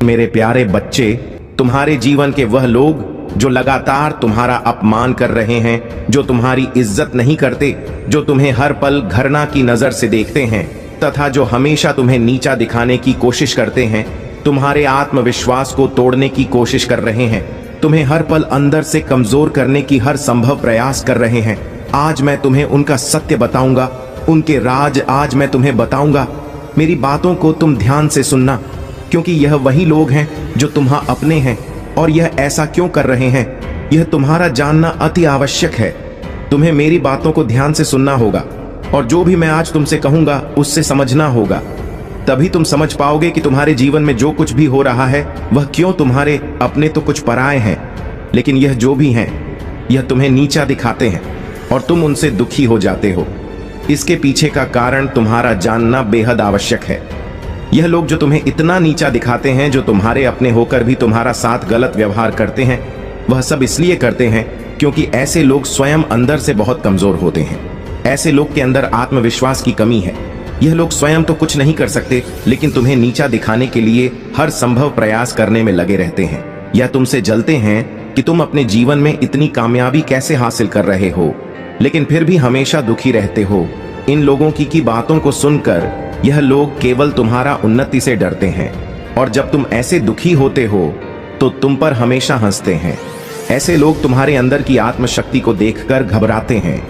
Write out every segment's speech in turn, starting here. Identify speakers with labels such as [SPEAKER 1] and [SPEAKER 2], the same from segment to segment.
[SPEAKER 1] मेरे प्यारे बच्चे, तुम्हारे जीवन के वह लोग जो लगातार तुम्हारा अपमान कर रहे हैं, जो तुम्हारी इज्जत नहीं करते, जो तुम्हें हर पल घृणा की नजर से देखते हैं तथा जो हमेशा तुम्हें नीचा दिखाने की कोशिश करते हैं, तुम्हारे आत्मविश्वास को तोड़ने की कोशिश कर रहे हैं, तुम्हें हर पल अंदर से कमजोर करने की हर संभव प्रयास कर रहे हैं, आज मैं तुम्हें उनका सत्य बताऊंगा, उनके राज आज मैं तुम्हें बताऊंगा। मेरी बातों को तुम ध्यान से सुनना, क्योंकि यह वही लोग हैं जो तुम्हां अपने हैं। और यह ऐसा क्यों कर रहे हैं, यह तुम्हारा जानना अति आवश्यक है। तुम्हें मेरी बातों को ध्यान से सुनना होगा और जो भी मैं आज तुमसे कहूंगा उससे समझना होगा। तभी तुम समझ पाओगे कि तुम्हारे जीवन में जो कुछ भी हो रहा है वह क्यों तुम्हारे अपने तो कुछ पराए हैं, लेकिन यह जो भी हैं यह तुम्हें नीचा दिखाते हैं और तुम उनसे दुखी हो जाते हो। इसके पीछे का कारण तुम्हारा जानना बेहद आवश्यक है। यह लोग जो तुम्हें इतना नीचा दिखाते हैं, जो तुम्हारे अपने होकर भी तुम्हारा साथ गलत व्यवहार करते हैं, वह सब इसलिए करते हैं क्योंकि ऐसे लोग स्वयं अंदर से बहुत कमजोर होते हैं। ऐसे लोग के अंदर आत्मविश्वास की कमी है। यह लोग स्वयं तो कुछ नहीं कर सकते, लेकिन तुम्हें नीचा दिखाने के लिए हर संभव प्रयास करने में लगे रहते हैं। यह तुमसे जलते हैं कि तुम अपने जीवन में इतनी कामयाबी कैसे हासिल कर रहे हो, लेकिन फिर भी हमेशा दुखी रहते हो। इन लोगों की बातों को सुनकर यह लोग केवल तुम्हारा उन्नति से डरते हैं, और जब तुम ऐसे दुखी होते हो तो तुम पर हमेशा हंसते हैं। ऐसे लोग तुम्हारे अंदर की आत्मशक्ति को देखकर घबराते हैं।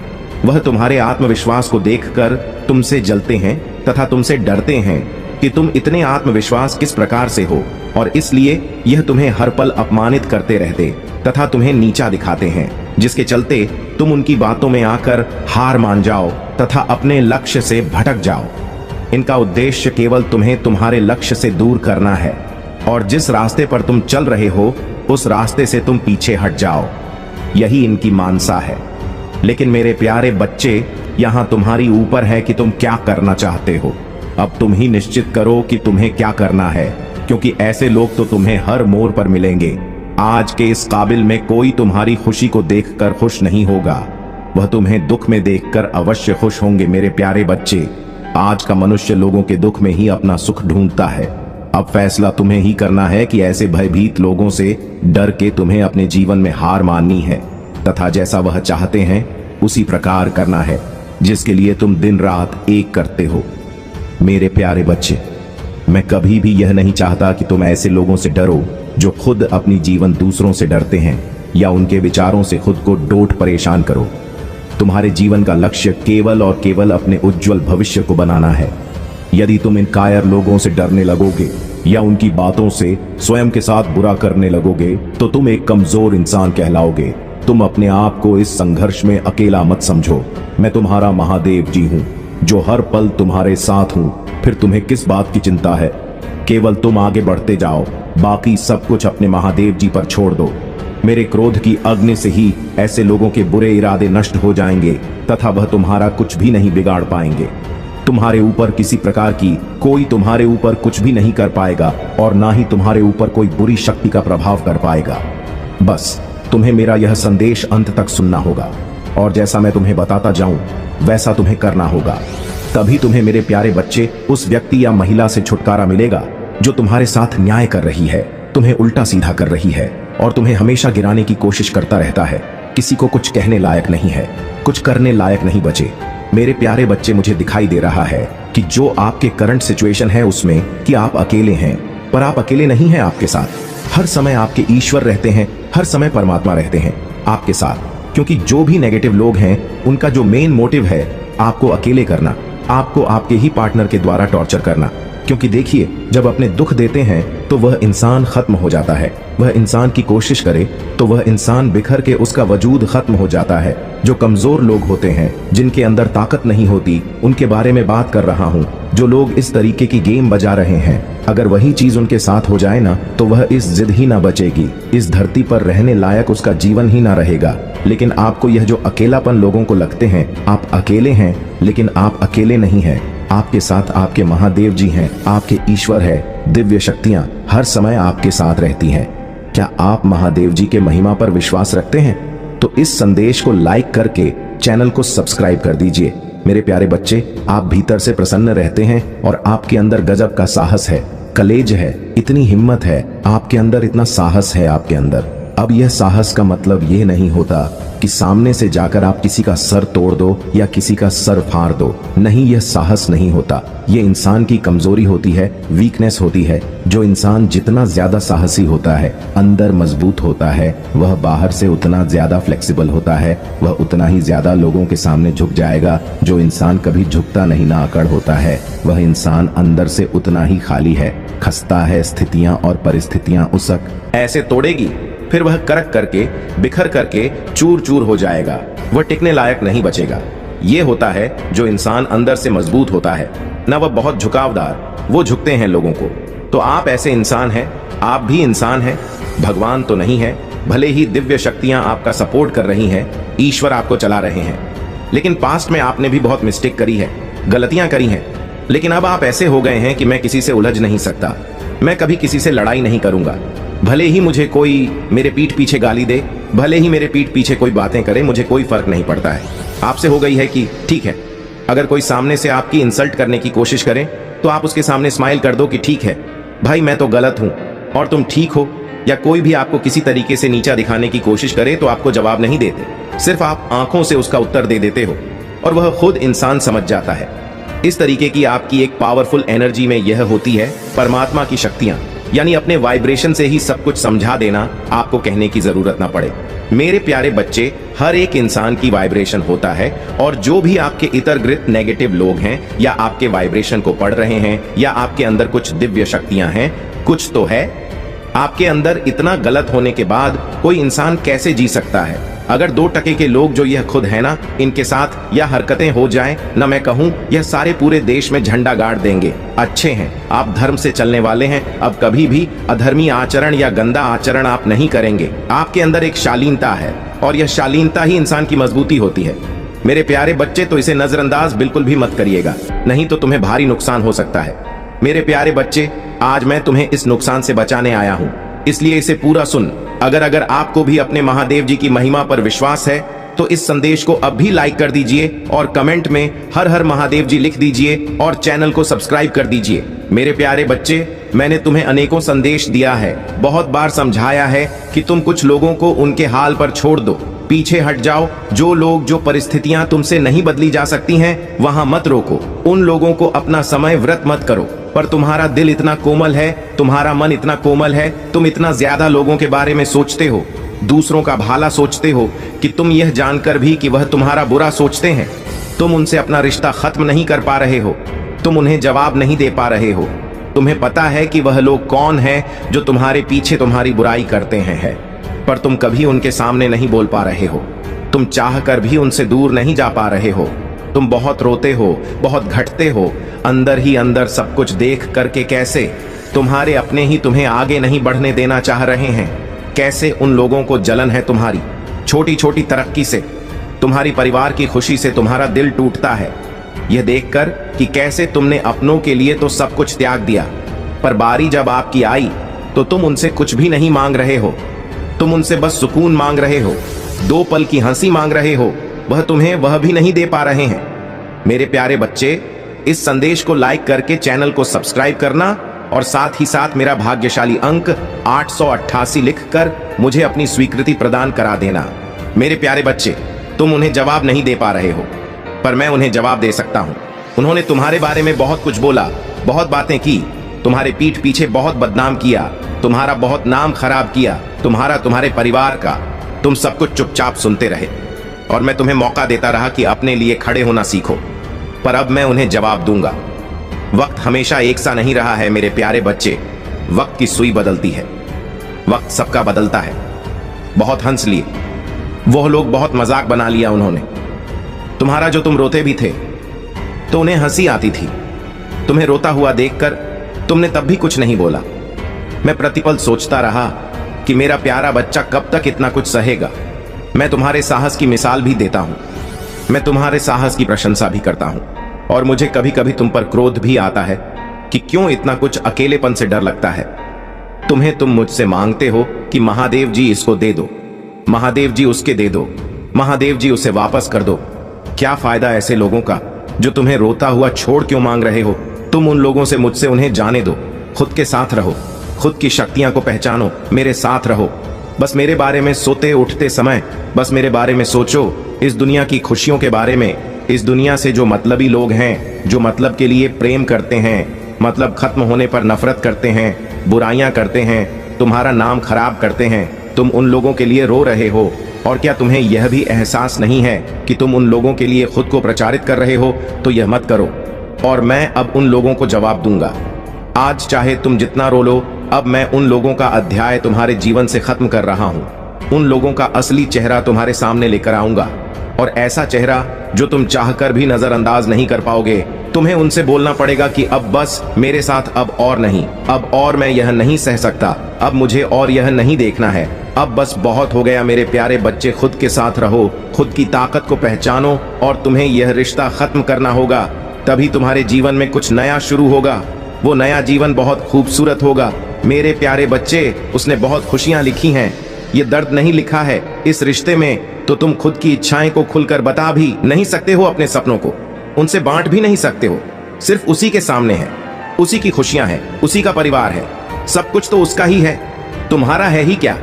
[SPEAKER 1] वह तुम्हारे आत्मविश्वास को देखकर तुमसे जलते हैं तथा तुमसे डरते हैं कि तुम इतने आत्मविश्वास किस प्रकार से हो, और इसलिए यह तुम्हें हर पल अपमानित करते रहते तथा तुम्हें नीचा दिखाते हैं, जिसके चलते तुम उनकी बातों में आकर हार मान जाओ तथा अपने लक्ष्य से भटक जाओ। इनका उद्देश्य केवल तुम्हें तुम्हारे लक्ष्य से दूर करना है, और जिस रास्ते पर तुम चल रहे हो उस रास्ते से तुम पीछे हट जाओ। यही इनकी मानसा है। लेकिन मेरे प्यारे बच्चे, यहां तुम्हारी ऊपर है कि तुम क्या करना चाहते हो। अब तुम ही निश्चित करो कि तुम्हें क्या करना है, क्योंकि ऐसे लोग तो तुम्हें हर मोड़ पर मिलेंगे। आज के इस काबिल में कोई तुम्हारी खुशी को देखकर खुश नहीं होगा, वह तुम्हें दुख में देखकर अवश्य खुश होंगे। मेरे प्यारे बच्चे, आज का मनुष्य लोगों के दुख में ही अपना सुख ढूंढता है। अब फैसला तुम्हें ही करना है कि ऐसे भयभीत लोगों से डर के तुम्हें अपने जीवन में हार माननी है तथा जैसा वह चाहते हैं उसी प्रकार करना है, जिसके लिए तुम दिन रात एक करते हो। मेरे प्यारे बच्चे, मैं कभी भी यह नहीं चाहता कि तुम ऐसे लोगों से डरो जो खुद अपनी जीवन दूसरों से डरते हैं या उनके विचारों से खुद को डोट परेशान करो। तुम्हारे जीवन का लक्ष्य केवल और केवल अपने उज्जवल भविष्य को बनाना है। यदि तुम इन कायर लोगों से डरने लगोगे या उनकी बातों से स्वयं के साथ बुरा करने लगोगे तो तुम एक कमजोर इंसान कहलाओगे। तुम अपने आप को इस संघर्ष में अकेला मत समझो। मैं तुम्हारा महादेव जी हूँ जो हर पल तुम्हारे साथ हूँ। फिर तुम्हें किस बात की चिंता है? केवल तुम आगे बढ़ते जाओ, बाकी सब कुछ अपने महादेव जी पर छोड़ दो। मेरे क्रोध की अग्नि से ही ऐसे लोगों के बुरे इरादे नष्ट हो जाएंगे तथा वह तुम्हारा कुछ भी नहीं बिगाड़ पाएंगे। तुम्हारे ऊपर किसी प्रकार की कोई तुम्हारे ऊपर कुछ भी नहीं कर पाएगा और ना ही तुम्हारे ऊपर कोई बुरी शक्ति का प्रभाव कर पाएगा। बस तुम्हें मेरा यह संदेश अंत तक सुनना होगा और जैसा मैं तुम्हें बताता जाऊं वैसा तुम्हें करना होगा। तभी तुम्हें मेरे प्यारे बच्चे उस व्यक्ति या महिला से छुटकारा मिलेगा जो तुम्हारे साथ न्याय कर रही है, तुम्हें उल्टा सीधा कर रही है और तुम्हें हमेशा गिराने की कोशिश करता रहता है। किसी को कुछ कहने लायक नहीं है, कुछ करने लायक नहीं बचे। मेरे प्यारे बच्चे, मुझे दिखाई दे रहा है कि जो आपके करंट सिचुएशन है उसमें कि आप अकेले हैं, पर आप अकेले नहीं हैं। आपके साथ हर समय आपके ईश्वर रहते हैं, हर समय परमात्मा रहते हैं आपके साथ। क्योंकि जो भी नेगेटिव लोग हैं उनका जो मेन मोटिव है आपको अकेले करना, आपको आपके ही पार्टनर के द्वारा टॉर्चर करना। क्योंकि देखिए, जब अपने दुख देते हैं तो वह इंसान खत्म हो जाता है। वह इंसान की कोशिश करे तो वह इंसान बिखर के उसका वजूद खत्म हो जाता है। जो कमजोर लोग होते हैं, जिनके अंदर ताकत नहीं होती, उनके बारे में बात कर रहा हूँ। जो लोग इस तरीके की गेम बजा रहे हैं, अगर वही चीज उनके साथ हो जाए ना तो वह इस जिद ही ना बचेगी, इस धरती पर रहने लायक उसका जीवन ही ना रहेगा। लेकिन आपको यह जो अकेलापन लोगों को लगते हैं, आप अकेले हैं, लेकिन आप अकेले नहीं हैं। आपके साथ आपके महादेव जी हैं, आपके ईश्वर है। दिव्य शक्तियां हर समय आपके साथ रहती हैं। क्या आप महादेव जी के महिमा पर विश्वास रखते हैं? तो इस संदेश को लाइक करके चैनल को सब्सक्राइब कर दीजिए। मेरे प्यारे बच्चे, आप भीतर से प्रसन्न रहते हैं और आपके अंदर गजब का साहस है। कलेज है, इतनी हिम्मत है आपके अंदर, इतना साहस है आपके अंदर। अब यह साहस का मतलब यह नहीं होता कि सामने से जाकर आप किसी का सर तोड़ दो या किसी का सर फाड़ दो। नहीं, यह साहस नहीं होता। यह इंसान की कमजोरी होती है, वीकनेस होती है। जो इंसान जितना ज्यादा साहसी होता है, अंदर मजबूत होता है, वह बाहर से उतना ज्यादा फ्लेक्सिबल होता है, वह उतना ही ज्यादा लोगों के सामने झुक जाएगा। जो इंसान कभी झुकता नहीं, ना अकड़ होता है, वह इंसान अंदर से उतना ही खाली है, खस्ता है। स्थितियां और परिस्थितियां उसक ऐसे तोड़ेगी, फिर वह करक करके, बिखर करके चूर चूर हो जाएगा। वह टिकने लायक नहीं बचेगा। ये होता है जो इंसान अंदर से मजबूत होता है, ना वह बहुत झुकावदार, वो झुकते हैं लोगों को। तो आप ऐसे इंसान हैं, आप भी इंसान हैं, भगवान तो नहीं है। भले ही दिव्य शक्तियां आपका सपोर्ट कर रही हैं, ईश्वर आपको चला रहे हैं, लेकिन पास्ट में आपने भी बहुत मिस्टेक करी है, गलतियां करी हैं। लेकिन अब आप ऐसे हो गए हैं कि मैं किसी से उलझ नहीं सकता, मैं कभी किसी से लड़ाई नहीं करूंगा। भले ही मुझे कोई मेरे पीठ पीछे गाली दे, भले ही मेरे पीठ पीछे कोई बातें करे, मुझे कोई फर्क नहीं पड़ता है। आपसे हो गई है कि ठीक है, अगर कोई सामने से आपकी इंसल्ट करने की कोशिश करे तो आप उसके सामने स्माइल कर दो कि ठीक है भाई, मैं तो गलत हूं और तुम ठीक हो। या कोई भी आपको किसी तरीके से नीचा दिखाने की कोशिश करे तो आपको जवाब नहीं देते, सिर्फ आप आंखों से उसका उत्तर दे देते हो और वह खुद इंसान समझ जाता है। इस तरीके की आपकी एक पावरफुल एनर्जी में यह होती है परमात्मा की शक्तियां, यानी अपने वाइब्रेशन से ही सब कुछ समझा देना, आपको कहने की जरूरत ना पड़े। मेरे प्यारे बच्चे, हर एक इंसान की वाइब्रेशन होता है, और जो भी आपके इतरगृत नेगेटिव लोग हैं या आपके वाइब्रेशन को पढ़ रहे हैं या आपके अंदर कुछ दिव्य शक्तियां हैं, कुछ तो है आपके अंदर। इतना गलत होने के बाद कोई इंसान कैसे जी सकता है? अगर 2% के लोग जो यह खुद है ना, इनके साथ यह हरकतें हो जाएं ना, मैं कहूं यह सारे पूरे देश में झंडा गाड़ देंगे। अच्छे हैं आप, धर्म से चलने वाले हैं, अब कभी भी अधर्मी आचरण या गंदा आचरण आप नहीं करेंगे। आपके अंदर एक शालीनता है और यह शालीनता ही इंसान की मजबूती होती है। मेरे प्यारे बच्चे, तो इसे नजरअंदाज बिल्कुल भी मत करिएगा, नहीं तो तुम्हें भारी नुकसान हो सकता है। मेरे प्यारे बच्चे, आज मैं तुम्हें इस नुकसान से बचाने आया हूं, इसलिए इसे पूरा सुन। अगर आपको भी अपने महादेव जी की महिमा पर विश्वास है तो इस संदेश को अब भी लाइक कर दीजिए और कमेंट में हर हर महादेव जी लिख दीजिए और चैनल को सब्सक्राइब कर दीजिए। मेरे प्यारे बच्चे, मैंने तुम्हें अनेकों संदेश दिया है, बहुत बार समझाया है कि तुम कुछ लोगों को उनके हाल पर छोड़ दो, पीछे हट जाओ। जो परिस्थितियां तुमसे नहीं बदली जा सकती हैं, वहां मत रोको। उन लोगों को अपना समय व्रत मत करो। पर तुम्हारा दिल इतना कोमल है, तुम्हारा मन इतना कोमल है, तुम इतना ज्यादा लोगों के बारे में सोचते हो, दूसरों का भला सोचते हो, कि तुम यह जानकर भी कि वह तुम्हारा बुरा सोचते हैं, तुम उनसे अपना रिश्ता खत्म नहीं कर पा रहे हो, तुम उन्हें जवाब नहीं दे पा रहे हो। तुम्हें पता है कि वह लोग कौन हैं जो तुम्हारे पीछे तुम्हारी बुराई करते हैं, पर तुम कभी उनके सामने नहीं बोल पा रहे हो। तुम चाह कर भी उनसे दूर नहीं जा पा रहे हो। तुम बहुत रोते हो, बहुत घटते हो, अंदर ही अंदर सब कुछ देख करके कैसे तुम्हारे अपने ही तुम्हें आगे नहीं बढ़ने देना चाह रहे हैं। कैसे उन लोगों को जलन है तुम्हारी छोटी छोटी तरक्की से, तुम्हारी परिवार की खुशी से तुम्हारा दिल टूटता है यह देखकर कि कैसे तुमने अपनों के लिए तो सब कुछ त्याग दिया, पर बारी जब आपकी आई तो तुम उनसे कुछ भी नहीं मांग रहे हो। तुम उनसे बस सुकून मांग रहे हो, 2 पल की हंसी मांग रहे हो, वह तुम्हें वह भी नहीं दे पा रहे हैं। मेरे प्यारे बच्चे, इस संदेश को लाइक करके चैनल को सब्सक्राइब करना और साथ ही साथ मेरा भाग्यशाली अंक 888 लिखकर मुझे अपनी स्वीकृति प्रदान करा देना। मेरे प्यारे बच्चे, तुम उन्हें जवाब नहीं दे पा रहे हो, पर मैं उन्हें जवाब दे सकता हूं। उन्होंने तुम्हारे बारे में बहुत कुछ बोला, बहुत बातें की, तुम्हारे पीठ पीछे बहुत बदनाम किया, तुम्हारा बहुत नाम खराब किया, तुम्हारे परिवार का। तुम सब कुछ चुपचाप सुनते रहे और मैं तुम्हें मौका देता रहा कि अपने लिए खड़े होना सीखो, पर अब मैं उन्हें जवाब दूंगा। वक्त हमेशा एक सा नहीं रहा है मेरे प्यारे बच्चे, वक्त की सुई बदलती है, वक्त सबका बदलता है। बहुत हंस लिए वह लोग, बहुत मजाक बना लिया उन्होंने तुम्हारा। जो तुम रोते भी थे तो उन्हें हंसी आती थी, तुम्हें रोता हुआ देखकर तुमने तब भी कुछ नहीं बोला। मैं प्रतिपल सोचता रहा कि मेरा प्यारा बच्चा कब तक इतना कुछ सहेगा। मैं तुम्हारे साहस की मिसाल भी देता हूं, मैं तुम्हारे साहस की प्रशंसा भी करता हूं, और मुझे कभी कभी तुम पर क्रोध भी आता है कि क्यों इतना कुछ अकेलेपन से डर लगता है तुम्हें। तुम मुझसे मांगते हो कि महादेव जी इसको दे दो, महादेव जी उसके दे दो, महादेव जी उसे वापस कर दो। क्या फायदा ऐसे लोगों का जो तुम्हें रोता हुआ छोड़ क्यों मांग रहे हो? तुम उन लोगों से मुझसे उन्हें जाने दो, खुद के साथ रहो, खुद की शक्तियां को पहचानो, मेरे साथ रहो। बस मेरे बारे में सोते उठते समय बस मेरे बारे में सोचो, इस दुनिया की खुशियों के बारे में। इस दुनिया से जो मतलबी लोग हैं, जो मतलब के लिए प्रेम करते हैं, मतलब खत्म होने पर नफरत करते हैं, बुराइयां करते हैं, तुम्हारा नाम खराब करते हैं, तुम उन लोगों के लिए रो रहे हो। और क्या तुम्हें यह भी एहसास नहीं है कि तुम उन लोगों के लिए खुद को प्रचारित कर रहे हो? तो यह मत करो। और मैं अब उन लोगों को जवाब दूंगा। आज चाहे तुम जितना रो लो, अब मैं उन लोगों का अध्याय तुम्हारे जीवन से खत्म कर रहा हूं। उन लोगों का असली चेहरा तुम्हारे सामने लेकर आऊंगा, और ऐसा चेहरा जो तुम चाहकर भी नजरअंदाज नहीं कर पाओगे। तुम्हें उनसे बोलना पड़ेगा कि अब बस मेरे साथ, अब और नहीं, अब और मैं यह नहीं सह सकता, अब मुझे और यह नहीं देखना है, अब बस बहुत हो गया। मेरे प्यारे बच्चे, खुद के साथ रहो, खुद की ताकत को पहचानो, और तुम्हें यह रिश्ता खत्म करना होगा। तभी तुम्हारे जीवन में कुछ नया शुरू होगा। वो नया जीवन बहुत खूबसूरत होगा। मेरे प्यारे बच्चे, उसने बहुत खुशियां लिखी हैं, ये दर्द नहीं लिखा है। इस रिश्ते में तो तुम खुद की इच्छाएं को खुलकर बता भी नहीं सकते हो, अपने सपनों को उनसे बांट भी नहीं सकते हो। सिर्फ उसी के सामने है, उसी की खुशियां हैं, उसी का परिवार है, सब कुछ तो उसका ही है, तुम्हारा है ही क्या?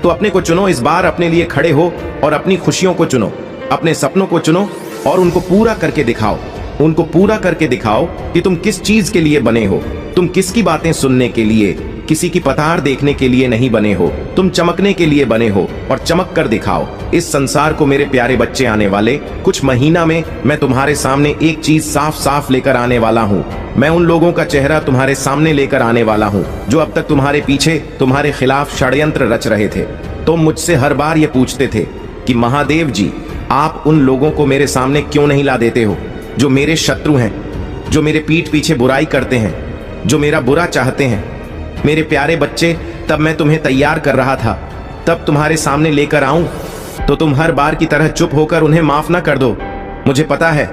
[SPEAKER 1] तो अपने को चुनो, इस बार अपने लिए खड़े हो और अपनी खुशियों को चुनो, अपने सपनों को चुनो और उनको पूरा करके दिखाओ। उनको पूरा करके दिखाओ कि तुम किस चीज के लिए बने हो। तुम किसकी बातें सुनने के लिए, किसी की पतार देखने के लिए नहीं बने हो। तुम चमकने के लिए बने हो, और चमक कर दिखाओ इस संसार को। मेरे प्यारे बच्चे, आने वाले कुछ महीना में मैं तुम्हारे सामने एक चीज साफ साफ लेकर आने वाला हूँ। मैं उन लोगों का चेहरा तुम्हारे सामने लेकर आने वाला हूँ जो अब तक तुम्हारे पीछे, तुम्हारे खिलाफ षड्यंत्र रच रहे थे। तुम मुझसे हर बार ये पूछते थे कि महादेव जी, आप उन लोगों को मेरे सामने क्यों नहीं ला देते हो जो मेरे शत्रु हैं, जो मेरे पीठ पीछे बुराई करते हैं, जो मेरा बुरा चाहते हैं। मेरे प्यारे बच्चे, तब मैं तुम्हें तैयार कर रहा था, तब तुम्हारे सामने लेकर आऊं तो तुम हर बार की तरह चुप होकर उन्हें माफ ना कर दो। मुझे पता है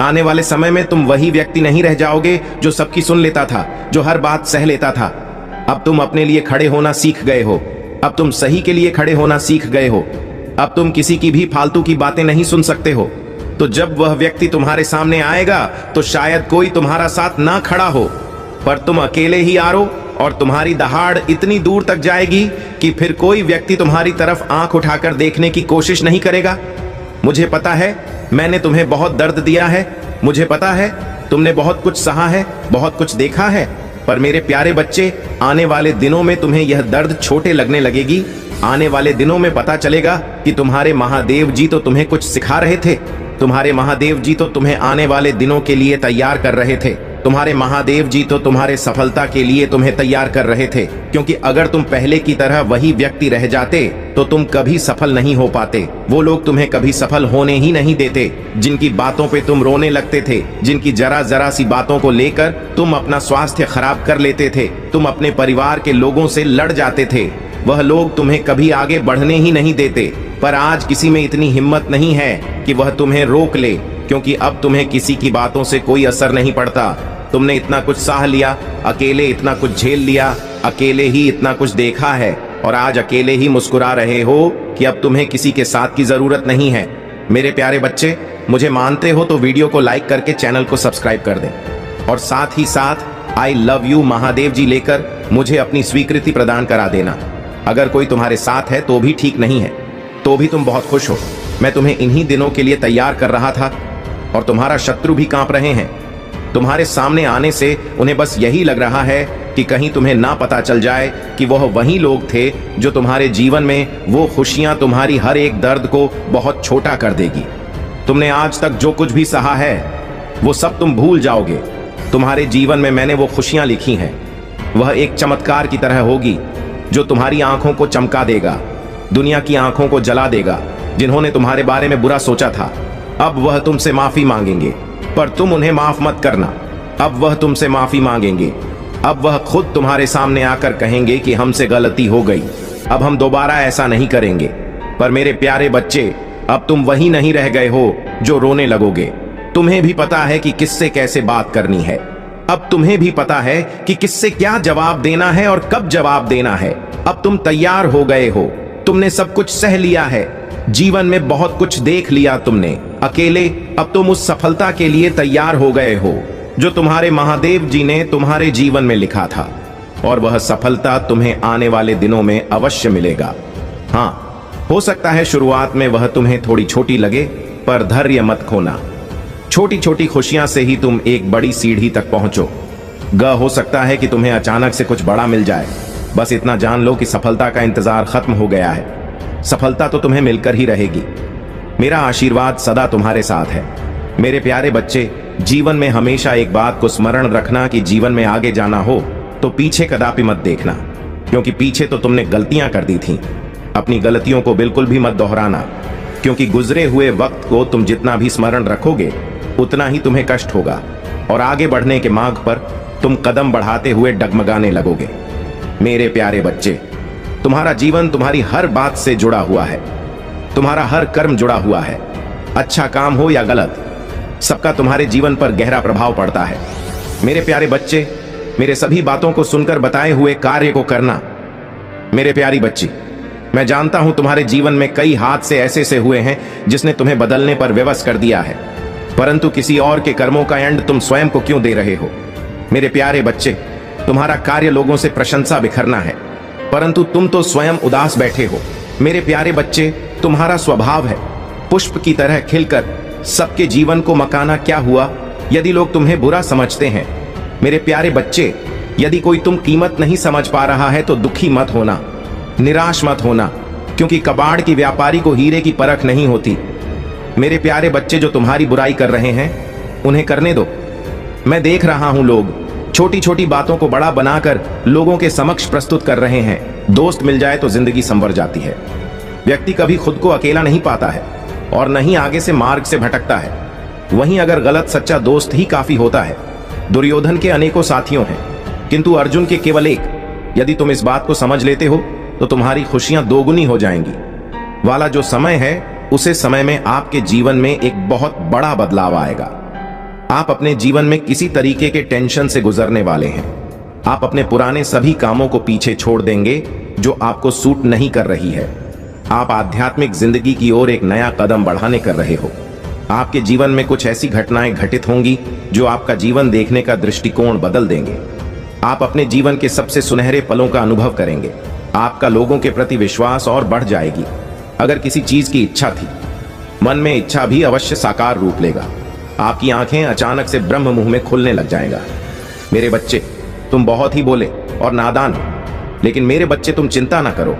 [SPEAKER 1] आने वाले समय में तुम वही व्यक्ति नहीं रह जाओगे जो सबकी सुन लेता था, जो हर बात सह लेता था। अब तुम अपने लिए खड़े होना सीख गए हो, अब तुम सही के लिए खड़े होना सीख गए हो। अब तुम किसी की भी फालतू की बातें नहीं सुन सकते हो। तो जब वह व्यक्ति तुम्हारे सामने आएगा तो शायद कोई तुम्हारा साथ ना खड़ा हो, पर तुम अकेले ही आरो, और तुम्हारी दहाड़ इतनी दूर तक जाएगी कि फिर कोई व्यक्ति तुम्हारी तरफ आंख उठाकर देखने की कोशिश नहीं करेगा। मुझे पता है मैंने तुम्हें बहुत दर्द दिया है, मुझे पता है तुमने बहुत कुछ सहा है, बहुत कुछ देखा है, पर मेरे प्यारे बच्चे, आने वाले दिनों में तुम्हें यह दर्द छोटे लगने लगेगी। आने वाले दिनों में पता चलेगा कि तुम्हारे महादेव जी तो तुम्हें कुछ सिखा रहे थे, तुम्हारे महादेव जी तो तुम्हें आने वाले दिनों के लिए तैयार कर रहे थे, तुम्हारे महादेव जी तो तुम्हारे सफलता के लिए तुम्हें तैयार कर रहे थे। क्योंकि अगर तुम पहले की तरह वही व्यक्ति रह जाते तो तुम कभी सफल नहीं हो पाते। वो लोग तुम्हें कभी सफल होने ही नहीं देते, जिनकी बातों पे तुम रोने लगते थे, जिनकी जरा जरा सी बातों को लेकर तुम अपना स्वास्थ्य खराब कर लेते थे, तुम अपने परिवार के लोगों से लड़ जाते थे। वह लोग तुम्हें कभी आगे बढ़ने ही नहीं देते। पर आज किसी में इतनी हिम्मत नहीं है कि वह तुम्हें रोक ले, क्योंकि अब तुम्हें किसी की बातों से कोई असर नहीं पड़ता। तुमने इतना कुछ सह लिया, अकेले इतना कुछ झेल लिया, अकेले ही इतना कुछ देखा है, और आज अकेले ही मुस्कुरा रहे हो कि अब तुम्हें किसी के साथ की जरूरत नहीं है। मेरे प्यारे बच्चे, मुझे मानते हो तो वीडियो को लाइक करके चैनल को सब्सक्राइब कर दें, और साथ ही साथ आई लव यू महादेव जी लेकर मुझे अपनी स्वीकृति प्रदान करा देना। अगर कोई तुम्हारे साथ है तो भी ठीक नहीं है, तो भी तुम बहुत खुश हो। मैं तुम्हें इन्हीं दिनों के लिए तैयार कर रहा था, और तुम्हारा शत्रु भी कांप रहे हैं। तुम्हारे सामने आने से उन्हें बस यही लग रहा है कि कहीं तुम्हें ना पता चल जाए कि वह वही लोग थे जो तुम्हारे जीवन में वो खुशियां, तुम्हारी हर एक दर्द को बहुत छोटा कर देगी। तुमने आज तक जो कुछ भी सहा है वो सब तुम भूल जाओगे। तुम्हारे जीवन में मैंने वो खुशियां लिखी हैं, वह एक चमत्कार की तरह होगी जो तुम्हारी आंखों को चमका देगा, दुनिया की आंखों को जला देगा। जिन्होंने तुम्हारे बारे में बुरा सोचा था, अब वह तुमसे माफी मांगेंगे, पर तुम उन्हें माफ मत करना। अब वह तुमसे माफी मांगेंगे, अब वह खुद तुम्हारे सामने आकर कहेंगे कि हमसे गलती हो गई, अब हम दोबारा ऐसा नहीं करेंगे। पर मेरे प्यारे बच्चे, अब तुम वही नहीं रह गए हो जो रोने लगोगे। तुम्हें भी पता है कि किससे कैसे बात करनी है, अब तुम्हें भी पता है कि किससे क्या जवाब देना है और कब जवाब देना है। अब तुम तैयार हो गए हो, तुमने सब कुछ सह लिया है, जीवन में बहुत कुछ देख लिया तुमने अकेले। अब तुम उस सफलता के लिए तैयार हो गए हो जो तुम्हारे महादेव जी ने तुम्हारे जीवन में लिखा था। और वह सफलता तुम्हें आने वाले दिनों में अवश्य मिलेगा। हाँ, हो सकता है शुरुआत में वह तुम्हें थोड़ी छोटी लगे, पर धैर्य मत खोना। छोटी छोटी खुशियां से ही तुम एक बड़ी सीढ़ी तक पहुंचो। हो सकता है कि तुम्हें अचानक से कुछ बड़ा मिल जाए, बस इतना जान लो कि सफलता का इंतजार खत्म हो गया है। सफलता तो तुम्हें मिलकर ही रहेगी। मेरा आशीर्वाद सदा तुम्हारे साथ है। मेरे प्यारे बच्चे, जीवन में हमेशा एक बात को स्मरण रखना कि जीवन में आगे जाना हो तो पीछे कदापि मत देखना, क्योंकि पीछे तो तुमने गलतियां कर दी थीं। अपनी गलतियों को बिल्कुल भी मत दोहराना, क्योंकि गुजरे हुए वक्त को तुम जितना भी स्मरण रखोगे उतना ही तुम्हें कष्ट होगा और आगे बढ़ने के मार्ग पर तुम कदम बढ़ाते हुए डगमगाने लगोगे। मेरे प्यारे बच्चे, तुम्हारा जीवन तुम्हारी हर बात से जुड़ा हुआ है। तुम्हारा हर कर्म जुड़ा हुआ है। अच्छा काम हो या गलत, सबका तुम्हारे जीवन पर गहरा प्रभाव पड़ता है। मेरे प्यारे बच्चे, मेरे सभी बातों को सुनकर बताए हुए कार्य को करना। मेरे प्यारी बच्ची, मैं जानता हूं तुम्हारे जीवन में कई हादसे ऐसे हुए हैं जिसने तुम्हें बदलने पर विवश कर दिया है, परंतु किसी और के कर्मों का एंड तुम स्वयं को क्यों दे रहे हो? मेरे प्यारे बच्चे, तुम्हारा कार्य लोगों से प्रशंसा बिखरना है, परंतु तुम तो स्वयं उदास बैठे हो। मेरे प्यारे बच्चे, तुम्हारा स्वभाव है पुष्प की तरह खिलकर सबके जीवन को मकाना। क्या हुआ यदि लोग तुम्हें बुरा समझते हैं? मेरे प्यारे बच्चे, यदि कोई तुम कीमत नहीं समझ पा रहा है तो दुखी मत होना, निराश मत होना, क्योंकि कबाड़ की व्यापारी को हीरे की परख नहीं होती। मेरे प्यारे बच्चे, जो तुम्हारी बुराई कर रहे हैं उन्हें करने दो। मैं देख रहा हूं लोग छोटी छोटी बातों को बड़ा बनाकर लोगों के समक्ष प्रस्तुत कर रहे हैं। दोस्त मिल जाए तो जिंदगी संवर जाती है। व्यक्ति कभी खुद को अकेला नहीं पाता है और न ही आगे से मार्ग से भटकता है। वहीं अगर गलत सच्चा दोस्त ही काफी होता है। दुर्योधन के अनेकों साथियों हैं, किंतु अर्जुन के केवल एक। यदि तुम इस बात को समझ लेते हो तो तुम्हारी खुशियां दोगुनी हो जाएंगी। वाला जो समय है, उसे समय में आपके जीवन में एक बहुत बड़ा बदलाव आएगा। आप अपने जीवन में किसी तरीके के टेंशन से गुजरने वाले हैं। आप अपने पुराने सभी कामों को पीछे छोड़ देंगे जो आपको सूट नहीं कर रही है। आप आध्यात्मिक जिंदगी की ओर एक नया कदम बढ़ाने कर रहे हो। आपके जीवन में कुछ ऐसी घटनाएं घटित होंगी जो आपका जीवन देखने का दृष्टिकोण बदल देंगे। आप अपने जीवन के सबसे सुनहरे पलों का अनुभव करेंगे। आपका लोगों के प्रति विश्वास और बढ़ जाएगी। अगर किसी चीज की इच्छा थी, मन में इच्छा भी अवश्य साकार रूप लेगा। आपकी आंखें अचानक से ब्रह्म मुंह में खुलने लग जाएगा। मेरे बच्चे, तुम बहुत ही बोले और नादान हो, लेकिन मेरे बच्चे तुम चिंता ना करो।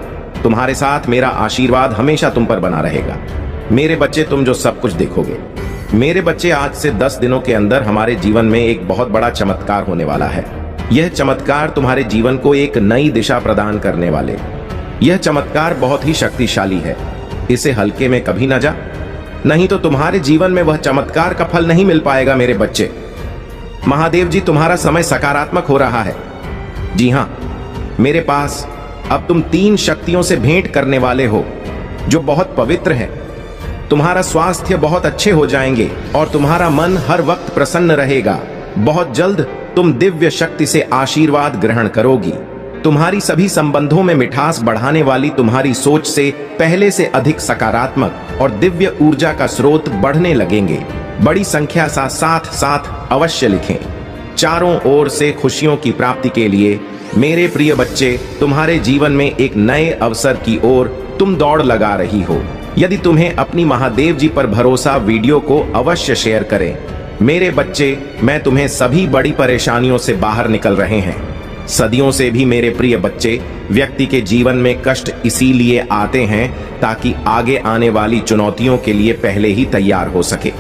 [SPEAKER 1] तुम्हारे साथ मेरा आशीर्वाद हमेशा तुम पर बना रहेगा। मेरे बच्चे, तुम जो सब कुछ देखोगे। मेरे बच्चे, आज से 10 दिनों के अंदर हमारे जीवन में एक बहुत बड़ा चमत्कार होने वाला है। यह चमत्कार तुम्हारे जीवन को एक नई दिशा प्रदान करने वाले। यह चमत्कार बहुत ही शक्तिशाली है। इसे हल्के में कभी न जा, नहीं तो तुम्हारे जीवन में वह चमत्कार का फल नहीं मिल पाएगा। मेरे बच्चे, महादेव जी, तुम्हारा समय सकारात्मक हो रहा है। जी हां, मेरे पास अब तुम 3 शक्तियों से भेंट करने वाले हो जो बहुत पवित्र है। तुम्हारा स्वास्थ्य बहुत अच्छे हो जाएंगे और तुम्हारा मन हर वक्त प्रसन्न रहेगा। बहुत जल्द तुम दिव्य शक्ति से आशीर्वाद ग्रहण करोगी। तुम्हारी सभी संबंधों में मिठास बढ़ाने वाली तुम्हारी सोच से पहले से अधिक सकारात्मक और दिव्य ऊर्जा का स्रोत बढ़ने लगेंगे। बड़ी संख्या साथ साथ अवश्य लिखें। चारों ओर से खुशियों की प्राप्ति के लिए मेरे प्रिय बच्चे, तुम्हारे जीवन में एक नए अवसर की ओर तुम दौड़ लगा रही हो। यदि तुम्हें अपनी महादेव जी पर भरोसा, वीडियो को अवश्य शेयर करें। मेरे बच्चे, मैं तुम्हें सभी बड़ी परेशानियों से बाहर निकल रहे हैं। सदियों से भी मेरे प्रिय बच्चे, व्यक्ति के जीवन में कष्ट इसीलिए आते हैं ताकि आगे आने वाली चुनौतियों के लिए पहले ही तैयार हो सके।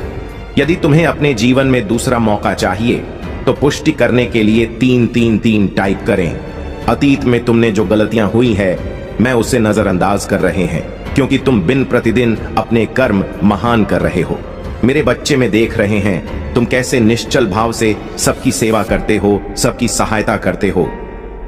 [SPEAKER 1] यदि तुम्हें अपने जीवन में दूसरा मौका चाहिए तो पुष्टि करने के लिए 333 टाइप करें। अतीत में तुमने जो गलतियां हुई है, मैं उसे नजरअंदाज कर रहे हैं, क्योंकि तुम दिन प्रतिदिन अपने कर्म महान कर रहे हो। मेरे बच्चे, में देख रहे हैं तुम कैसे निश्चल भाव से सबकी सेवा करते हो, सबकी सहायता करते हो।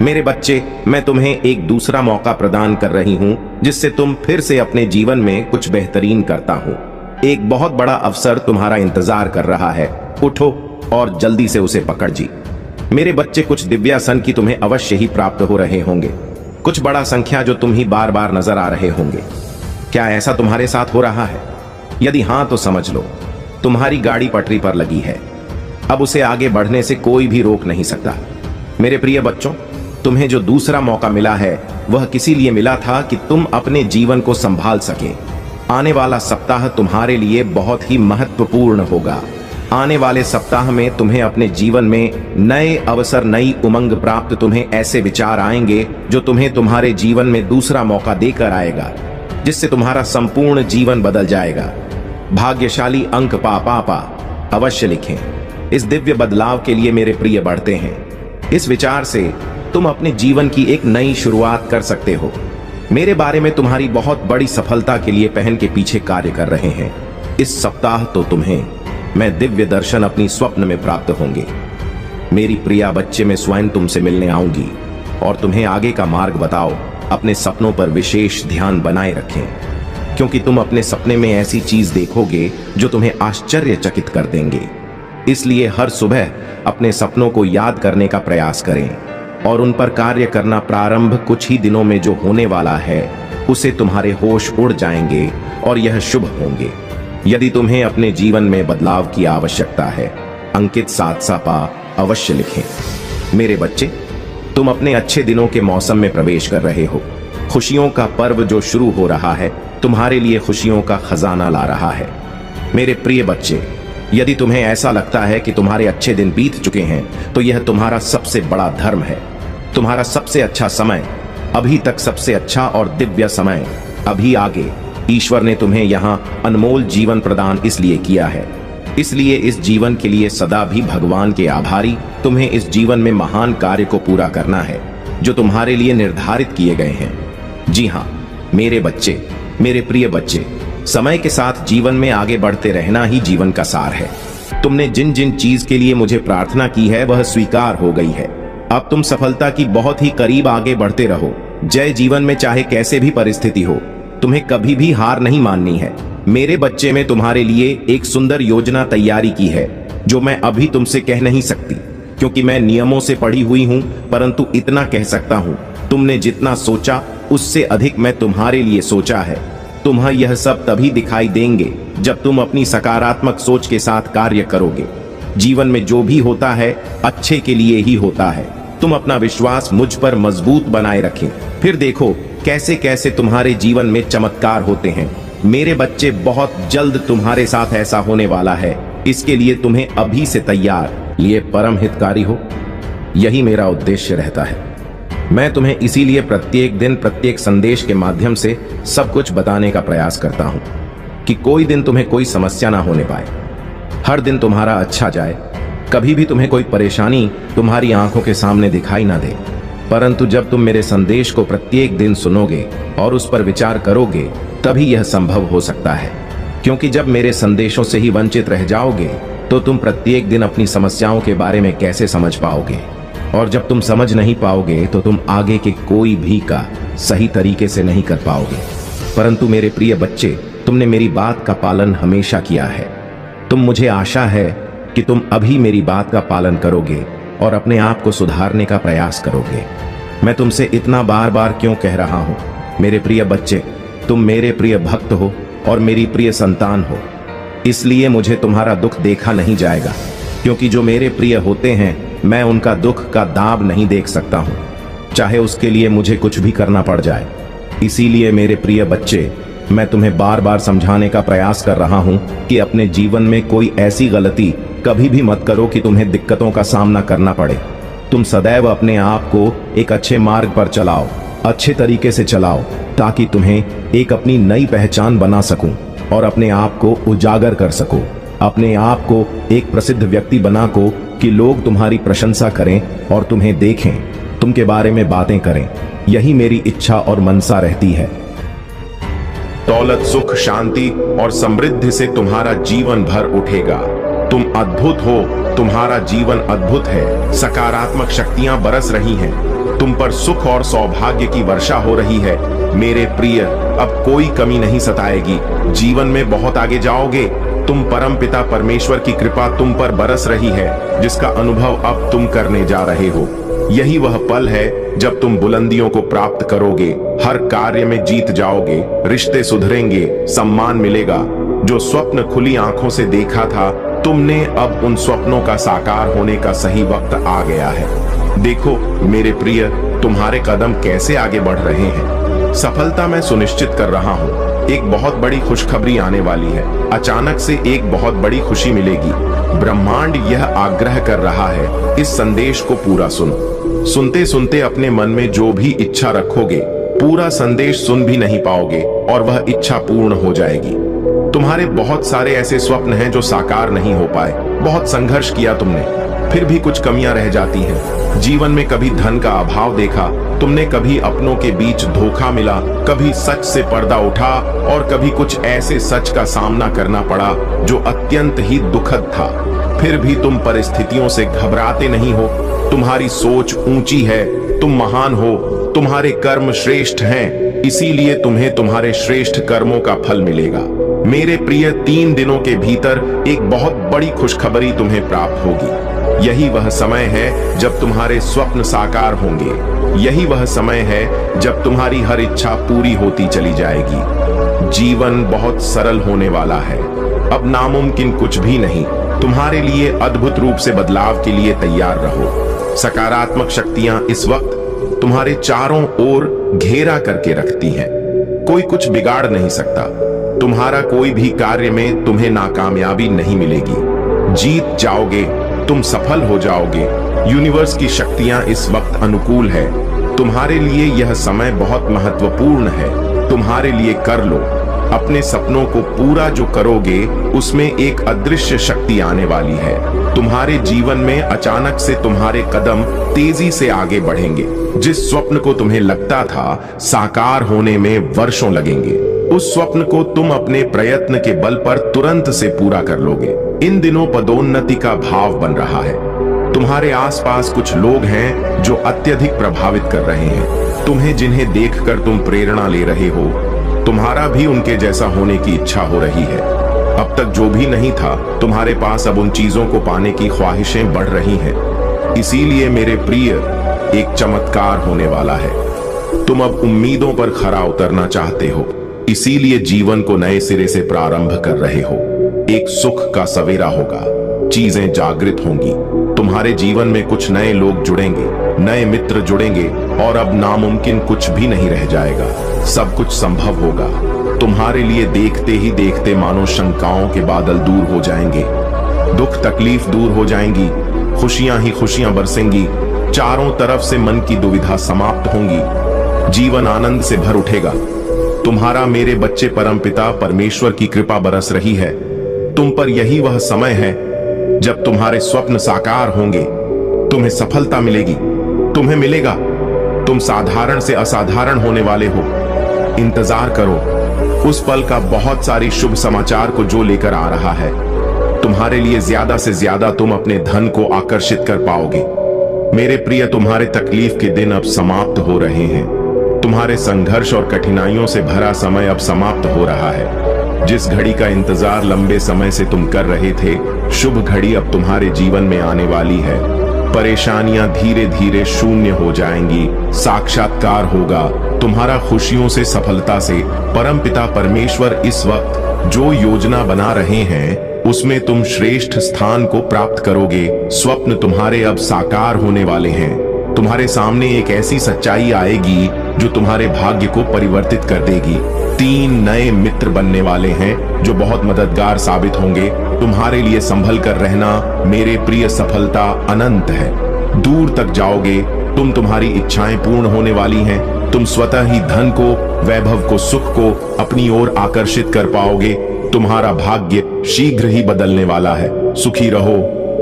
[SPEAKER 1] मेरे बच्चे, मैं तुम्हें एक दूसरा मौका प्रदान कर रही हूं जिससे तुम फिर से अपने जीवन में कुछ बेहतरीन करता हूं। एक बहुत बड़ा अवसर तुम्हारा इंतजार कर रहा है। उठो और जल्दी से उसे पकड़ जी। मेरे बच्चे, कुछ दिव्यासन की तुम्हें अवश्य ही प्राप्त हो रहे होंगे। कुछ बड़ा संख्या जो तुम ही बार बार नजर आ रहे होंगे। क्या ऐसा तुम्हारे साथ हो रहा है? यदि हां तो समझ लो तुम्हारी गाड़ी पटरी पर लगी है। अब उसे आगे बढ़ने से कोई भी रोक नहीं सकता। मेरे प्रिय बच्चों, तुम्हें जो दूसरा मौका मिला है वह किसी लिए मिला था कि तुम अपने जीवन को संभाल सके। आने वाला सप्ताह तुम्हारे लिए बहुत ही महत्वपूर्ण होगा। आने वाले सप्ताह में तुम्हें अपने जीवन में नए अवसर, नई उमंग प्राप्त, तुम्हें ऐसे विचार आएंगे जो तुम्हें तुम्हारे जीवन में दूसरा मौका देकर आएगा, जिससे तुम्हारा संपूर्ण जीवन बदल जाएगा। भाग्यशाली अंक पा अवश्य लिखें। इस दिव्य बदलाव के लिए मेरे प्रिय बढ़ते हैं। इस विचार से तुम अपने जीवन की एक नई शुरुआत कर सकते हो। मेरे बारे में तुम्हारी बहुत बड़ी सफलता के लिए पहन के पीछे कार्य कर रहे हैं। इस सप्ताह तो तुम्हें मैं दिव्य दर्शन अपनी स्वप्न में प्राप्त होंगे। मेरी प्रिया बच्चे, मैं स्वयं तुमसे मिलने आऊंगी और तुम्हें आगे का मार्ग बताओ। अपने सपनों पर विशेष ध्यान बनाए रखें, क्योंकि तुम अपने सपने में ऐसी चीज देखोगे जो तुम्हें आश्चर्यचकित कर देंगे। इसलिए हर सुबह अपने सपनों को याद करने का प्रयास करें और उन पर कार्य करना प्रारंभ कुछ ही दिनों में जो होने वाला है उसे तुम्हारे होश उड़ जाएंगे और यह शुभ होंगे। यदि तुम्हें अपने जीवन में बदलाव की आवश्यकता है, अंकित 7 अवश्य लिखें। मेरे बच्चे, तुम अपने अच्छे दिनों के मौसम में प्रवेश कर रहे हो। खुशियों का पर्व जो शुरू हो रहा है तुम्हारे लिए खुशियों का खजाना ला रहा है। मेरे प्रिय बच्चे, यदि तुम्हें ऐसा लगता है कि तुम्हारे अच्छे दिन बीत चुके हैं तो यह तुम्हारा सबसे बड़ा धर्म है। तुम्हारा सबसे अच्छा समय, अभी तक सबसे अच्छा और दिव्य समय अभी आगे। ईश्वर ने तुम्हें यहाँ अनमोल जीवन प्रदान इसलिए किया है, इसलिए इस जीवन के लिए सदा भी भगवान के आभारी। तुम्हें इस जीवन में महान कार्य को पूरा करना है जो तुम्हारे लिए निर्धारित किए गए हैं। जी हाँ मेरे बच्चे, मेरे प्रिय बच्चे, समय के साथ जीवन में आगे बढ़ते रहना ही जीवन का सार है। तुमने जिन जिन चीज के लिए मुझे प्रार्थना की है वह स्वीकार हो गई है। अब तुम सफलता की बहुत ही करीब आगे बढ़ते रहो। जय जीवन में चाहे कैसे भी परिस्थिति हो, तुम्हें कभी भी हार नहीं माननी है। मेरे बच्चे, में तुम्हारे लिए एक सुंदर योजना तैयारी की है जो मैं अभी तुमसे कह नहीं सकती, क्योंकि मैं नियमों से पढ़ी हुई हूं, परंतु इतना कह सकता हूं, तुमने जितना सोचा उससे अधिक मैं तुम्हारे लिए सोचा है। तुम्हें यह सब तभी दिखाई देंगे जब तुम अपनी सकारात्मक सोच के साथ कार्य करोगे। जीवन में जो भी होता है अच्छे के लिए ही होता है। तुम अपना विश्वास मुझ पर मजबूत बनाए रखें, फिर देखो कैसे कैसे तुम्हारे जीवन में चमत्कार होते हैं। मेरे बच्चे, बहुत जल्द तुम्हारे साथ ऐसा होने वाला है। इसके लिए तुम्हें अभी से तैयार, ये परम हितकारी हो, यही मेरा उद्देश्य रहता है। मैं तुम्हें इसीलिए प्रत्येक दिन प्रत्येक संदेश के माध्यम से सब कुछ बताने का प्रयास करता हूं कि कोई दिन तुम्हें कोई समस्या ना होने पाए। हर दिन तुम्हारा अच्छा जाए, कभी भी तुम्हें कोई परेशानी तुम्हारी आंखों के सामने दिखाई ना दे। परंतु जब तुम मेरे संदेश को प्रत्येक दिन सुनोगे और उस पर विचार करोगे तभी यह संभव हो सकता है, क्योंकि जब मेरे संदेशों से ही वंचित रह जाओगे तो तुम प्रत्येक दिन अपनी समस्याओं के बारे में कैसे समझ पाओगे, और जब तुम समझ नहीं पाओगे तो तुम आगे के कोई भी का सही तरीके से नहीं कर पाओगे। परंतु मेरे प्रिय बच्चे, तुमने मेरी बात का पालन हमेशा किया है। मुझे आशा है कि तुम अभी मेरी बात का पालन करोगे और अपने आप को सुधारने का प्रयास करोगे। मैं तुमसे इतना बार बार क्यों कह रहा हूं? मेरे प्रिय बच्चे, तुम मेरे प्रिय भक्त हो और मेरी प्रिय संतान हो, इसलिए मुझे तुम्हारा दुख देखा नहीं जाएगा, क्योंकि जो मेरे प्रिय होते हैं मैं उनका दुख का दाब नहीं देख सकता हूं, चाहे उसके लिए मुझे कुछ भी करना पड़ जाए। इसीलिए मेरे प्रिय बच्चे, मैं तुम्हें बार बार समझाने का प्रयास कर रहा हूं कि अपने जीवन में कोई ऐसी गलती कभी भी मत करो कि तुम्हें दिक्कतों का सामना करना पड़े। तुम सदैव अपने आप को एक अच्छे मार्ग पर चलाओ, अच्छे तरीके से चलाओ, ताकि तुम्हें एक अपनी नई पहचान बना सकूं और अपने आप को उजागर कर सको, अपने आप को एक प्रसिद्ध व्यक्ति बना को कि लोग तुम्हारी प्रशंसा करें और तुम्हें देखें, तुम के बारे में बातें करें। यही मेरी इच्छा और मनसा रहती है। दौलत, सुख, शांति और समृद्धि से तुम्हारा जीवन भर उठेगा। तुम अद्भुत हो, तुम्हारा जीवन अद्भुत है। सकारात्मक शक्तियां बरस रही हैं, तुम पर सुख और सौभाग्य की वर्षा हो रही है। मेरे प्रिय, अब कोई कमी नहीं सताएगी, जीवन में बहुत आगे जाओगे। तुम परमपिता परमेश्वर की कृपा तुम पर बरस रही है, जिसका अनुभव अब तुम करने जा रहे हो। यही वह पल है जब तुम बुलंदियों को प्राप्त करोगे, हर कार्य में जीत जाओगे, रिश्ते सुधरेंगे, सम्मान मिलेगा। जो स्वप्न खुली आंखों से देखा था तुमने, अब उन स्वप्नों का साकार होने का सही वक्त आ गया है। देखो मेरे प्रिय, तुम्हारे कदम कैसे आगे बढ़ रहे हैं। सफलता मैं सुनिश्चित कर रहा हूँ। एक बहुत बड़ी खुशखबरी आने वाली है। अचानक से एक बहुत बड़ी खुशी मिलेगी। ब्रह्मांड यह आग्रह कर रहा है, इस संदेश को पूरा सुनो। सुनते सुनते अपने मन में जो भी इच्छा रखोगे, पूरा संदेश सुन भी नहीं पाओगे और वह इच्छा पूर्ण हो जाएगी। तुम्हारे बहुत सारे ऐसे स्वप्न हैं जो साकार नहीं हो पाए। बहुत संघर्ष किया तुमने, फिर भी कुछ कमियां रह जाती हैं। जीवन में कभी धन का अभाव देखा तुमने, कभी अपनों के बीच धोखा मिला, कभी सच से पर्दा उठा और कभी कुछ ऐसे सच का सामना करना पड़ा जो अत्यंत ही दुखद था। फिर भी तुम परिस्थितियों से घबराते नहीं हो। तुम्हारी सोच ऊंची है, तुम महान हो, तुम्हारे कर्म श्रेष्ठ हैं, इसीलिए तुम्हें तुम्हारे श्रेष्ठ कर्मों का फल मिलेगा। मेरे प्रिय, 3 दिनों के भीतर एक बहुत बड़ी खुशखबरी तुम्हें प्राप्त होगी। यही वह समय है जब तुम्हारे स्वप्न साकार होंगे। यही वह समय है जब तुम्हारी हर इच्छा पूरी होती चली जाएगी। जीवन बहुत सरल होने वाला है। अब नामुमकिन कुछ भी नहीं। तुम्हारे लिए अद्भुत रूप से बदलाव के लिए तैयार रहो। सकारात्मक शक्तियां इस वक्त तुम्हारे चारों ओर घेरा करके रखती हैं। कोई कुछ बिगाड़ नहीं सकता। तुम्हारा कोई भी कार्य में तुम्हें नाकामयाबी नहीं मिलेगी। जीत जाओगे, तुम सफल हो जाओगे। यूनिवर्स की शक्तियां इस वक्त अनुकूल है। तुम्हारे लिए यह समय बहुत महत्वपूर्ण है। तुम्हारे लिए कर लो। अपने सपनों को पूरा जो करोगे उसमें एक अदृश्य शक्ति आने वाली है। तुम्हारे जीवन में अचानक से तुम्हारे कदम तेजी से आगे बढ़ेंगे। जिस स्वप्न को तुम्हें लगता था साकार होने में वर्षों लगेंगे, उस स्वप्न को तुम अपने प्रयत्न के बल पर तुरंत से पूरा कर लोगे। इन दिनों पदोन्नति का भाव बन रहा है। तुम्हारे आसपास कुछ लोग हैं जो अत्यधिक प्रभावित कर रहे हैं तुम्हें, जिन्हें देखकर तुम प्रेरणा ले रहे हो। तुम्हारा भी उनके जैसा होने की इच्छा हो रही है। अब तक जो भी नहीं था तुम्हारे पास, अब उन चीजों को पाने की ख्वाहिशें बढ़ रही हैं। इसीलिए मेरे प्रिय, एक चमत्कार होने वाला है। तुम अब उम्मीदों पर खरा उतरना चाहते हो, इसीलिए जीवन को नए सिरे से प्रारंभ कर रहे हो। एक सुख का सवेरा होगा, चीजें जागृत होंगी। तुम्हारे जीवन में कुछ नए लोग जुड़ेंगे, नए मित्र जुड़ेंगे और अब नामुमकिन कुछ भी नहीं रह जाएगा। सब कुछ संभव होगा। तुम्हारे लिए देखते ही देखते मानो शंकाओं के बादल दूर हो जाएंगे, दुख तकलीफ दूर हो जाएंगी, खुशियां ही खुशियां बरसेंगी। चारों तरफ से मन की दुविधा समाप्त होंगी। जीवन आनंद से भर उठेगा। तुम्हारा मेरे बच्चे परमपिता परमेश्वर की कृपा बरस रही है। तुम पर यही वह समय है जब तुम्हारे स्वप्न साकार होंगे। तुम्हें सफलता मिलेगी, तुम्हें मिलेगा। तुम साधारण से असाधारण होने वाले हो। इंतजार करो उस पल का, बहुत सारी शुभ समाचार को जो लेकर आ रहा है। तुम्हारे लिए ज्यादा से ज्यादा तुम अपने धन को आकर्षित कर पाओगे। मेरे प्रिय, तुम्हारे तकलीफ के दिन अब समाप्त हो रहे हैं। तुम्हारे संघर्ष और कठिनाइयों से भरा समय अब समाप्त हो रहा है। जिस घड़ी का इंतजार लंबे समय से तुम कर रहे थे, शुभ घड़ी अब तुम्हारे जीवन में आने वाली है। परेशानियां धीरे धीरे शून्य हो जाएंगी। साक्षात्कार होगा तुम्हारा खुशियों से, सफलता से। परमपिता परमेश्वर इस वक्त जो योजना बना रहे हैं उसमें तुम श्रेष्ठ स्थान को प्राप्त करोगे। स्वप्न तुम्हारे अब साकार होने वाले हैं। तुम्हारे सामने एक ऐसी सच्चाई आएगी जो तुम्हारे भाग्य को परिवर्तित कर देगी। 3 नए मित्र बनने वाले हैं जो बहुत मददगार साबित होंगे। तुम्हारे लिए संभल कर रहना मेरे प्रिय, सफलता अनंत है। दूर तक जाओगे तुम। तुम्हारी इच्छाएं पूर्ण होने वाली हैं। तुम स्वतः ही धन को, वैभव को, सुख को अपनी ओर आकर्षित कर पाओगे। तुम्हारा भाग्य शीघ्र ही बदलने वाला है। सुखी रहो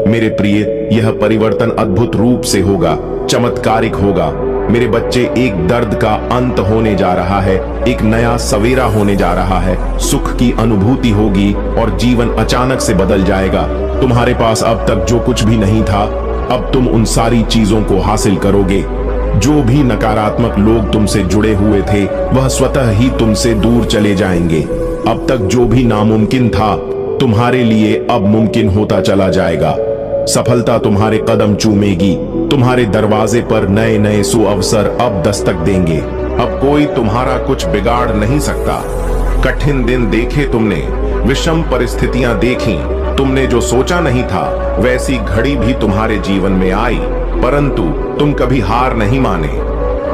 [SPEAKER 1] मेरे प्रिय। यह परिवर्तन अद्भुत रूप से होगा, चमत्कारिक होगा। मेरे बच्चे, एक दर्द का अंत होने जा रहा है, एक नया सवेरा होने जा रहा है। सुख की अनुभूति होगी और जीवन अचानक से बदल जाएगा। तुम्हारे पास अब तक जो कुछ भी नहीं था, अब तुम उन सारी चीजों को हासिल करोगे। जो भी नकारात्मक लोग तुमसे जुड़े हुए थे वह स्वतः ही तुमसे दूर चले जाएंगे। अब तक जो भी नामुमकिन था तुम्हारे लिए अब मुमकिन होता चला जाएगा। सफलता तुम्हारे कदम चूमेगी। तुम्हारे दरवाजे पर नए नए सुअवसर अब दस्तक देंगे। अब कोई तुम्हारा कुछ बिगाड़ नहीं सकता। कठिन दिन देखे तुमने, विषम परिस्थितियां देखी। तुमने जो सोचा नहीं था वैसी घड़ी भी तुम्हारे जीवन में आई, परंतु तुम कभी हार नहीं माने।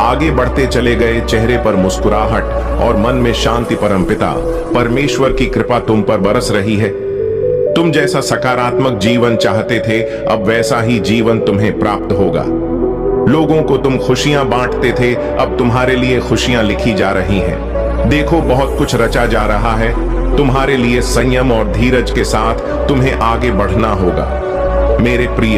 [SPEAKER 2] आगे बढ़ते चले गए, चेहरे पर मुस्कुराहट और मन में शांति। परमपिता परमेश्वर की कृपा तुम पर बरस रही है। तुम जैसा सकारात्मक जीवन चाहते थे, अब वैसा ही जीवन तुम्हें प्राप्त होगा। लोगों को तुम खुशियां बांटते थे, अब तुम्हारे लिए खुशियां लिखी जा रही हैं। देखो, बहुत कुछ रचा जा रहा है तुम्हारे लिए। संयम और धीरज के साथ तुम्हें आगे बढ़ना होगा। मेरे प्रिय,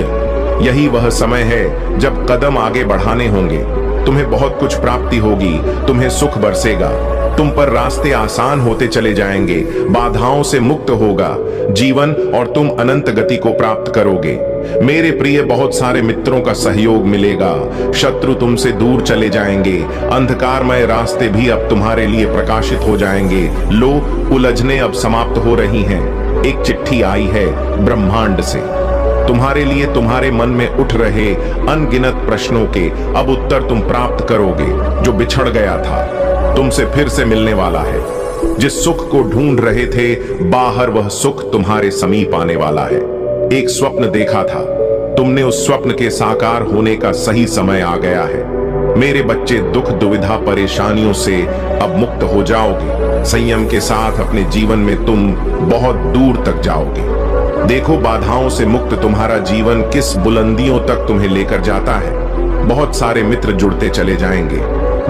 [SPEAKER 2] यही वह समय है जब कदम आगे बढ़ाने होंगे। तुम्हें बहुत कुछ प्राप्ति होगी, तुम्हें सुख बरसेगा, तुम पर रास्ते आसान होते चले जाएंगे, बाधाओं से मुक्त होगा जीवन और तुम अनंत गति को प्राप्त करोगे। मेरे प्रिय, बहुत सारे मित्रों का सहयोग मिलेगा, शत्रु तुमसे दूर चले जाएंगे, अंधकारमय रास्ते भी अब तुम्हारे लिए प्रकाशित हो जाएंगे। लो, उलझने अब समाप्त हो रही हैं। एक चिट्ठी आई है ब्रह्मांड से तुम्हारे लिए। तुम्हारे मन में उठ रहे अनगिनत प्रश्नों के अब उत्तर तुम प्राप्त करोगे। जो बिछड़ गया था तुमसे फिर से मिलने वाला है। जिस सुख को ढूंढ रहे थे बाहर, वह सुख तुम्हारे समीप आने वाला है। एक स्वप्न देखा था तुमने, उस स्वप्न के साकार होने का सही समय आ गया है। मेरे बच्चे, दुख दुविधा परेशानियों से अब मुक्त हो जाओगे। संयम के साथ अपने जीवन में तुम बहुत दूर तक जाओगे। देखो, बाधाओं से मुक्त तुम्हारा जीवन किस बुलंदियों तक तुम्हें लेकर जाता है। बहुत सारे मित्र जुड़ते चले जाएंगे,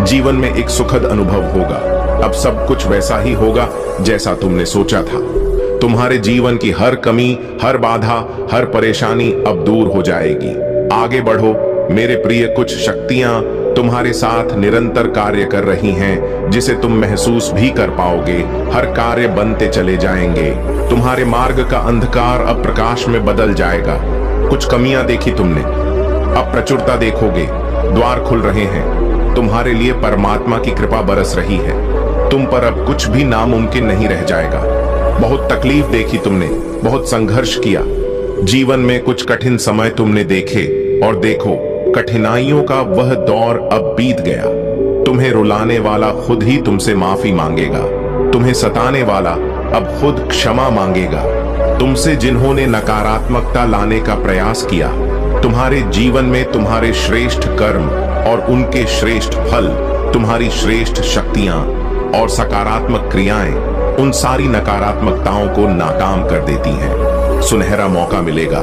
[SPEAKER 2] जीवन में एक सुखद अनुभव होगा। अब सब कुछ वैसा ही होगा जैसा तुमने सोचा था। तुम्हारे जीवन की हर कमी, हर बाधा, हर परेशानी अब दूर हो जाएगी। आगे बढ़ो मेरे प्रिय। कुछ शक्तियां तुम्हारे साथ निरंतर कार्य कर रही हैं, जिसे तुम महसूस भी कर पाओगे। हर कार्य बनते चले जाएंगे। तुम्हारे मार्ग का अंधकार अब प्रकाश में बदल जाएगा। कुछ कमियां देखी तुमने, अब प्रचुरता देखोगे। द्वार खुल रहे हैं, तुम्हारे लिए परमात्मा की कृपा बरस रही है। तुम पर अब कुछ भी नामुमकिन नहीं रह जाएगा। बहुत तकलीफ देखी तुमने, बहुत संघर्ष किया। जीवन में कुछ कठिन समय तुमने देखे, और देखो, कठिनाइयों का वह दौर अब बीत गया। तुम्हें रुलाने वाला खुद ही तुमसे माफी मांगेगा। तुम्हें सताने वाला अब खुद क्षमा मांगेगा। तुमसे जिन्होंने नकारात्मकता लाने का प्रयास किया, तुम्हारे जीवन में तुम्हारे श्रेष्ठ कर्म और उनके श्रेष्ठ फल, तुम्हारी श्रेष्ठ शक्तियां और सकारात्मक क्रियाएं उन सारी नकारात्मकताओं को नाकाम कर देती हैं। सुनहरा मौका मिलेगा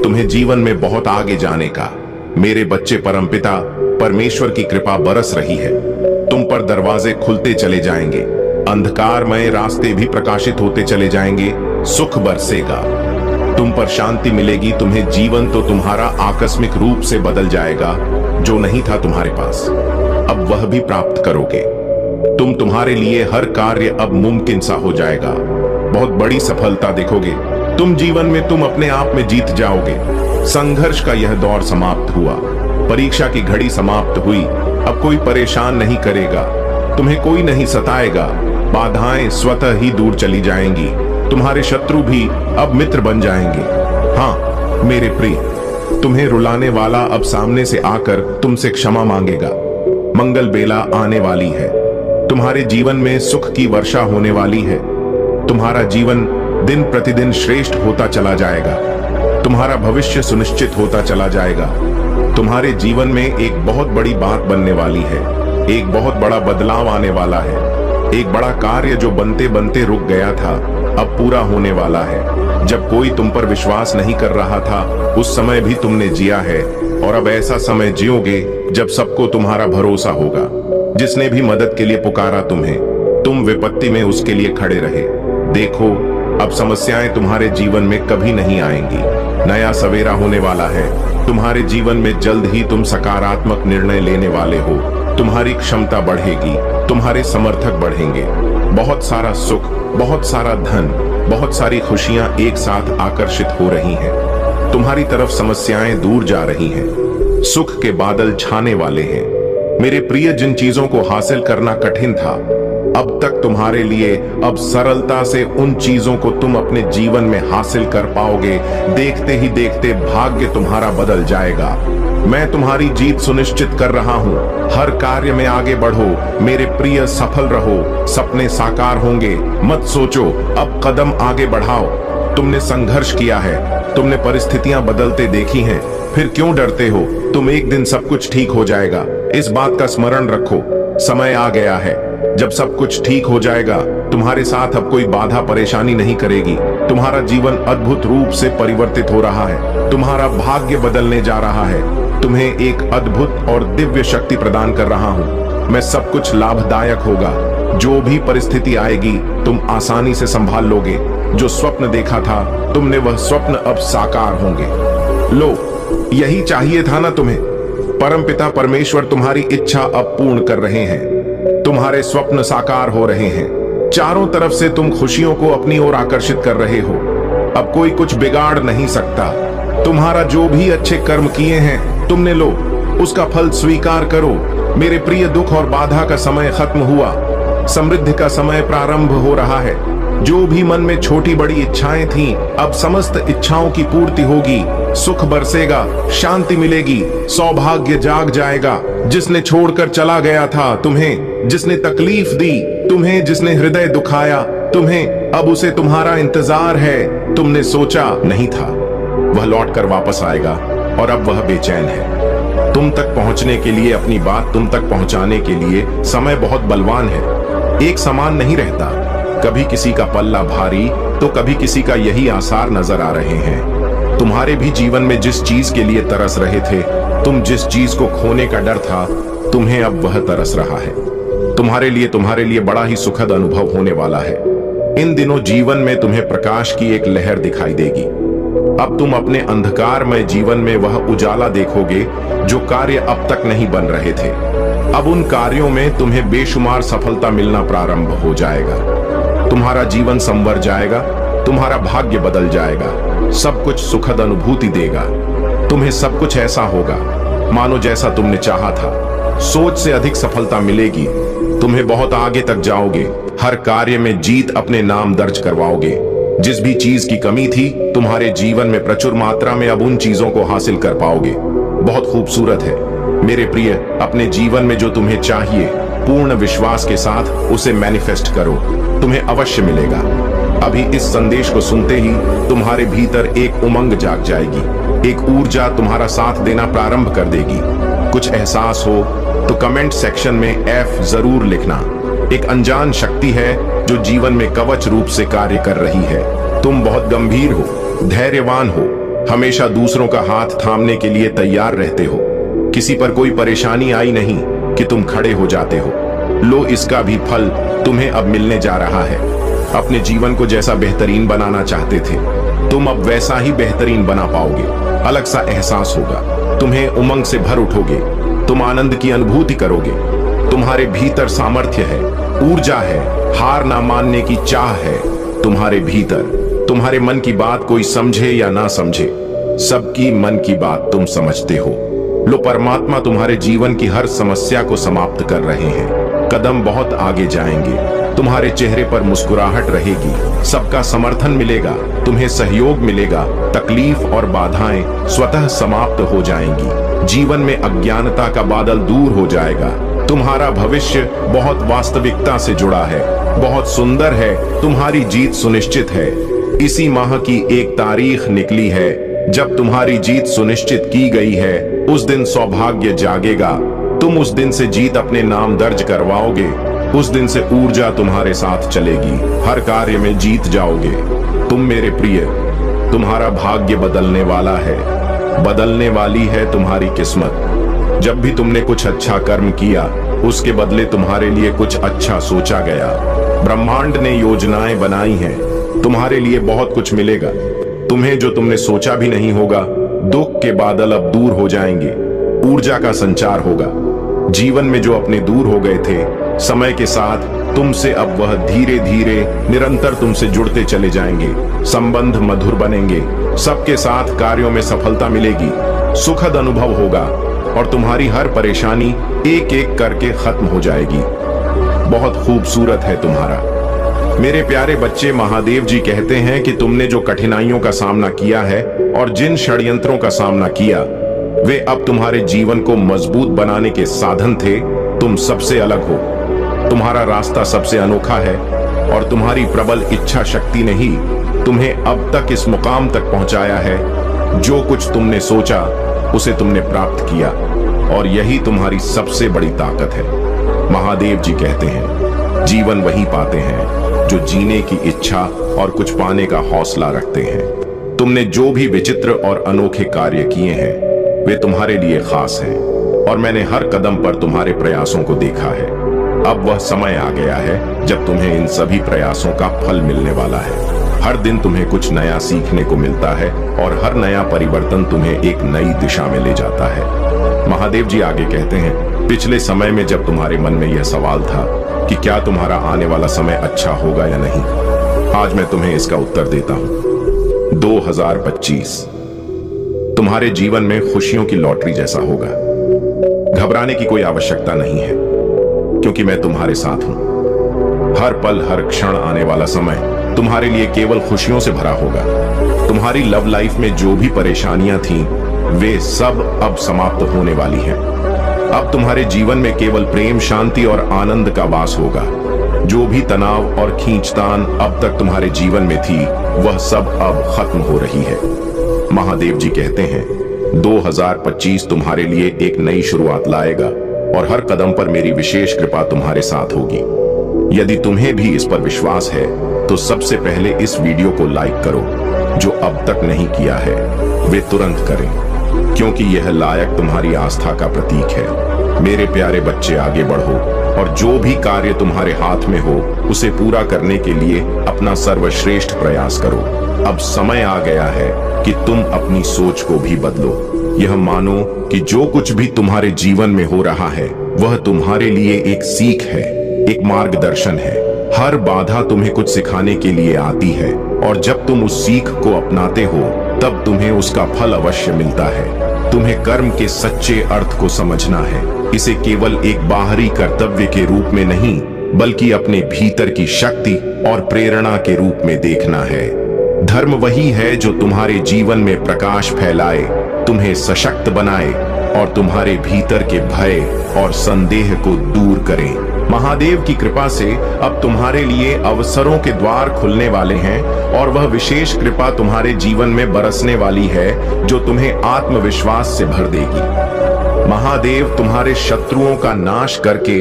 [SPEAKER 2] तुम्हें जीवन में बहुत आगे जाने का। मेरे बच्चे, परमपिता परमेश्वर की कृपा बरस रही है। तुम पर दरवाजे खुलते चले जाएंगे, अंधकारमय रास्ते भी प्रकाशित होते चले जाएंगे। सुख बरसेगा, तुम पर शांति मिलेगी। तुम्हें जीवन तो तुम्हारा आकस्मिक रूप से बदल जाएगा। जो नहीं था तुम्हारे पास, अब वह भी प्राप्त करोगे। तुम्हारे लिए हर कार्य अब मुमकिन सा हो जाएगा। बहुत बड़ी सफलता देखोगे तुम जीवन में। तुम अपने आप में जीत जाओगे। संघर्ष का यह दौर समाप्त हुआ, परीक्षा की घड़ी समाप्त हुई। अब कोई परेशान नहीं करेगा, तुम्हें कोई नहीं सताएगा। बाधाएं स्वतः ही दूर चली जाएंगी। तुम्हारे शत्रु भी अब मित्र बन जाएंगे। हाँ मेरे प्रिय, तुम्हें रुलाने वाला अब सामने से आकर तुमसे क्षमा मांगेगा। मंगल बेला आने वाली है। तुम्हारे जीवन में सुख की वर्षा होने वाली है। तुम्हारा जीवन दिन प्रतिदिन श्रेष्ठ होता चला जाएगा। तुम्हारा भविष्य सुनिश्चित होता चला जाएगा। तुम्हारे जीवन में एक बहुत बड़ी बात बनने वाली है। एक बहुत बड़ा बदलाव आने वाला है। एक बड़ा कार्य जो बनते बनते रुक गया था, अब पूरा होने वाला है। जब कोई तुम पर विश्वास नहीं कर रहा था, उस समय भी तुमने जिया है, और अब ऐसा समय जियोगे जब सबको तुम्हारा भरोसा होगा। जिसने भी मदद के लिए पुकारा तुम्हें, तुम विपत्ति में उसके लिए खड़े रहे। देखो, अब समस्याएं तुम्हारे जीवन में कभी नहीं आएंगी। नया सवेरा होने वाला है। तुम्हारे जीवन में जल्द ही तुम सकारात्मक निर्णय लेने वाले हो। तुम्हारी क्षमता बढ़ेगी, तुम्हारे समर्थक बढ़ेंगे। बहुत सारा सुख, बहुत सारा धन, बहुत सारी खुशियां एक साथ आकर्षित हो रही हैं। तुम्हारी तरफ समस्याएं दूर जा रही हैं। सुख के बादल छाने वाले हैं। मेरे प्रिय, जिन चीजों को हासिल करना कठिन था, अब तक तुम्हारे लिए अब सरलता से उन चीजों को तुम अपने जीवन में हासिल कर पाओगे। देखते ही देखते भाग्य तुम्हारा बदल जाएगा। मैं तुम्हारी जीत सुनिश्चित कर रहा हूं। हर कार्य में आगे बढ़ो मेरे प्रिय, सफल रहो। सपने साकार होंगे। मत सोचो, अब कदम आगे बढ़ाओ। तुमने संघर्ष किया है, तुमने परिस्थितियां बदलते देखी हैं, फिर क्यों डरते हो? तुम एक दिन सब कुछ ठीक हो जाएगा। इस बात का स्मरण रखो, समय आ गया है जब सब कुछ ठीक हो जाएगा। तुम्हारे साथ अब कोई बाधा परेशानी नहीं करेगी। तुम्हारा जीवन अद्भुत रूप से परिवर्तित हो रहा है। तुम्हारा भाग्य बदलने जा रहा है। तुम्हें एक अद्भुत और दिव्य शक्ति प्रदान कर रहा हूँ। मैं सब कुछ लाभदायक होगा। जो भी परिस्थिति आएगी तुम आसानी से संभाल लोगे। जो स्वप्न देखा था तुमने, वह स्वप्न अब साकार होंगे। लो, यही चाहिए था ना तुम्हें। परमपिता परमेश्वर तुम्हारी इच्छा अब पूर्ण कर रहे हैं। तुम्हारे स्वप्न साकार हो रहे हैं। चारों तरफ से तुम खुशियों को अपनी ओर आकर्षित कर रहे हो। अब कोई कुछ बिगाड़ नहीं सकता। तुम्हारा जो भी अच्छे कर्म किए हैं तुमने, लो उसका फल स्वीकार करो। मेरे प्रिय, दुख और बाधा का समय खत्म हुआ। समृद्धि का समय प्रारंभ हो रहा है। जो भी मन में छोटी बड़ी इच्छाएं थीं, अब समस्त इच्छाओं की पूर्ति होगी। सुख बरसेगा, शांति मिलेगी, सौभाग्य जाग जाएगा। जिसने छोड़कर चला गया था तुम्हें, जिसने तकलीफ दी तुम्हें, जिसने हृदय दुखाया तुम्हें, अब उसे तुम्हारा इंतजार है। तुमने सोचा नहीं था वह लौटकर वापस आएगा, और अब वह बेचैन है। तुम तक पहुंचने के लिए, अपनी बात तुम तक पहुंचाने के लिए समय बहुत बलवान है। एक समान नहीं रहता। कभी किसी का पल्ला भारी तो कभी किसी का यही आसार नजर आ रहे हैं। तुम्हारे भी जीवन में जिस चीज के लिए तरस रहे थे, तुम जिस चीज को खोने का डर था, तुम्हें अब वह तरस रहा है। तुम्हारे लिए बड़ा ही सुखद अनुभव होने वाला है। इन दिनों जीवन में तुम्हें प्रकाश की एक लहर दिखाई देगी। अब तुम अपने अंधकारमय जीवन में वह उजाला देखोगे जो कार्य अब तक नहीं बन रहे थे। अब उन कार्यों में तुम्हें बेशुमार सफलता मिलना प्रारंभ हो जाएगा। तुम्हारा जीवन संवर जाएगा। तुम्हारा भाग्य बदल जाएगा। सब कुछ सुखद अनुभूति देगा। तुम्हें सब कुछ ऐसा होगा मानो जैसा तुमने चाहा था। सोच से अधिक सफलता मिलेगी। तुम्हें बहुत आगे तक जाओगे। हर कार्य में जीत अपने नाम दर्ज करवाओगे। जिस भी चीज की कमी थी तुम्हारे जीवन में, प्रचुर मात्रा में अब उन चीजों को हासिल कर पाओगे। बहुत खूबसूरत है मेरे प्रिय। अपने जीवन में जो तुम्हें चाहिए, पूर्ण विश्वास के साथ उसे मैनिफेस्ट करो। तुम्हें अवश्य मिलेगा। अभी इस संदेश को सुनते ही तुम्हारे भीतर एक उमंग जाग जाएगी। एक ऊर्जा तुम्हारा साथ देना प्रारंभ कर देगी। कुछ एहसास हो तो कमेंट सेक्शन में F जरूर लिखना। एक अनजान शक्ति है जो जीवन में कवच रूप से कार्य कर रही है। तुम बहुत गंभीर हो, धैर्यवान हो, हमेशा दूसरों का हाथ थामने के लिए तैयार रहते हो। किसी पर कोई परेशानी आई नहीं कि तुम खड़े हो जाते हो। लो, इसका भी फल तुम्हें अब मिलने जा रहा है। अपने जीवन को जैसा बेहतरीन बनाना चाहते थे, तुम अब वैसा ही बेहतरीन बना पाओगे। अलग सा एहसास होगा। तुम्हें उमंग से भर उठोगे। तुम आनंद की अनुभूति करोगे। तुम्हारे भीतर सामर्थ्य है, ऊर्जा है, हार ना मानने की चाह है तुम्हारे भीतर। तुम्हारे मन की बात कोई समझे या ना समझे, सबकी मन की बात तुम समझते हो। लो, परमात्मा तुम्हारे जीवन की हर समस्या को समाप्त कर रहे हैं। कदम बहुत आगे जाएंगे। तुम्हारे चेहरे पर मुस्कुराहट रहेगी। सबका समर्थन मिलेगा। तुम्हें सहयोग मिलेगा। तकलीफ और बाधाएं स्वतः समाप्त हो जाएंगी। जीवन में अज्ञानता का बादल दूर हो जाएगा। तुम्हारा भविष्य बहुत वास्तविकता से जुड़ा है, बहुत सुंदर है। तुम्हारी जीत सुनिश्चित है। इसी माह की एक तारीख निकली है जब तुम्हारी जीत सुनिश्चित की गई है। उस दिन सौभाग्य जागेगा। तुम उस दिन से जीत अपने नाम दर्ज करवाओगे। उस दिन से ऊर्जा तुम्हारे साथ चलेगी। हर कार्य में जीत जाओगे। तुम मेरे प्रिय, तुम्हारा भाग्य बदलने वाला है। बदलने वाली है तुम्हारी किस्मत। जब भी तुमने कुछ अच्छा कर्म किया, उसके बदले तुम्हारे लिए कुछ अच्छा सोचा गया। ब्रह्मांड ने योजनाएं बनाई हैं। तुम्हारे लिए बहुत कुछ मिलेगा। तुम्हें जो तुमने सोचा भी नहीं होगा। दुख के बादल अब दूर हो जाएंगे। ऊर्जा का संचार होगा। जीवन में जो अपने दूर हो गए थे, समय के साथ तुमसे अब वह धीरे धीरे निरंतर तुमसे जुड़ते चले जाएंगे। संबंध मधुर बनेंगे। सबके साथ कार्यों में सफलता मिलेगी। सुखद अनुभव होगा और तुम्हारी हर परेशानी एक एक करके खत्म हो जाएगी। बहुत खूबसूरत है तुम्हारा। मेरे प्यारे बच्चे, महादेव जी कहते हैं कि तुमने जो कठिनाइयों का सामना किया है और जिन षड्यंत्रों का सामना किया, वे अब तुम्हारे जीवन को मजबूत बनाने के साधन थे। तुम सबसे अलग हो। तुम्हारा रास्ता सबसे अनोखा है और तुम्हारी प्रबल इच्छा शक्ति ने ही तुम्हें अब तक इस मुकाम तक पहुंचाया है। जो कुछ तुमने सोचा उसे तुमने प्राप्त किया और यही तुम्हारी सबसे बड़ी ताकत है। महादेव जी कहते हैं, जीवन वही पाते हैं जो जीने की इच्छा और कुछ पाने का हौसला रखते हैं। तुमने जो भी विचित्र और अनोखे कार्य किए हैं वे तुम्हारे लिए खास हैं और मैंने हर कदम पर तुम्हारे प्रयासों को देखा है। अब वह समय आ गया है जब तुम्हें इन सभी प्रयासों का फल मिलने वाला है। हर दिन तुम्हें कुछ नया सीखने को मिलता है और हर नया परिवर्तन तुम्हें एक नई दिशा में ले जाता है। महादेव जी आगे कहते हैं, पिछले समय में जब तुम्हारे मन में यह सवाल था कि क्या तुम्हारा आने वाला समय अच्छा होगा या नहीं, आज मैं तुम्हें इसका उत्तर देता हूं। 2025 तुम्हारे जीवन में खुशियों की लॉटरी जैसा होगा। घबराने की कोई आवश्यकता नहीं है, क्योंकि मैं तुम्हारे साथ हूं। हर पल हर क्षण आने वाला समय तुम्हारे लिए केवल खुशियों से भरा होगा। तुम्हारी लव लाइफ में जो भी परेशानियां थीं, वे सब अब समाप्त होने वाली हैं। अब तुम्हारे जीवन में केवल प्रेम, शांति और आनंद का वास होगा। जो भी तनाव और खींचतान अब तक तुम्हारे जीवन में थी, वह सब अब खत्म हो रही है। महादेव जी कहते हैं, 2025 तुम्हारे लिए एक नई शुरुआत लाएगा और हर कदम पर मेरी विशेष कृपा तुम्हारे साथ होगी। यदि तुम्हें भी इस पर विश्वास है तो सबसे पहले इस वीडियो को लाइक करो। जो अब तक नहीं किया है वे तुरंत करें, क्योंकि यह लायक तुम्हारी आस्था का प्रतीक है। मेरे प्यारे बच्चे, आगे बढ़ो और जो भी कार्य तुम्हारे हाथ में हो उसे पूरा करने के लिए अपना सर्वश्रेष्ठ प्रयास करो। अब समय आ गया है कि तुम अपनी सोच को भी बदलो। यह मानो कि जो कुछ भी तुम्हारे जीवन में हो रहा है वह तुम्हारे लिए एक सीख है, एक मार्गदर्शन है। हर बाधा तुम्हें कुछ सिखाने के लिए आती है और जब तुम उस सीख को अपनाते हो तब तुम्हें उसका फल अवश्य मिलता है। तुम्हें कर्म के सच्चे अर्थ को समझना है। इसे केवल एक बाहरी कर्तव्य के रूप में नहीं, बल्कि अपने भीतर की शक्ति और प्रेरणा के रूप में देखना है। धर्म वही है जो तुम्हारे जीवन में प्रकाश फैलाए, तुम्हें सशक्त बनाए और तुम्हारे भीतर के भय और संदेह को दूर करे। महादेव की कृपा से अब तुम्हारे लिए अवसरों के द्वार खुलने वाले हैं और वह विशेष कृपा तुम्हारे जीवन में बरसने वाली है जो तुम्हें आत्मविश्वास से भर देगी। महादेव तुम्हारे शत्रुओं का नाश करके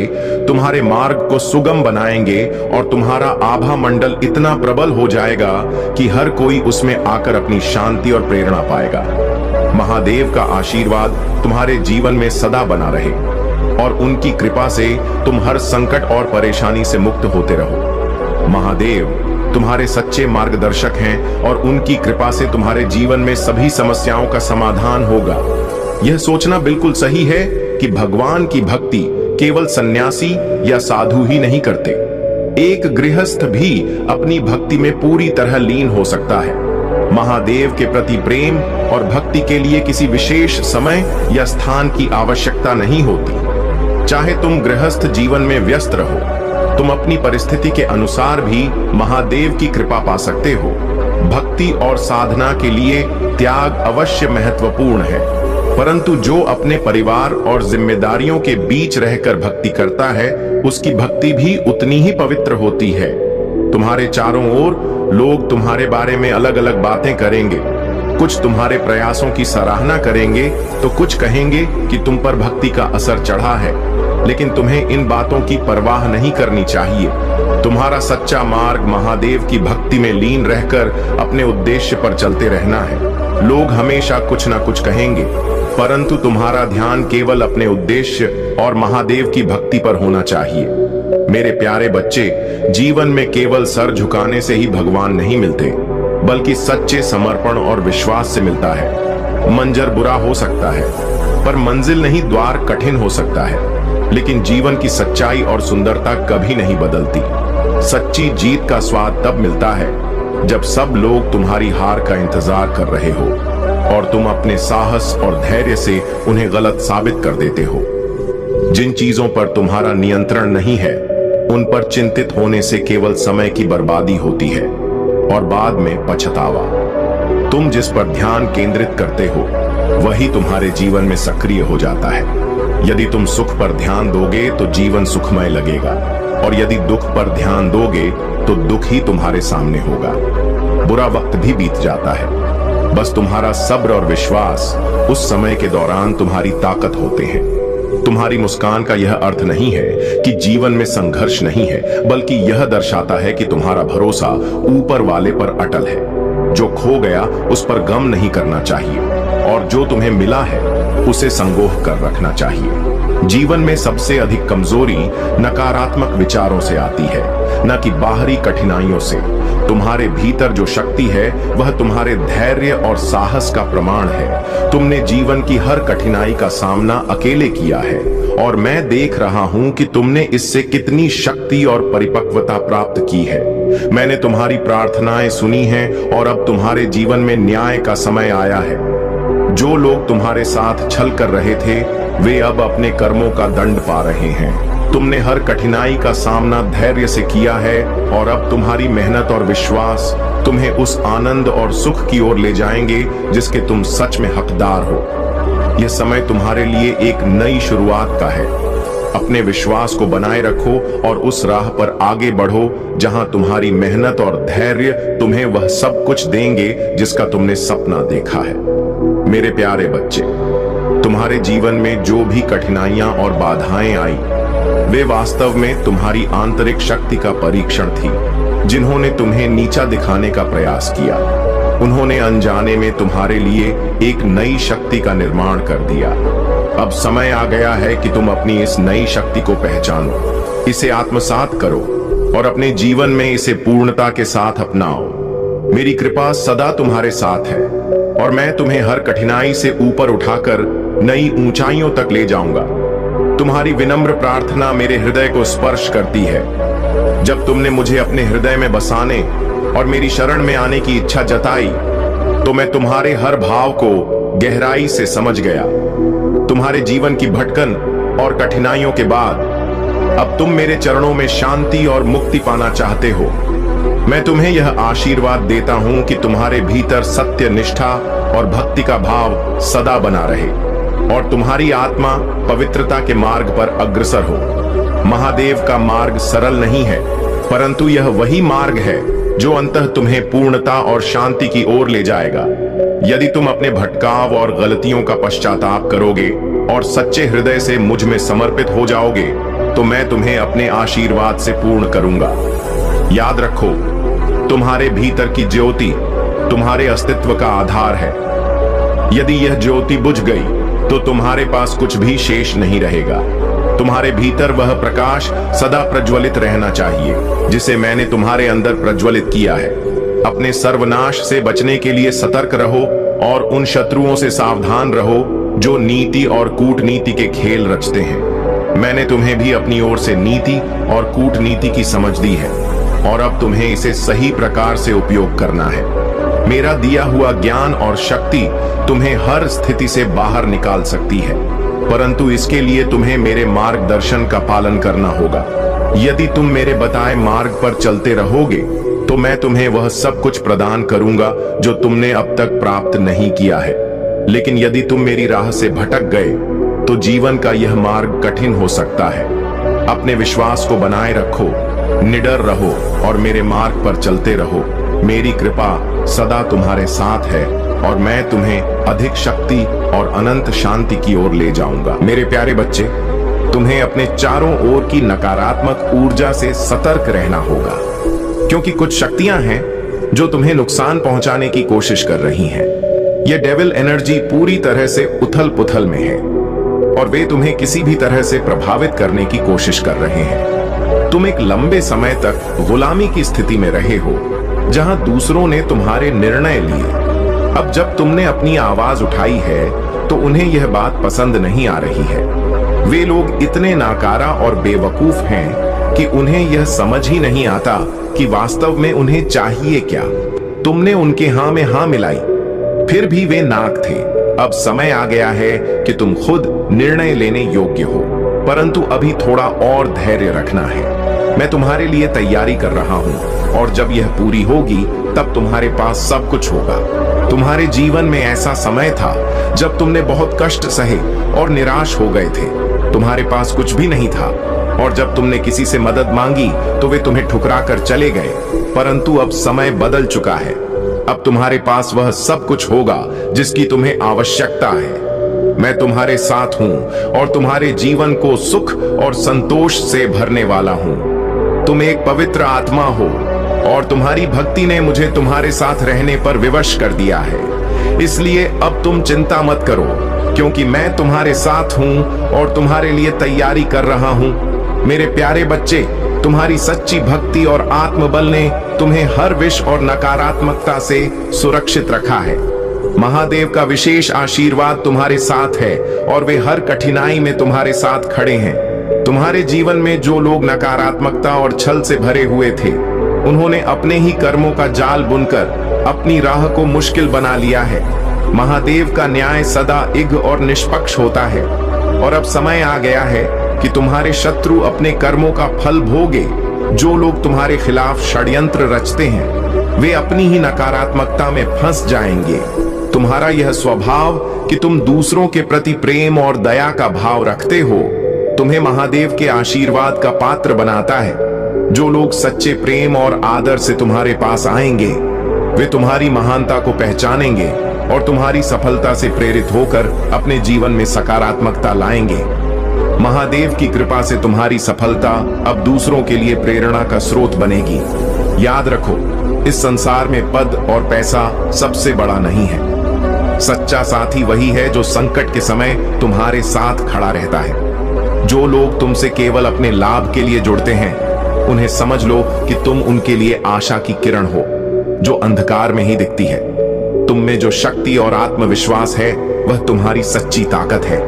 [SPEAKER 2] तुम्हारे मार्ग को सुगम बनाएंगे और तुम्हारा आभा मंडल इतना प्रबल हो जाएगा कि हर कोई उसमें आकर अपनी शांति और प्रेरणा पाएगा। महादेव का आशीर्वाद तुम्हारे जीवन में सदा बना रहे और उनकी कृपा से तुम हर संकट और परेशानी से मुक्त होते रहो। महादेव तुम्हारे सच्चे मार्गदर्शक हैं और उनकी कृपा से तुम्हारे जीवन में सभी समस्याओं का समाधान होगा। यह सोचना बिल्कुल सही है कि भगवान की भक्ति केवल सन्यासी या साधु ही नहीं करते। एक गृहस्थ भी अपनी भक्ति में पूरी तरह लीन हो सकता है। महादेव के प्रति प्रेम और भक्ति के लिए किसी विशेष समय या स्थान की आवश्यकता नहीं होती। चाहे तुम गृहस्थ जीवन में व्यस्त रहो, तुम अपनी परिस्थिति के अनुसार भी महादेव की कृपा पा सकते हो। भक्ति और साधना के लिए त्याग अवश्य महत्वपूर्ण है, परंतु जो अपने परिवार और जिम्मेदारियों के बीच रहकर भक्ति करता है, उसकी भक्ति भी उतनी ही पवित्र होती है। तुम्हारे चारों ओर लोग तुम्हारे बारे में अलग अलग बातें करेंगे। कुछ तुम्हारे प्रयासों की सराहना करेंगे तो कुछ कहेंगे कि तुम पर भक्ति का असर चढ़ा है, लेकिन तुम्हें इन बातों की परवाह नहीं करनी चाहिए। तुम्हारा सच्चा मार्ग महादेव की भक्ति में लीन रहकर अपने उद्देश्य पर चलते रहना है। लोग हमेशा कुछ ना कुछ कहेंगे, परंतु तुम्हारा ध्यान केवल अपने उद्देश्य और महादेव की भक्ति पर होना चाहिए। मेरे प्यारे बच्चे, जीवन में केवल सर झुकाने से ही भगवान नहीं मिलते, बल्कि सच्चे समर्पण और विश्वास से मिलता है। मंजर बुरा हो सकता है, पर मंजिल नहीं, द्वार कठिन हो सकता है, लेकिन जीवन की सच्चाई और सुंदरता कभी नहीं बदलती। सच्ची जीत का स्वाद तब मिलता है जब सब लोग तुम्हारी हार का इंतजार कर रहे हो और तुम अपने साहस और धैर्य से उन्हें गलत साबित कर देते हो। जिन चीजों पर तुम्हारा नियंत्रण नहीं है, उन पर चिंतित होने से केवल समय की बर्बादी होती है और बाद में पछतावा। तुम जिस पर ध्यान केंद्रित करते हो वही तुम्हारे जीवन में सक्रिय हो जाता है। यदि तुम सुख पर ध्यान दोगे तो जीवन सुखमय लगेगा, और यदि दुख पर ध्यान दोगे तो दुख ही तुम्हारे सामने होगा। बुरा वक्त भी बीत जाता है, बस तुम्हारा सब्र और विश्वास उस समय के दौरान तुम्हारी ताकत होते हैं। तुम्हारी मुस्कान का यह अर्थ नहीं है कि जीवन में संघर्ष नहीं है, बल्कि यह दर्शाता है कि तुम्हारा भरोसा ऊपर वाले पर अटल है। जो खो गया उस पर गम नहीं करना चाहिए और जो तुम्हें मिला है उसे संगोह कर रखना चाहिए। जीवन में सबसे अधिक कमजोरी नकारात्मक विचारों से आती है, न कि बाहरी कठिनाइयों से। तुम्हारे भीतर जो शक्ति है वह तुम्हारे धैर्य और साहस का प्रमाण है। तुमने जीवन की हर कठिनाई का सामना अकेले किया है और मैं देख रहा हूं कि तुमने इससे कितनी शक्ति और परिपक्वता प्राप्त की है। मैंने तुम्हारी प्रार्थनाएं सुनी हैं और अब तुम्हारे जीवन में न्याय का समय आया है। जो लोग तुम्हारे साथ छल कर रहे थे वे अब अपने कर्मों का दंड पा रहे हैं। तुमने हर कठिनाई का सामना धैर्य से किया है और अब तुम्हारी मेहनत और विश्वास तुम्हें उस आनंद और सुख की ओर ले जाएंगे जिसके तुम सच में हकदार हो। यह समय तुम्हारे लिए एक नई शुरुआत का है। अपने विश्वास को बनाए रखो और उस राह पर आगे बढ़ो जहां तुम्हारी मेहनत और धैर्य तुम्हें वह सब कुछ देंगे जिसका तुमने सपना देखा है। मेरे प्यारे बच्चे, तुम्हारे जीवन में जो भी कठिनाइयां और बाधाएं आई वे वास्तव में तुम्हारी आंतरिक शक्ति का परीक्षण थी। जिन्होंने तुम्हें नीचा दिखाने का प्रयास किया उन्होंने अनजाने में तुम्हारे लिए एक नई शक्ति का निर्माण कर दिया। अब समय आ गया है कि तुम अपनी इस नई शक्ति को पहचानो, इसे आत्मसात करो और अपने जीवन में इसे पूर्णता के साथ अपनाओ। मेरी कृपा सदा तुम्हारे साथ है और मैं तुम्हें हर कठिनाई से ऊपर उठाकर नई ऊंचाइयों तक ले जाऊंगा। तुम्हारी विनम्र प्रार्थना मेरे हृदय को स्पर्श करती है। जब तुमने मुझे अपने हृदय में बसाने और मेरी शरण में आने की इच्छा जताई तो मैं तुम्हारे हर भाव को गहराई से समझ गया। तुम्हारे जीवन की भटकन और कठिनाइयों के बाद अब तुम मेरे चरणों में शांति और मुक्ति पाना चाहते हो। मैं तुम्हें यह आशीर्वाद देता हूं कि तुम्हारे भीतर सत्य, निष्ठा और भक्ति का भाव सदा बना रहे और तुम्हारी आत्मा पवित्रता के मार्ग पर अग्रसर हो। महादेव का मार्ग सरल नहीं है, परंतु यह वही मार्ग है जो अंततः तुम्हें पूर्णता और शांति की ओर ले जाएगा। यदि तुम अपने भटकाव और गलतियों का पश्चाताप करोगे और सच्चे हृदय से मुझ में समर्पित हो जाओगे तो मैं तुम्हें अपने आशीर्वाद से पूर्ण करूंगा। याद रखो, तुम्हारे भीतर की ज्योति तुम्हारे अस्तित्व का आधार है। यदि यह ज्योति बुझ गई तो तुम्हारे पास कुछ भी शेष नहीं रहेगा। तुम्हारे भीतर वह प्रकाश सदा प्रज्वलित रहना चाहिए जिसे मैंने तुम्हारे अंदर प्रज्वलित किया है। अपने सर्वनाश से बचने के लिए सतर्क रहो और उन शत्रुओं से सावधान रहो जो नीति और कूटनीति के खेल रचते हैं। मैंने तुम्हें भी अपनी ओर से नीति और कूटनीति की समझ दी है और अब तुम्हें इसे सही प्रकार से उपयोग करना है। मेरा दिया हुआ ज्ञान और शक्ति तुम्हें हर स्थिति से बाहर निकाल सकती है, परंतु इसके लिए तुम्हें मेरे मार्गदर्शन का पालन करना होगा। यदि तुम मेरे बताए मार्ग पर चलते रहोगे तो मैं तुम्हें वह सब कुछ प्रदान करूंगा जो तुमने अब तक प्राप्त नहीं किया है। लेकिन यदि तुम मेरी राह से भटक गए तो जीवन का यह मार्ग कठिन हो सकता है। अपने विश्वास को बनाए रखो, निडर रहो और मेरे मार्ग पर चलते रहो। मेरी कृपा सदा तुम्हारे साथ है और मैं तुम्हें अधिक शक्ति और अनंत शांति की ओर ले जाऊंगा। मेरे प्यारे बच्चे, तुम्हें अपने चारों ओर की नकारात्मक ऊर्जा से सतर्क रहना होगा, क्योंकि कुछ शक्तियां हैं जो तुम्हें नुकसान पहुंचाने की कोशिश कर रही हैं। यह डेविल एनर्जी पूरी तरह से उथल पुथल में है और वे तुम्हें किसी भी तरह से प्रभावित करने की कोशिश कर रहे हैं। तुम एक लंबे समय तक गुलामी की स्थिति में रहे हो जहां दूसरों ने तुम्हारे निर्णय लिए। अब जब तुमने अपनी आवाज उठाई है तो उन्हें यह बात पसंद नहीं आ रही है। वे लोग इतने नाकारा और बेवकूफ हैं कि उन्हें यह समझ ही नहीं आता कि वास्तव में उन्हें चाहिए क्या। तुमने उनके हां में हां मिलाई, फिर भी वे नाक थे। अब समय आ गया है कि तुम खुद निर्णय लेने योग्य हो, परंतु अभी थोड़ा और धैर्य रखना है। मैं तुम्हारे लिए तैयारी कर रहा हूं और जब यह पूरी होगी तब तुम्हारे पास सब कुछ होगा। तुम्हारे जीवन में ऐसा समय था जब तुमने बहुत कष्ट सहे और निराश हो गए थे। तुम्हारे पास कुछ भी नहीं था और जब तुमने किसी से मदद मांगी तो वे तुम्हें ठुकरा कर चले गए, परंतु अब समय बदल चुका है। अब तुम्हारे पास वह सब कुछ होगा जिसकी तुम्हें आवश्यकता है। मैं तुम्हारे साथ हूं और तुम्हारे जीवन को सुख और संतोष से भरने वाला हूं। तुम एक पवित्र आत्मा हो और तुम्हारी भक्ति ने मुझे तुम्हारे साथ रहने पर विवश कर दिया है। इसलिए अब तुम चिंता मत करो, क्योंकि मैं तुम्हारे साथ हूं और तुम्हारे लिए तैयारी कर रहा हूं। मेरे प्यारे बच्चे, तुम्हारी सच्ची भक्ति और आत्मबल ने तुम्हें हर विष और नकारात्मकता से सुरक्षित रखा है। महादेव का विशेष आशीर्वाद तुम्हारे साथ है और वे हर कठिनाई में तुम्हारे साथ खड़े हैं। तुम्हारे जीवन में जो लोग नकारात्मकता और छल से भरे हुए थे, उन्होंने अपने ही कर्मों का जाल बुनकर अपनी राह को मुश्किल बना लिया है। महादेव का न्याय सदा इग्न और निष्पक्ष होता है और अब समय आ गया है कि तुम्हारे शत्रु अपने कर्मों का फल भोगे। जो लोग तुम्हारे खिलाफ षड्यंत्र रचते हैं, वे अपनी ही नकारात्मकता में फंस जाएंगे। तुम्हारा यह स्वभाव कि तुम दूसरों के प्रति प्रेम और दया का भाव रखते हो, तुम्हें महादेव के आशीर्वाद का पात्र बनाता है। जो लोग सच्चे प्रेम और आदर से तुम्हारे पास आएंगे, वे तुम्हारी महानता को पहचानेंगे और तुम्हारी सफलता से प्रेरित होकर अपने जीवन में सकारात्मकता लाएंगे। महादेव की कृपा से तुम्हारी सफलता अब दूसरों के लिए प्रेरणा का स्रोत बनेगी। याद रखो, इस संसार में पद और पैसा सबसे बड़ा नहीं है। सच्चा साथी वही है जो संकट के समय तुम्हारे साथ खड़ा रहता है। जो लोग तुमसे केवल अपने लाभ के लिए जुड़ते हैं, उन्हें समझ लो कि तुम उनके लिए आशा की किरण हो, जो अंधकार में ही दिखती है। तुम में जो शक्ति और आत्मविश्वास है, वह तुम्हारी सच्ची ताकत है।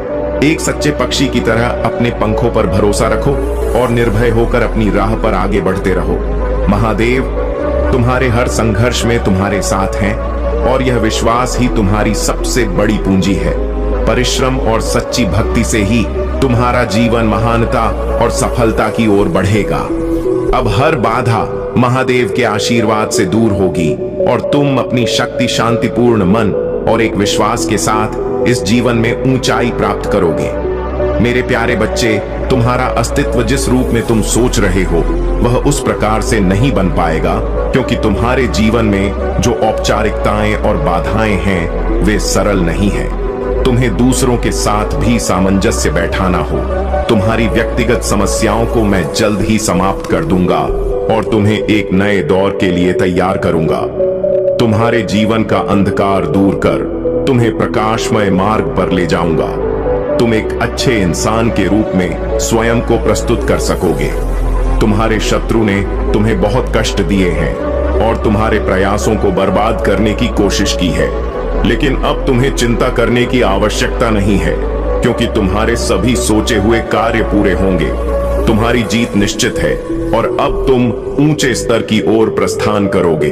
[SPEAKER 2] एक सच्चे पक्षी की तरह अपने पंखों पर भरोसा रखो और निर्भय होकर अपनी राह पर आगे बढ़ते रहो। महादेव तुम्हारे हर संघर्ष में तुम्हारे साथ हैं और यह विश्वास ही तुम्हारी सबसे बड़ी पूंजी है। परिश्रम और सच्ची भक्ति से ही तुम्हारा जीवन महानता और सफलता की ओर बढ़ेगा। अब हर बाधा महादेव के आशीर्वाद से दूर होगी और तुम अपनी शक्ति, शांतिपूर्ण मन और एक विश्वास के साथ इस जीवन में ऊंचाई प्राप्त करोगे। मेरे प्यारे बच्चे, तुम्हारा अस्तित्व जिस रूप में तुम सोच रहे हो, वह उस प्रकार से नहीं बन पाएगा, क्योंकि तुम्हारे जीवन में जो औपचारिकताएं और बाधाएं हैं, वे सरल नहीं हैं। तुम्हें दूसरों के साथ भी सामंजस्य बैठाना हो। तुम्हारी व्यक्तिगत समस्याओं को मैं जल्द ही समाप्त कर दूंगा और तुम्हें एक नए दौर के लिए तैयार करूंगा। तुम्हारे जीवन का अंधकार दूर कर तुम्हें प्रकाशमय मार्ग पर ले जाऊंगा। तुम एक अच्छे इंसान के रूप में स्वयं को प्रस्तुत कर सकोगे। तुम्हारे शत्रु ने तुम्हें बहुत कष्ट दिए हैं और तुम्हारे प्रयासों को बर्बाद करने की कोशिश की है, लेकिन अब तुम्हें चिंता करने की आवश्यकता नहीं है, क्योंकि तुम्हारे सभी सोचे हुए कार्य पूरे होंगे। तुम्हारी जीत निश्चित है और अब तुम ऊंचे स्तर की ओर प्रस्थान करोगे।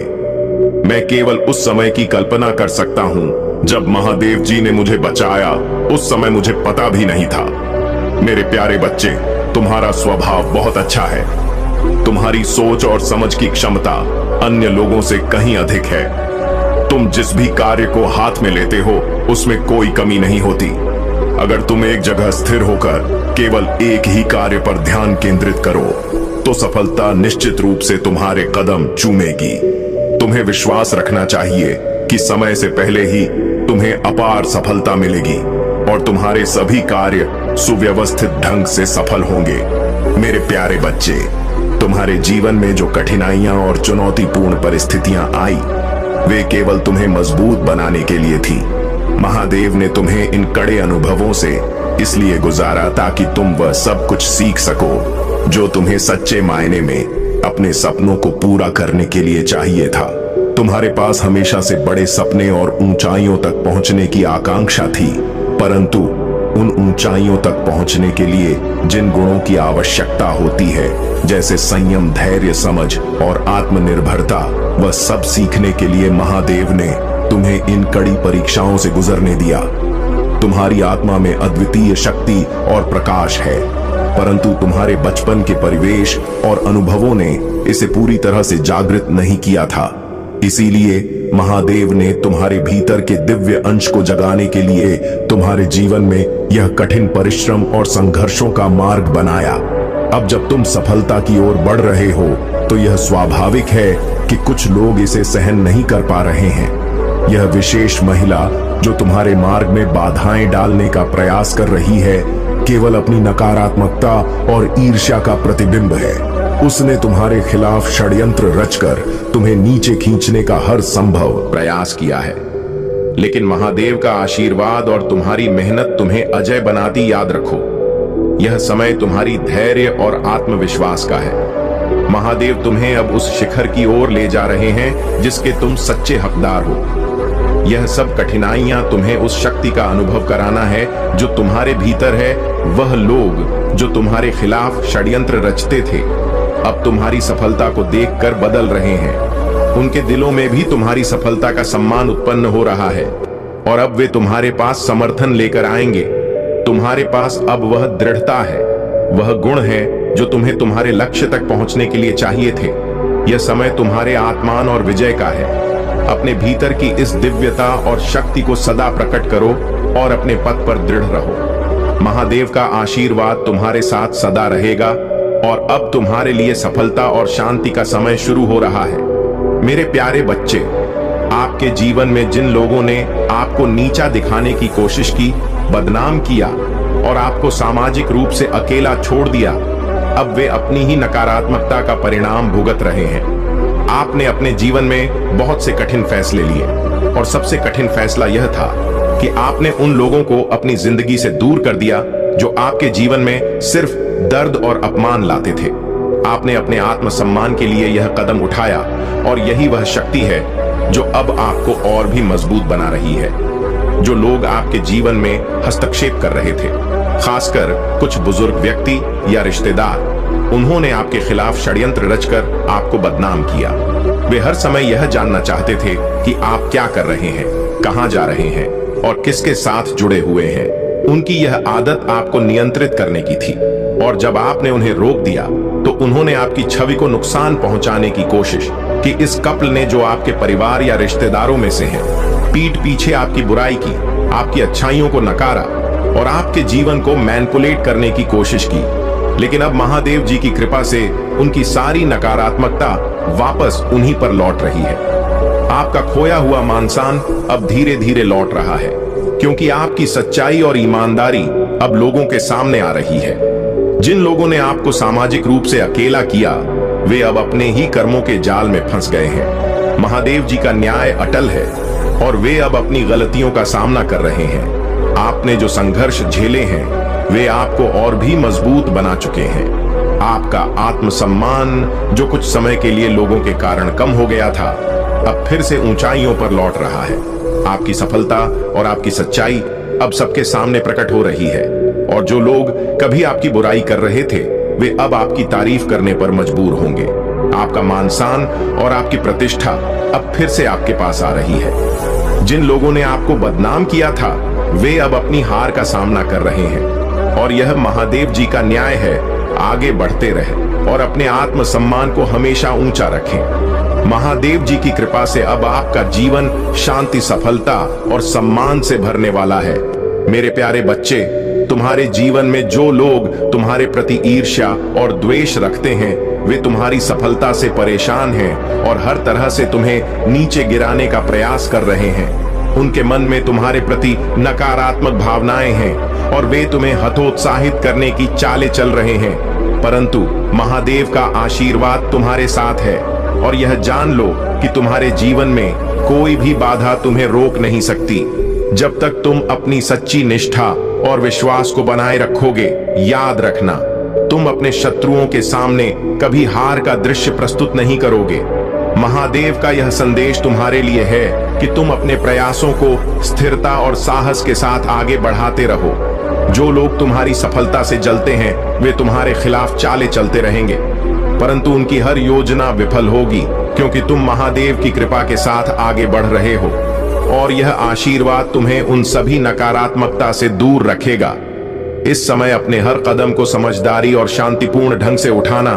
[SPEAKER 2] मैं केवल उस समय की कल्पना कर सकता हूं जब महादेव जी ने मुझे बचाया। उस समय मुझे पता भी नहीं था। मेरे प्यारे बच्चे, तुम्हारा स्वभाव बहुत अच्छा है। तुम्हारी सोच और समझ की क्षमता अन्य लोगों से कहीं अधिक है। तुम जिस भी कार्य को हाथ में लेते हो, उसमें कोई कमी नहीं होती। अगर तुम एक जगह स्थिर होकर केवल एक ही कार्य पर ध्यान केंद्रित करो, तो सफलता निश्चित रूप से तुम्हारे कदम चूमेगी। तुम्हें विश्वास रखना चाहिए कि समय से पहले ही तुम्हें अपार सफलता मिलेगी और तुम्हारे सभी कार्य सुव्यवस्थित ढंग से सफल होंगे। मेरे प्यारे बच्चे, तुम्हारे जीवन में जो कठिनाइयां और चुनौतीपूर्ण परिस्थितियां आई, वे केवल तुम्हें मजबूत बनाने के लिए थी। महादेव ने तुम्हें इन कड़े अनुभवों से इसलिए गुजारा ताकि तुम वह सब कुछ सीख सको जो तुम्हें सच्चे मायने में अपने सपनों को पूरा करने के लिए चाहिए था। तुम्हारे पास हमेशा से बड़े सपने और ऊंचाइयों तक पहुंचने की आकांक्षा थी, परंतु उन ऊंचाइयों तक पहुंचने के लिए जिन गुणों की आवश्यकता होती है, जैसे संयम, धैर्य, समझ और आत्मनिर्भरता, वह सब सीखने के लिए महादेव ने तुम्हें इन कड़ी परीक्षाओं से गुजरने दिया। तुम्हारी आत्मा में अद्वितीय शक्ति और प्रकाश है, परंतु तुम्हारे बचपन के परिवेश और अनुभवों ने इसे पूरी तरह से जागृत नहीं किया था। इसीलिए महादेव ने तुम्हारे भीतर के दिव्य अंश को जगाने के लिए तुम्हारे जीवन में यह कठिन परिश्रम और संघर्षों का मार्ग बनाया। अब जब तुम सफलता की ओर बढ़ रहे हो, तो यह स्वाभाविक है कि कुछ लोग इसे सहन नहीं कर पा रहे हैं। यह विशेष महिला
[SPEAKER 3] जो तुम्हारे मार्ग में बाधाएं डालने का प्रयास कर रही है, केवल अपनी नकारात्मकता और ईर्ष्या का प्रतिबिंब है। उसने तुम्हारे खिलाफ षड्यंत्र रचकर तुम्हें नीचे खींचने का हर संभव
[SPEAKER 2] प्रयास किया है, लेकिन महादेव का आशीर्वाद और तुम्हारी मेहनत तुम्हें अजय बनाती। याद रखो, यह समय तुम्हारी धैर्य और आत्मविश्वास का है। महादेव तुम्हें अब उस शिखर की ओर ले जा रहे हैं जिसके तुम सच्चे हकदार हो। यह सब कठिनाइयां तुम्हें उस शक्ति का अनुभव कराना है जो तुम्हारे भीतर है। वह लोग जो तुम्हारे खिलाफ षड्यंत्र रचते थे, अब तुम्हारी सफलता को देखकर बदल रहे हैं। उनके दिलों में भी तुम्हारी सफलता का सम्मान उत्पन्न हो रहा है और अब वे तुम्हारे पास समर्थन लेकर आएंगे। तुम्हारे पास अब वह दृढ़ता है, वह गुण है जो तुम्हें तुम्हारे लक्ष्य तक पहुंचने के लिए चाहिए थे। यह समय तुम्हारे आत्मान और विजय का है। अपने भीतर की इस दिव्यता और शक्ति को सदा प्रकट करो और अपने पथ पर दृढ़ रहो। महादेव का आशीर्वाद तुम्हारे साथ सदा रहेगा और अब तुम्हारे लिए सफलता और शांति का समय शुरू हो रहा है। मेरे प्यारे बच्चे, आपके जीवन में जिन लोगों ने आपको नीचा दिखाने की कोशिश की, बदनाम किया और आपको सामाजिक रूप से अकेला छोड़ दिया, अब वे अपनी ही नकारात्मकता का परिणाम भुगत रहे हैं। आपने अपने जीवन में बहुत से कठिन फैसले लिए और सबसे कठिन फैसला यह था कि आपने उन लोगों को अपनी जिंदगी से दूर कर दिया जो आपके जीवन में सिर्फ दर्द और अपमान लाते थे। आपने अपने आत्मसम्मान के लिए यह कदम उठाया और यही वह शक्ति है जो अब आपको और भी मजबूत बना रही है। जो लोग आपके जीवन में हस्तक्षेप कर रहे थे, खासकर कुछ बुजुर्ग व्यक्ति या रिश्तेदार, उन्होंने आपके खिलाफ षड्यंत्र रचकर आपको बदनाम किया। वे हर समय यह जानना चाहते थे कि आप क्या कर रहे हैं, कहां जा रहे हैं और किसके साथ जुड़े हुए हैं। उनकी यह आदत आपको नियंत्रित करने की थी और जब आपने उन्हें रोक दिया तो उन्होंने आपकी छवि को नुकसान पहुंचाने की कोशिश की। इस कपल ने, जो आपके परिवार या रिश्तेदारों में से है, पीठ पीछे आपकी बुराई की, आपकी अच्छाइयों को नकारा और आपके जीवन को मैनिपुलेट करने की कोशिश की। लेकिन अब महादेव जी की कृपा से उनकी सारी नकारात्मकता वापस उन्हीं पर लौट रही है। आपका खोया हुआ मान-सम्मान अब धीरे धीरे लौट रहा है, क्योंकि आपकी सच्चाई और ईमानदारी अब लोगों के सामने आ रही है। जिन लोगों ने आपको सामाजिक रूप से अकेला किया, वे अब अपने ही कर्मों के जाल में फंस गए हैं। महादेव जी का न्याय अटल है और वे अब अपनी गलतियों का सामना कर रहे हैं। आपने जो संघर्ष झेले हैं, वे आपको और भी मजबूत बना चुके हैं। आपका आत्मसम्मान, जो कुछ समय के लिए लोगों के कारण कम हो गया था, अब फिर से ऊंचाइयों पर लौट रहा है। आपकी सफलता और आपकी सच्चाई अब सबके सामने प्रकट हो रही है और जो लोग कभी आपकी बुराई कर रहे थे, वे अब आपकी तारीफ करने पर मजबूर होंगे। आपका मान-सम्मान और आपकी प्रतिष्ठा अब फिर से आपके पास आ रही है। जिन लोगों ने आपको बदनाम किया था, वे अब अपनी हार का सामना कर रहे हैं और यह महादेव जी का न्याय है। आगे बढ़ते रहें और अपने आत्मसम्मान को हमेशा ऊंचा रखें। महादेव जी की कृपा से अब आपका जीवन शांति, सफलता और सम्मान से भरने वाला है। मेरे प्यारे बच्चे, तुम्हारे जीवन में जो लोग तुम्हारे प्रति ईर्ष्या और द्वेष रखते हैं, वे तुम्हारी सफलता से परेशान हैं और हर तरह से तुम्हें नीचे गिराने का प्रयास कर रहे हैं। उनके मन में तुम्हारे प्रति नकारात्मक भावनाएं हैं और वे तुम्हें हतोत्साहित करने की चालें चल रहे हैं। परंतु महादेव का आशीर्वाद तुम्हारे साथ है और यह जान लो कि तुम्हारे जीवन में कोई भी बाधा तुम्हें रोक नहीं सकती। जब तक तुम अपनी सच्ची निष्ठा और विश्वास को बनाए रखोगे, याद रखना, तुम अपने शत्रुओं के सामने कभी हार का दृश्य प्रस्तुत नहीं करोगे। महादेव का यह संदेश तुम्हारे लिए है कि तुम अपने प्रयासों को स्थिरता और साहस के साथ आगे बढ़ाते रहो। जो लोग तुम्हारी सफलता से जलते हैं, वे तुम्हारे खिलाफ चालें चलते रहेंगे, परंतु उनकी हर योजना विफल होगी, क्योंकि तुम महादेव की कृपा के साथ आगे बढ़ रहे हो और यह आशीर्वाद तुम्हें उन सभी नकारात्मकता से दूर रखेगा। इस समय अपने हर कदम को समझदारी और शांतिपूर्ण ढंग से उठाना।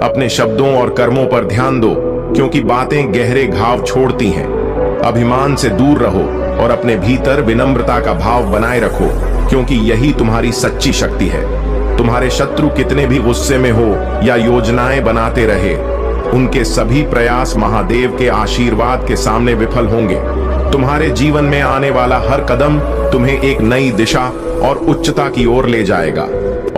[SPEAKER 2] अपने शब्दों और कर्मों पर ध्यान दो, क्योंकि बातें गहरे घाव छोड़ती हैं। अभिमान से दूर रहो और अपने भीतर विनम्रता का भाव बनाए रखो, क्योंकि यही तुम्हारी सच्ची शक्ति है। तुम्हारे शत्रु कितने भी गुस्से में हो या योजनाएं बनाते रहे, उनके सभी प्रयास महादेव के आशीर्वाद के सामने विफल होंगे। तुम्हारे जीवन में आने वाला हर कदम तुम्हें एक नई दिशा और उच्चता की ओर ले जाएगा,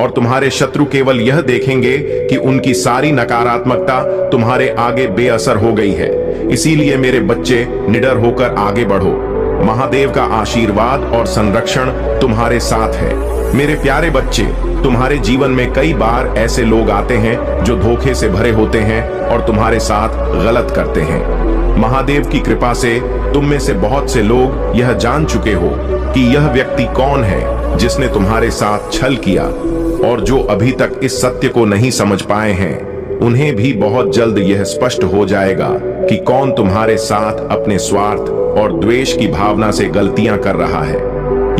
[SPEAKER 2] और तुम्हारे शत्रु केवल यह देखेंगे कि उनकी सारी नकारात्मकता तुम्हारे आगे बेअसर हो गई है। इसीलिए मेरे बच्चे, निडर होकर आगे बढ़ो। महादेव का आशीर्वाद और संरक्षण तुम्हारे साथ है। मेरे प्यारे बच्चे, तुम्हारे जीवन में कई बार ऐसे लोग आते हैं जो धोखे से भरे होते हैं और तुम्हारे साथ गलत करते हैं। महादेव की कृपा से तुम में से बहुत से लोग यह जान चुके हो कि यह व्यक्ति कौन है जिसने तुम्हारे साथ छल किया, और जो अभी तक इस सत्य को नहीं समझ पाए हैं उन्हें भी बहुत जल्द यह स्पष्ट हो जाएगा कि कौन तुम्हारे साथ अपने स्वार्थ और द्वेष की भावना से गलतियां कर रहा है।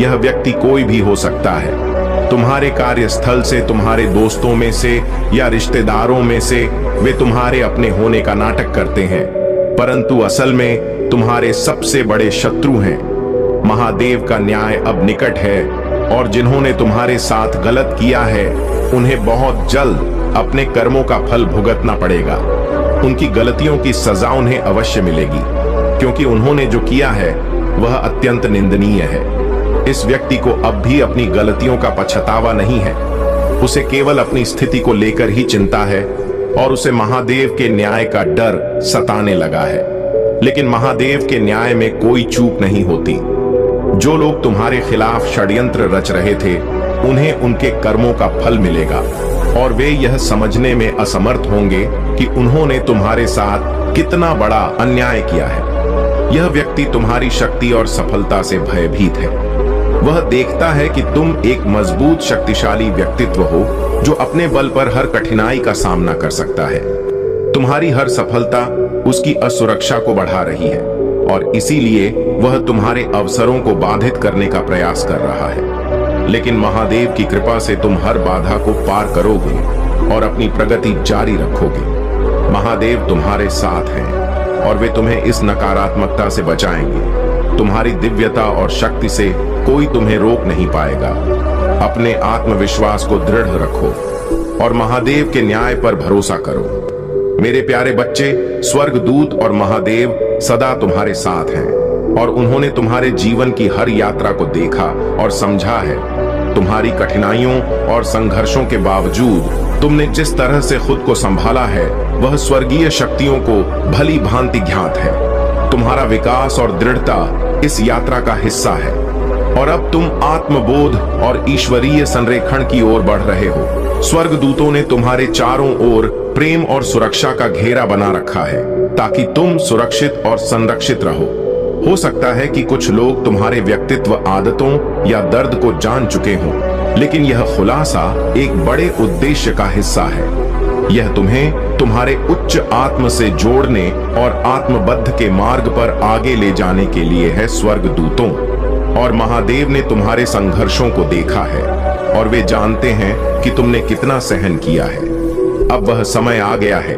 [SPEAKER 2] यह व्यक्ति कोई भी हो सकता है। तुम्हारे कार्यस्थल से, तुम्हारे दोस्तों में से या रिश्तेदारों में से वे तुम्हारे अपने होने का नाटक करते हैं, परंतु असल में तुम्हारे सबसे बड़े शत्रु हैं। महादेव का न्याय अब निकट है, और जिन्होंने तुम्हारे साथ गलत किया है उन्हें बहुत जल्द अपने कर्मों का फल भुगतना पड़ेगा। उनकी गलतियों की सजा उन्हें अवश्य मिलेगी, क्योंकि उन्होंने जो किया है वह अत्यंत निंदनीय है। इस व्यक्ति को अब भी अपनी गलतियों का पछतावा नहीं है। उसे केवल अपनी स्थिति को लेकर ही चिंता है, और उसे महादेव के न्याय का डर सताने लगा है। लेकिन महादेव के न्याय में कोई चूक नहीं होती। जो लोग तुम्हारे खिलाफ षड्यंत्र रच रहे थे उन्हें उनके कर्मों का फल मिलेगा, और वे यह समझने में असमर्थ होंगे कि उन्होंने तुम्हारे साथ कितना बड़ा अन्याय किया है। यह व्यक्ति तुम्हारी शक्ति और सफलता से भयभीत है। वह देखता है कि तुम एक मजबूत, शक्तिशाली व्यक्तित्व हो जो अपने बल पर हर कठिनाई का सामना कर सकता है। तुम्हारी हर सफलता उसकी असुरक्षा को बढ़ा रही है, और इसीलिए वह तुम्हारे अवसरों को बाधित करने का प्रयास कर रहा है। लेकिन महादेव की कृपा से तुम हर बाधा को पार करोगे और अपनी प्रगति जारी रखोगे। महादेव तुम्हारे साथ हैं, और वे तुम्हें इस नकारात्मकता से बचाएंगे। तुम्हारी दिव्यता और शक्ति से कोई तुम्हें रोक नहीं पाएगा। अपने आत्मविश्वास को दृढ़ रखो और महादेव के न्याय पर भरोसा करो। मेरे प्यारे बच्चे, स्वर्गदूत और महादेव सदा तुम्हारे साथ हैं, और उन्होंने तुम्हारे जीवन की हर यात्रा को देखा और समझा है। तुम्हारी कठिनाइयों और संघर्षों के बावजूद तुमने जिस तरह से खुद को संभाला है वह स्वर्गीय शक्तियों को भली भांति ज्ञात है। तुम्हारा विकास और दृढ़ता इस यात्रा का हिस्सा है, और अब तुम आत्मबोध और ईश्वरीय संरेखण की ओर बढ़ रहे हो। स्वर्गदूतों ने तुम्हारे चारों ओर प्रेम और सुरक्षा का घेरा बना रखा है, ताकि तुम सुरक्षित और संरक्षित रहो। हो सकता है कि कुछ लोग तुम्हारे व्यक्तित्व, आदतों या दर्द को जान चुके हों, लेकिन यह खुलासा एक बड़े उद्देश्य का हिस्सा है। यह तुम्हें तुम्हारे उच्च आत्म से जोड़ने और आत्मबद्ध के मार्ग पर आगे ले जाने के लिए है। स्वर्गदूतों और महादेव ने तुम्हारे संघर्षों को देखा है, और वे जानते हैं कि तुमने कितना सहन किया है। अब वह समय आ गया है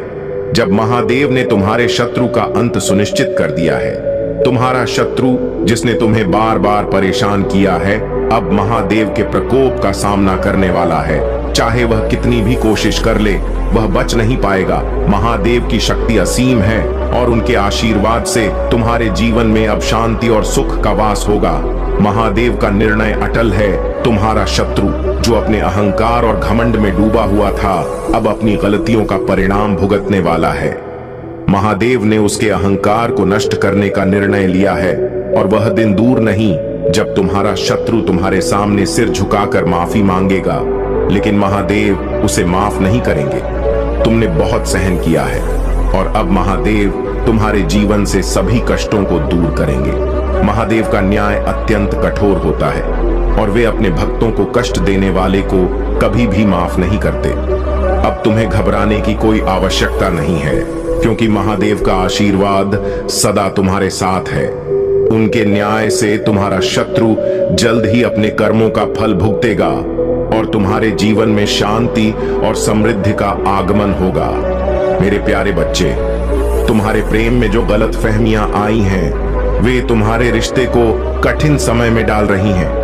[SPEAKER 2] जब महादेव ने तुम्हारे शत्रु का अंत सुनिश्चित कर दिया है। तुम्हारा शत्रु जिसने तुम्हें बार बार परेशान किया है, अब महादेव के प्रकोप का सामना करने वाला है। चाहे वह कितनी भी कोशिश कर ले, वह बच नहीं पाएगा। महादेव की शक्ति असीम है, और उनके आशीर्वाद से तुम्हारे जीवन में अब शांति और सुख का वास होगा। महादेव का निर्णय अटल है। तुम्हारा शत्रु जो अपने अहंकार और घमंड में डूबा हुआ था, अब अपनी गलतियों का परिणाम भुगतने वाला है। महादेव ने उसके अहंकार को नष्ट करने का निर्णय लिया है, और वह दिन दूर नहीं जब तुम्हारा शत्रु तुम्हारे सामने सिर झुकाकर माफी मांगेगा, लेकिन महादेव उसे माफ नहीं करेंगे। तुमने बहुत सहन किया है, और अब महादेव तुम्हारे जीवन से सभी कष्टों को दूर करेंगे। महादेव का न्याय अत्यंत कठोर होता है, और वे अपने भक्तों को कष्ट देने वाले को कभी भी माफ नहीं करते। अब तुम्हें घबराने की कोई आवश्यकता नहीं है, क्योंकि महादेव का आशीर्वाद सदा तुम्हारे साथ है। उनके न्याय से तुम्हारा शत्रु जल्द ही अपने कर्मों का फल भुगतेगा, और तुम्हारे जीवन में शांति और समृद्धि का आगमन होगा। मेरे प्यारे बच्चे, तुम्हारे प्रेम में जो गलतफहमियां आई हैं, वे तुम्हारे रिश्ते को कठिन समय में डाल रही हैं।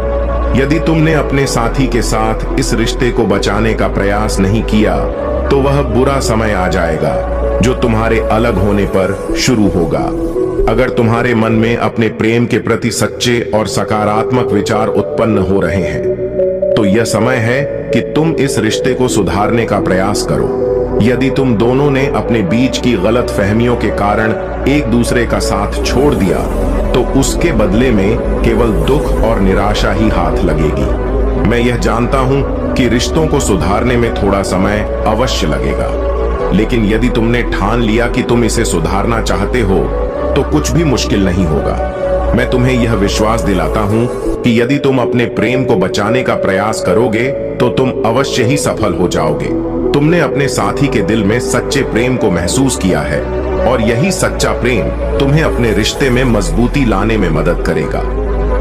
[SPEAKER 2] यदि तुमने अपने साथी के साथ इस रिश्ते को बचाने का प्रयास नहीं किया, तो वह बुरा समय आ जाएगा जो तुम्हारे अलग होने पर शुरू होगा। अगर तुम्हारे मन में अपने प्रेम के प्रति सच्चे और सकारात्मक विचार उत्पन्न हो रहे हैं, तो यह समय है कि तुम इस रिश्ते को सुधारने का प्रयास करो। यदि तुम दोनों ने अपने बीच की गलत फहमियों के कारण एक दूसरे का साथ छोड़ दिया, तो उसके बदले में केवल दुख और निराशा ही हाथ लगेगी। मैं यह जानता हूं कि रिश्तों को सुधारने में थोड़ा समय अवश्य लगेगा, लेकिन यदि तुमने ठान लिया कि तुम इसे सुधारना चाहते हो, तो कुछ भी मुश्किल नहीं होगा। मैं तुम्हें यह विश्वास दिलाता हूं कि यदि तुम अपने प्रेम को बचाने का प्रयास करोगे, तो तुम अवश्य ही सफल हो जाओगे। तुमने अपने साथी के दिल में सच्चे प्रेम को महसूस किया है, और यही सच्चा प्रेम तुम्हें अपने रिश्ते में मजबूती लाने में मदद करेगा।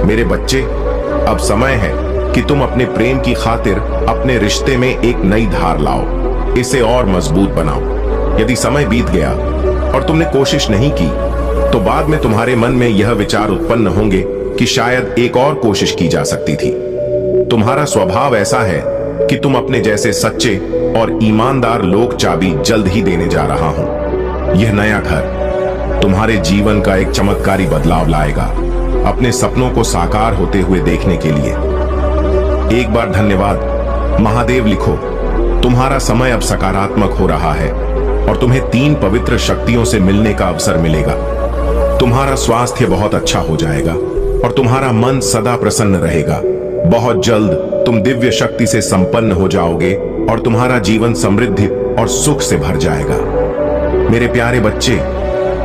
[SPEAKER 2] मेरे बच्चे, अब समय है कि तुम अपने प्रेम की खातिर अपने रिश्ते में एक नई धार लाओ, इसे और मजबूत बनाओ। यदि समय बीत गया और तुमने कोशिश नहीं की, तो बाद में तुम्हारे मन में यह विचार उत्पन्न होंगे कि शायद एक और कोशिश की जा सकती थी। तुम्हारा स्वभाव ऐसा है कि तुम अपने जैसे सच्चे और ईमानदार लोग चाबी जल्द ही देने जा रहा हूं। यह नया घर तुम्हारे जीवन का एक चमत्कारी बदलाव लाएगा, अपने सपनों को साकार होते हुए देखने के लिए। एक बार धन्यवाद महादेव लिखो। तुम्हारा समय अब सकारात्मक हो रहा है और तुम्हें 3 पवित्र शक्तियों से मिलने का अवसर मिलेगा। तुम्हारा स्वास्थ्य बहुत अच्छा हो जाएगा और तुम्हारा मन सदा प्रसन्न रहेगा। बहुत जल्द तुम दिव्य शक्ति से संपन्न हो जाओगे और तुम्हारा जीवन समृद्धि और सुख से भर जाएगा। मेरे प्यारे बच्चे,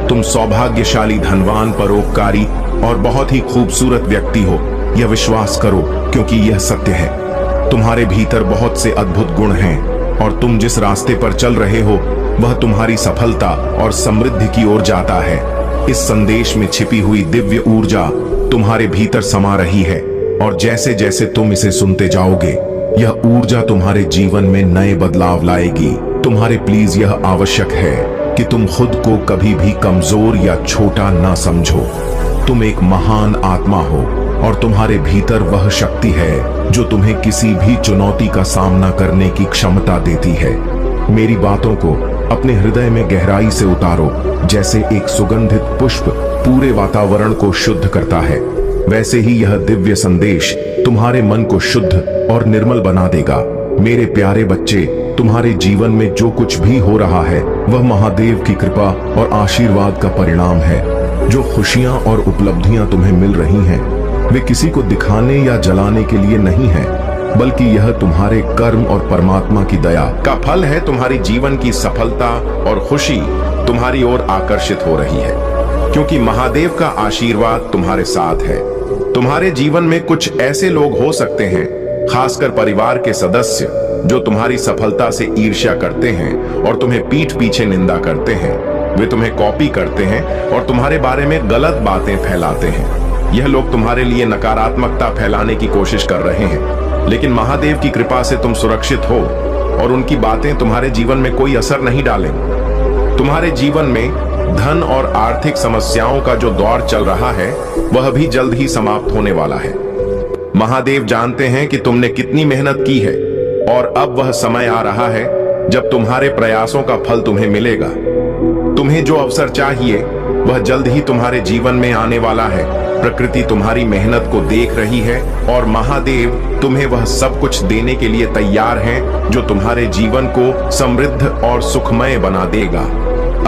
[SPEAKER 2] तुम सौभाग्यशाली, धनवान, परोपकारी और बहुत ही खूबसूरत व्यक्ति हो। यह विश्वास करो, क्योंकि यह सत्य है। तुम्हारे भीतर बहुत से अद्भुत गुण हैं और तुम जिस रास्ते पर चल रहे हो वह तुम्हारी सफलता और समृद्धि की ओर जाता है। इस संदेश में छिपी हुई दिव्य ऊर्जा तुम्हारे भीतर समा रही है, और जैसे जैसे तुम इसे सुनते जाओगे, यह ऊर्जा तुम्हारे जीवन में नए बदलाव लाएगी। तुम्हारे प्लीज यह आवश्यक है कि तुम खुद को कभी भी कमजोर या छोटा ना समझो। तुम एक महान आत्मा हो और तुम्हारे भीतर वह शक्ति है जो तुम्हें किसी भी चुनौती का सामना करने की क्षमता देती है। मेरी बातों को अपने हृदय में गहराई से उतारो। जैसे एक सुगंधित पुष्प पूरे वातावरण को शुद्ध करता है, वैसे ही यह दिव्य संदेश तुम्हारे मन को शुद्ध और निर्मल बना देगा। मेरे प्यारे बच्चे, तुम्हारे जीवन में जो कुछ भी हो रहा है वह महादेव की कृपा और आशीर्वाद का परिणाम है। जो खुशियां और उपलब्धियां तुम्हें मिल रही हैं, वे किसी को दिखाने या जलाने के लिए नहीं है, बल्कि यह तुम्हारे कर्म और परमात्मा की दया का फल है। तुम्हारी जीवन की सफलता और खुशी तुम्हारी ओर आकर्षित हो रही है, क्योंकि महादेव का आशीर्वाद तुम्हारे साथ है। तुम्हारे जीवन में कुछ ऐसे लोग हो सकते हैं, खासकर परिवार के सदस्य, जो तुम्हारी सफलता से ईर्ष्या करते हैं और तुम्हें पीठ पीछे निंदा करते हैं। वे तुम्हें कॉपी करते हैं और तुम्हारे बारे में गलत बातें फैलाते हैं। यह लोग तुम्हारे लिए नकारात्मकता फैलाने की कोशिश कर रहे हैं, लेकिन महादेव की कृपा से तुम सुरक्षित हो और उनकी बातें तुम्हारे जीवन में कोई असर नहीं डालेंगी। तुम्हारे जीवन में धन और आर्थिक समस्याओं का जो दौर चल रहा है, वह भी जल्द ही समाप्त होने वाला है। महादेव जानते हैं कि तुमने कितनी मेहनत की है, और अब वह समय आ रहा है जब तुम्हारे प्रयासों का फल तुम्हें मिलेगा। तुम्हें जो अवसर चाहिए वह जल्द ही तुम्हारे जीवन में आने वाला है। प्रकृति तुम्हारी मेहनत को देख रही है और महादेव तुम्हें वह सब कुछ देने के लिए तैयार हैं जो तुम्हारे जीवन को समृद्ध और सुखमय बना देगा।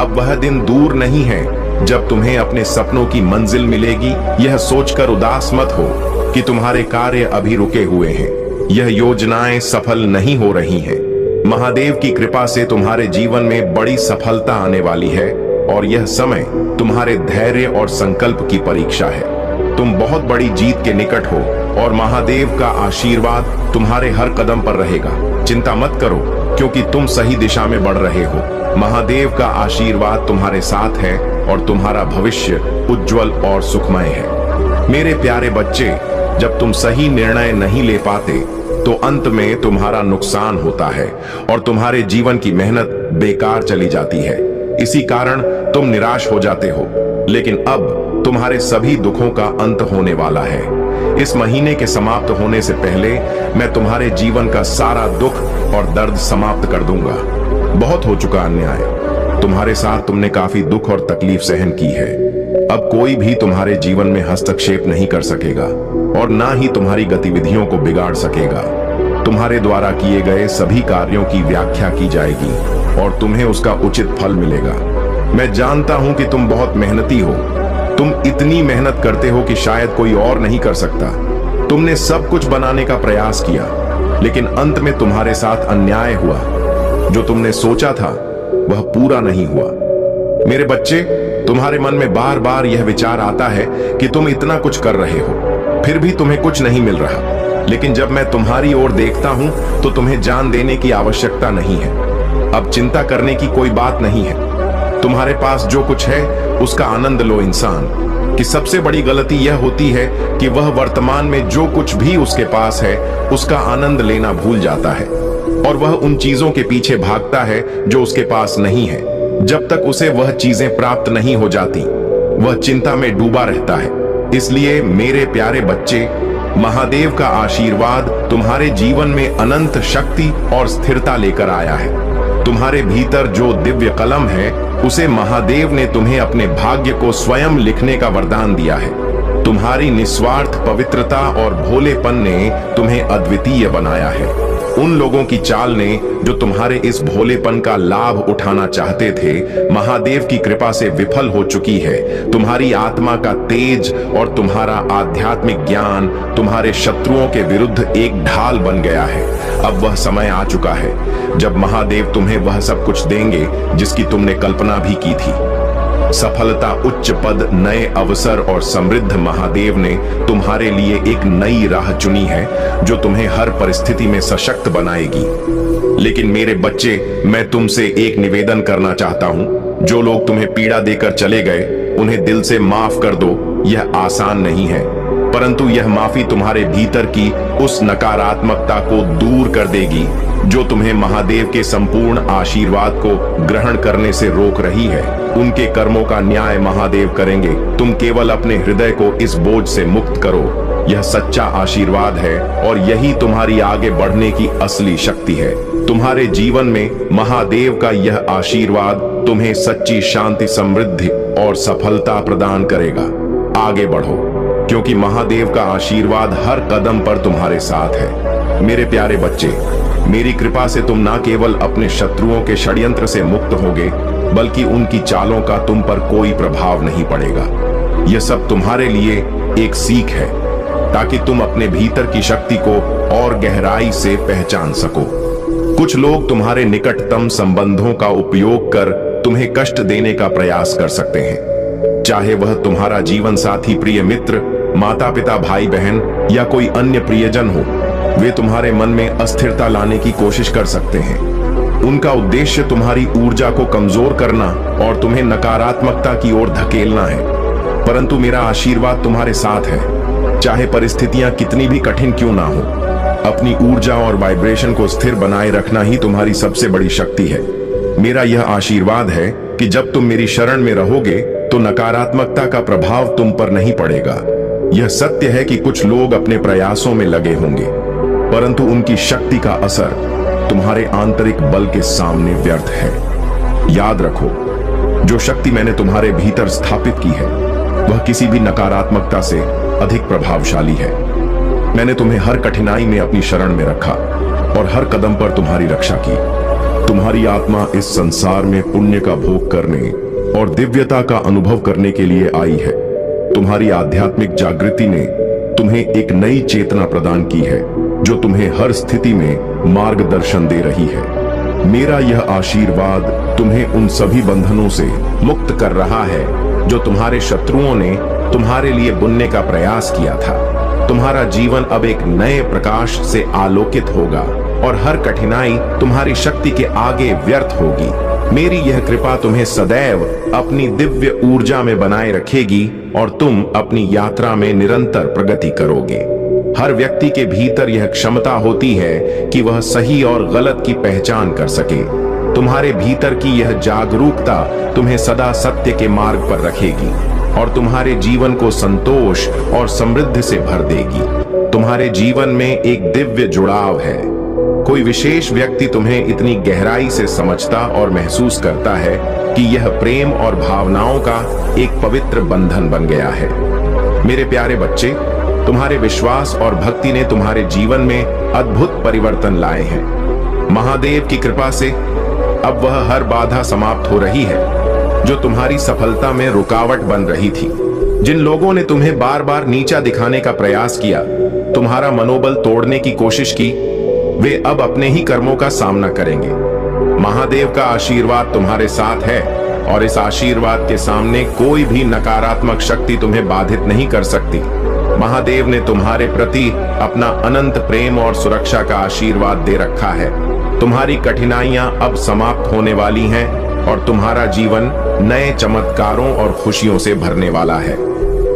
[SPEAKER 2] अब वह दिन दूर नहीं है जब तुम्हें अपने सपनों की मंजिल मिलेगी। यह सोचकर उदास मत हो कि तुम्हारे कार्य अभी रुके हुए हैं। यह योजनाएं सफल नहीं हो रही हैं। महादेव की कृपा से तुम्हारे जीवन में बड़ी सफलता आने वाली है, और यह समय तुम्हारे धैर्य और संकल्प की परीक्षा है। तुम बहुत बड़ी जीत के निकट हो और महादेव का आशीर्वाद तुम्हारे हर कदम पर रहेगा। चिंता मत करो, क्योंकि तुम सही दिशा में बढ़ रहे हो। महादेव का आशीर्वाद तुम्हारे साथ है और तुम्हारा भविष्य उज्जवल और सुखमय है। मेरे प्यारे बच्चे, जब तुम सही निर्णय नहीं ले पाते तो अंत में तुम्हारा नुकसान होता है और तुम्हारे जीवन की मेहनत बेकार चली जाती है। इसी कारण तुम निराश हो जाते हो, लेकिन अब तुम्हारे सभी दुखों का अंत होने वाला है। इस महीने के समाप्त होने से पहले मैं तुम्हारे जीवन का सारा दुख और दर्द समाप्त कर दूंगा। बहुत हो चुका अन्याय, तुम्हारे साथ तुमने काफी दुख और तकलीफ सहन की है। अब कोई भी तुम्हारे जीवन में हस्तक्षेप नहीं कर सकेगा और ना ही तुम्हारी गतिविधियों को बिगाड़ सकेगा। तुम्हारे द्वारा किए गए सभी कार्यों की व्याख्या की जाएगी और तुम्हें उसका उचित फल मिलेगा। मैं जानता हूं कि तुम बहुत मेहनती हो। तुम इतनी मेहनत करते हो कि शायद कोई और नहीं कर सकता। तुमने सब कुछ बनाने का प्रयास किया, लेकिन अंत में तुम्हारे साथ अन्याय हुआ। जो तुमने सोचा था वह पूरा नहीं हुआ। मेरे बच्चे, तुम्हारे मन में बार बार यह विचार आता है कि तुम इतना कुछ कर रहे हो, फिर भी तुम्हें कुछ नहीं मिल रहा। लेकिन जब मैं तुम्हारी ओर देखता हूं तो तुम्हें जान देने की आवश्यकता नहीं है। अब चिंता करने की कोई बात नहीं है। तुम्हारे पास जो कुछ है उसका आनंद लो। इंसान की सबसे बड़ी गलती यह होती है कि वह वर्तमान में जो कुछ भी उसके पास है उसका आनंद लेना भूल जाता है और वह उन चीजों के पीछे भागता है जो उसके पास नहीं है। जब तक उसे वह चीजें प्राप्त नहीं हो जाती वह चिंता में डूबा रहता है। इसलिए मेरे प्यारे बच्चे, महादेव का आशीर्वाद तुम्हारे जीवन में अनंत शक्ति और स्थिरता लेकर आया है। तुम्हारे भीतर जो दिव्य कलम है उसे महादेव ने तुम्हें अपने भाग्य को स्वयं लिखने का वरदान दिया है। तुम्हारी निस्वार्थ पवित्रता और भोलेपन ने तुम्हें अद्वितीय बनाया है। उन लोगों की चाल ने जो तुम्हारे इस भोलेपन का लाभ उठाना चाहते थे, महादेव की कृपा से विफल हो चुकी है। तुम्हारी आत्मा का तेज और तुम्हारा आध्यात्मिक ज्ञान तुम्हारे शत्रुओं के विरुद्ध एक ढाल बन गया है। अब वह समय आ चुका है जब महादेव तुम्हें वह सब कुछ देंगे जिसकी तुमने कल्पना भी की थी। सफलता, उच्च पद, नए अवसर और समृद्ध महादेव ने तुम्हारे लिए एक नई राह चुनी है जो तुम्हें हर परिस्थिति में सशक्त बनाएगी। लेकिन मेरे बच्चे, मैं तुमसे एक निवेदन करना चाहता हूं। जो लोग तुम्हें पीड़ा देकर चले गए उन्हें दिल से माफ कर दो। यह आसान नहीं है, परंतु यह माफी तुम्हारे भीतर की उस नकारात्मकता को दूर कर देगी जो तुम्हें महादेव के संपूर्ण आशीर्वाद को ग्रहण करने से रोक रही है। उनके कर्मों का न्याय महादेव करेंगे। तुम केवल अपने हृदय को इस बोझ से मुक्त करो। यह सच्चा आशीर्वाद है और यही तुम्हारी आगे बढ़ने की असली शक्ति है। तुम्हारे जीवन में महादेव का यह आशीर्वाद तुम्हें सच्ची शांति, समृद्धि और सफलता प्रदान करेगा। आगे बढ़ो, क्योंकि महादेव का आशीर्वाद हर कदम पर तुम्हारे साथ है। मेरे प्यारे बच्चे, मेरी कृपा से तुम ना केवल अपने शत्रुओं के षड्यंत्र से मुक्त होगे, बल्कि उनकी चालों का तुम पर कोई प्रभाव नहीं पड़ेगा। यह सब तुम्हारे लिए एक सीख है ताकि तुम अपने भीतर की शक्ति को और गहराई से पहचान सको। कुछ लोग तुम्हारे निकटतम संबंधों का उपयोग कर तुम्हें कष्ट देने का प्रयास कर सकते हैं, चाहे वह तुम्हारा जीवन साथी, प्रिय मित्र, माता पिता, भाई बहन या कोई अन्य प्रियजन हो। वे तुम्हारे मन में अस्थिरता लाने की कोशिश कर सकते हैं। उनका उद्देश्य तुम्हारी ऊर्जा को कमजोर करना और तुम्हें नकारात्मकता की ओर धकेलना है। परंतु मेरा आशीर्वाद तुम्हारे साथ है, चाहे परिस्थितियां कितनी भी कठिन क्यों ना हो। अपनी ऊर्जा और वाइब्रेशन को स्थिर बनाए रखना ही तुम्हारी सबसे बड़ी शक्ति है। मेरा यह आशीर्वाद है कि जब तुम मेरी शरण में रहोगे तो नकारात्मकता का प्रभाव तुम पर नहीं पड़ेगा। यह सत्य है कि कुछ लोग अपने प्रयासों में लगे होंगे, परंतु उनकी शक्ति का असर तुम्हारे आंतरिक बल के सामने व्यर्थ है। याद रखो, जो शक्ति मैंने तुम्हारे भीतर स्थापित की है वह किसी भी नकारात्मकता से अधिक प्रभावशाली है। मैंने तुम्हें हर कठिनाई में अपनी शरण में रखा और हर कदम पर तुम्हारी रक्षा की। तुम्हारी आत्मा इस संसार में पुण्य का भोग करने और दिव्यता का अनुभव करने के लिए आई है। तुम्हारी आध्यात्मिक जागृति ने तुम्हें एक नई चेतना प्रदान की है जो तुम्हें हर स्थिति में मार्गदर्शन दे रही है। मेरा यह आशीर्वाद तुम्हें उन सभी बंधनों से मुक्त कर रहा है जो तुम्हारे शत्रुओं ने तुम्हारे लिए बुनने का प्रयास किया था। तुम्हारा जीवन अब एक नए प्रकाश से आलोकित होगा और हर कठिनाई तुम्हारी शक्ति के आगे व्यर्थ होगी। मेरी यह कृपा तुम्हें सदैव अपनी दिव्य ऊर्जा में बनाए रखेगी और तुम अपनी यात्रा में निरंतर प्रगति करोगे। हर व्यक्ति के भीतर यह क्षमता होती है कि वह सही और गलत की पहचान कर सके। तुम्हारे भीतर की यह जागरूकता तुम्हें सदा सत्य के मार्ग पर रखेगी और तुम्हारे जीवन को संतोष और समृद्धि से भर देगी। तुम्हारे जीवन में एक दिव्य जुड़ाव है। कोई विशेष व्यक्ति तुम्हें इतनी गहराई से समझता और महसूस करता है कि यह प्रेम और भावनाओं का एक पवित्र बंधन बन गया है। मेरे प्यारे बच्चे, तुम्हारे विश्वास और भक्ति ने तुम्हारे जीवन में अद्भुत परिवर्तन लाए हैं। महादेव की कृपा से अब वह हर बाधा समाप्त हो रही है जो तुम्हारी सफलता में रुकावट बन रही थी। जिन लोगों ने तुम्हें बार बार नीचा दिखाने का प्रयास किया, तुम्हारा मनोबल तोड़ने की कोशिश की, वे अब अपने ही कर्मों का सामना करेंगे। महादेव का आशीर्वाद तुम्हारे साथ है और इस आशीर्वाद के सामने कोई भी नकारात्मक शक्ति तुम्हें बाधित नहीं कर सकती। महादेव ने तुम्हारे प्रति अपना अनंत प्रेम और सुरक्षा का आशीर्वाद दे रखा है। तुम्हारी कठिनाइयां अब समाप्त होने वाली हैं और तुम्हारा जीवन नए चमत्कारों और खुशियों से भरने वाला है।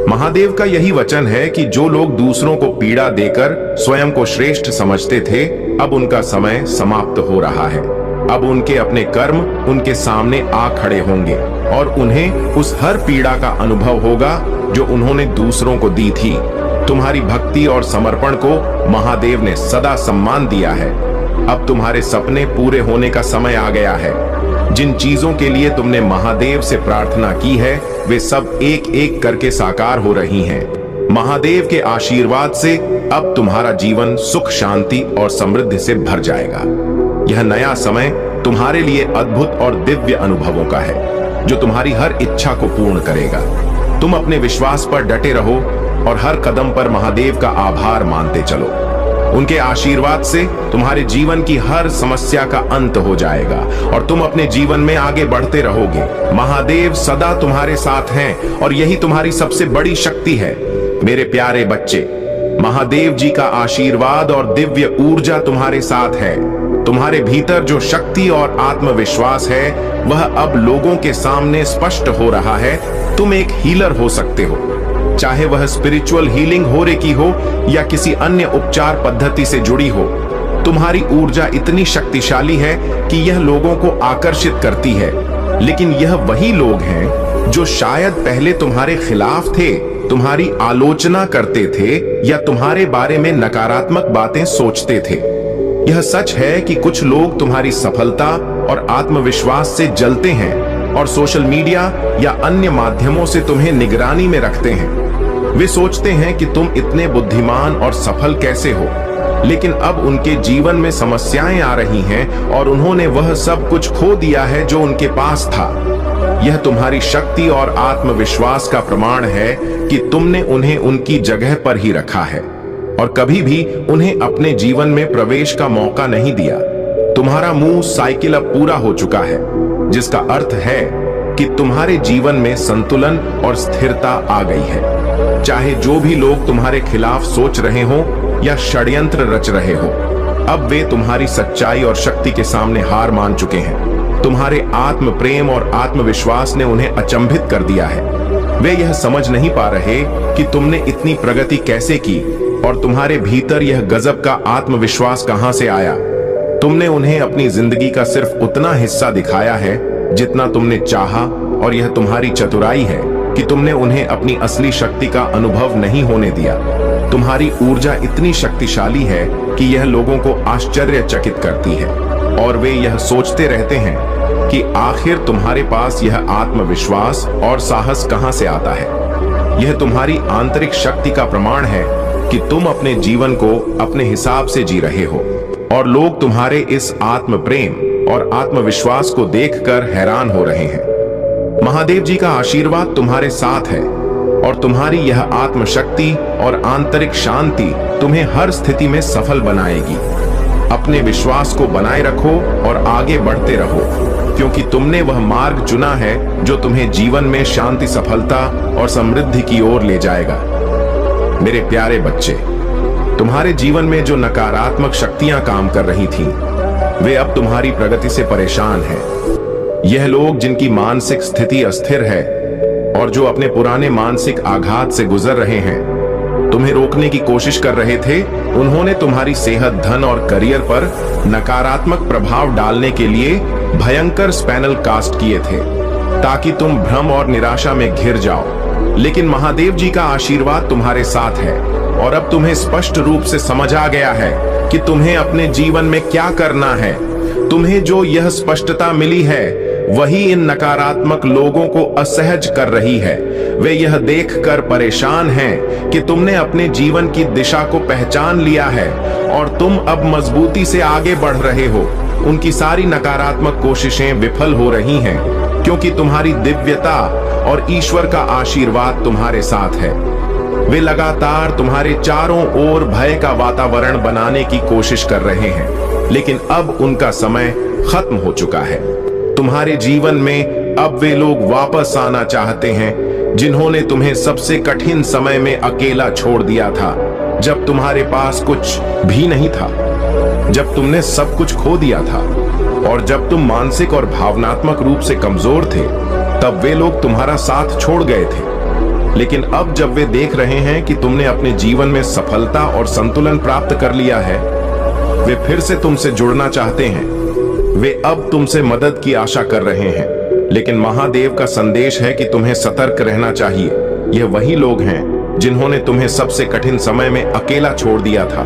[SPEAKER 2] महादेव का यही वचन है कि जो लोग दूसरों को पीड़ा देकर स्वयं को श्रेष्ठ समझते थे, अब उनका समय समाप्त हो रहा है। अब उनके अपने कर्म उनके सामने आ खड़े होंगे और उन्हें उस हर पीड़ा का अनुभव होगा जो उन्होंने दूसरों को दी थी। तुम्हारी भक्ति और समर्पण को महादेव ने सदा सम्मान दिया है। अब तुम्हारे सपने पूरे होने का समय आ गया है। जिन चीजों के लिए तुमने महादेव से प्रार्थना की है, वे सब एक एक करके साकार हो रही हैं। महादेव के आशीर्वाद से अब तुम्हारा जीवन सुख, शांति और समृद्धि से भर जाएगा। यह नया समय तुम्हारे लिए अद्भुत और दिव्य अनुभवों का है जो तुम्हारी हर इच्छा को पूर्ण करेगा। तुम अपने विश्वास पर डटे रहो और हर कदम पर महादेव का आभार मानते चलो। उनके आशीर्वाद से तुम्हारे जीवन की हर समस्या का अंत हो जाएगा और तुम अपने जीवन में आगे बढ़ते रहोगे। महादेव सदा तुम्हारे साथ हैं और यही तुम्हारी सबसे बड़ी शक्ति है। मेरे प्यारे बच्चे, महादेव जी का आशीर्वाद और दिव्य ऊर्जा तुम्हारे साथ है। तुम्हारे भीतर जो शक्ति और आत्मविश्वास है, वह अब लोगों के सामने स्पष्ट हो रहा है। तुम एक हीलर हो सकते हो, चाहे वह स्पिरिचुअल हीलिंग हो रेकी हो या किसी अन्य उपचार पद्धति से जुड़ी हो। तुम्हारी ऊर्जा इतनी शक्तिशाली है कि यह लोगों को आकर्षित करती है। लेकिन यह वही लोग हैं जो शायद पहले तुम्हारे खिलाफ थे, तुम्हारी आलोचना करते थे या तुम्हारे बारे में नकारात्मक बातें सोचते थे। यह सच है कि कुछ लोग तुम्हारी सफलता और आत्मविश्वास से जलते हैं और सोशल मीडिया या अन्य माध्यमों से तुम्हें निगरानी में रखते हैं। वे सोचते हैं कि तुम इतने बुद्धिमान और सफल कैसे हो, लेकिन अब उनके जीवन में समस्याएं आ रही हैं और उन्होंने वह सब कुछ खो दिया है जो उनके पास था। यह तुम्हारी शक्ति और आत्मविश्वास का प्रमाण है कि तुमने उन्हें उनकी जगह पर ही रखा है और कभी भी उन्हें अपने जीवन में प्रवेश का मौका नहीं दिया। तुम्हारा मूव साइकिल अब पूरा हो चुका है, जिसका अर्थ है कि तुम्हारे जीवन में संतुलन और स्थिरता आ गई है। चाहे जो भी लोग तुम्हारे खिलाफ सोच रहे हो या षड्यंत्र रच रहे हो, अब वे तुम्हारी सच्चाई और शक्ति के सामने हार मान चुके हैं। तुम्हारे आत्म प्रेम और आत्मविश्वास ने उन्हें अचंभित कर दिया है। वे यह समझ नहीं पा रहे कि तुमने इतनी प्रगति कैसे की और तुम्हारे भीतर यह गजब का आत्मविश्वास कहां से आया। तुमने उन्हें अपनी जिंदगी का सिर्फ उतना हिस्सा दिखाया है जितना तुमने चाहा, और यह तुम्हारी चतुराई है कि तुमने उन्हें अपनी असली शक्ति का अनुभव नहीं होने दिया। तुम्हारी ऊर्जा इतनी शक्तिशाली है कि यह लोगों को आश्चर्यचकित करती है और वे यह सोचते रहते हैं कि आखिर तुम्हारे पास यह आत्मविश्वास और साहस कहां से आता है। यह तुम्हारी आंतरिक शक्ति का प्रमाण है कि तुम अपने जीवन को अपने हिसाब से जी रहे हो और लोग तुम्हारे इस आत्म प्रेम और आत्मविश्वास को देखकर हैरान हो रहे हैं। महादेव जी का आशीर्वाद तुम्हारे साथ है और तुम्हारी यह आत्मशक्ति और आंतरिक शांति तुम्हें हर स्थिति में सफल बनाएगी। अपने विश्वास को बनाए रखो और आगे बढ़ते रहो, क्योंकि तुमने वह मार्ग चुना है जो तुम्हें जीवन में शांति, सफलता और समृद्धि की ओर ले जाएगा। मेरे प्यारे बच्चे, तुम्हारे जीवन में जो नकारात्मक शक्तियां काम कर रही थीं, वे अब तुम्हारी प्रगति से परेशान हैं। यह लोग जिनकी मानसिक स्थिति अस्थिर है और जो अपने पुराने मानसिक आघात से गुजर रहे हैं, तुम्हें रोकने की कोशिश कर रहे थे। उन्होंने तुम्हारी सेहत, धन और करियर पर नकारात्मक प्रभाव डालने के लिए भयंकर स्पेल कास्ट किए थे ताकि तुम भ्रम और निराशा में घिर जाओ। लेकिन महादेव जी का आशीर्वाद तुम्हारे साथ है और अब तुम्हें स्पष्ट रूप से समझ आ गया है कि तुम्हें अपने जीवन में क्या करना है। तुम्हें जो यह स्पष्टता मिली है वही इन नकारात्मक लोगों को असहज कर रही है। वे यह देखकर परेशान हैं कि तुमने अपने जीवन की दिशा को पहचान लिया है और तुम अब मजबूती से आगे बढ़ रहे हो। उनकी सारी नकारात्मक कोशिशें विफल हो रही हैं, क्योंकि तुम्हारी दिव्यता और ईश्वर का आशीर्वाद तुम्हारे साथ है। वे लगातार तुम्हारे चारों ओर भय का वातावरण बनाने की कोशिश कर रहे हैं, लेकिन अब उनका समय खत्म हो चुका है। तुम्हारे जीवन में अब वे लोग वापस आना चाहते हैं जिन्होंने तुम्हें सबसे कठिन समय में अकेला छोड़ दिया था, जब तुम्हारे पास कुछ भी नहीं था, जब तुमने सब कुछ खो दिया था और जब तुम मानसिक और भावनात्मक रूप से कमजोर थे। तब वे लोग तुम्हारा साथ छोड़ गए थे, लेकिन अब जब वे देख रहे हैं कि तुमने अपने जीवन में सफलता और संतुलन प्राप्त कर लिया है, वे फिर से तुमसे जुड़ना चाहते हैं। वे अब तुमसे मदद की आशा कर रहे हैं, लेकिन महादेव का संदेश है कि तुम्हें सतर्क रहना चाहिए। यह वही लोग हैं जिन्होंने तुम्हें सबसे कठिन समय में अकेला छोड़ दिया था,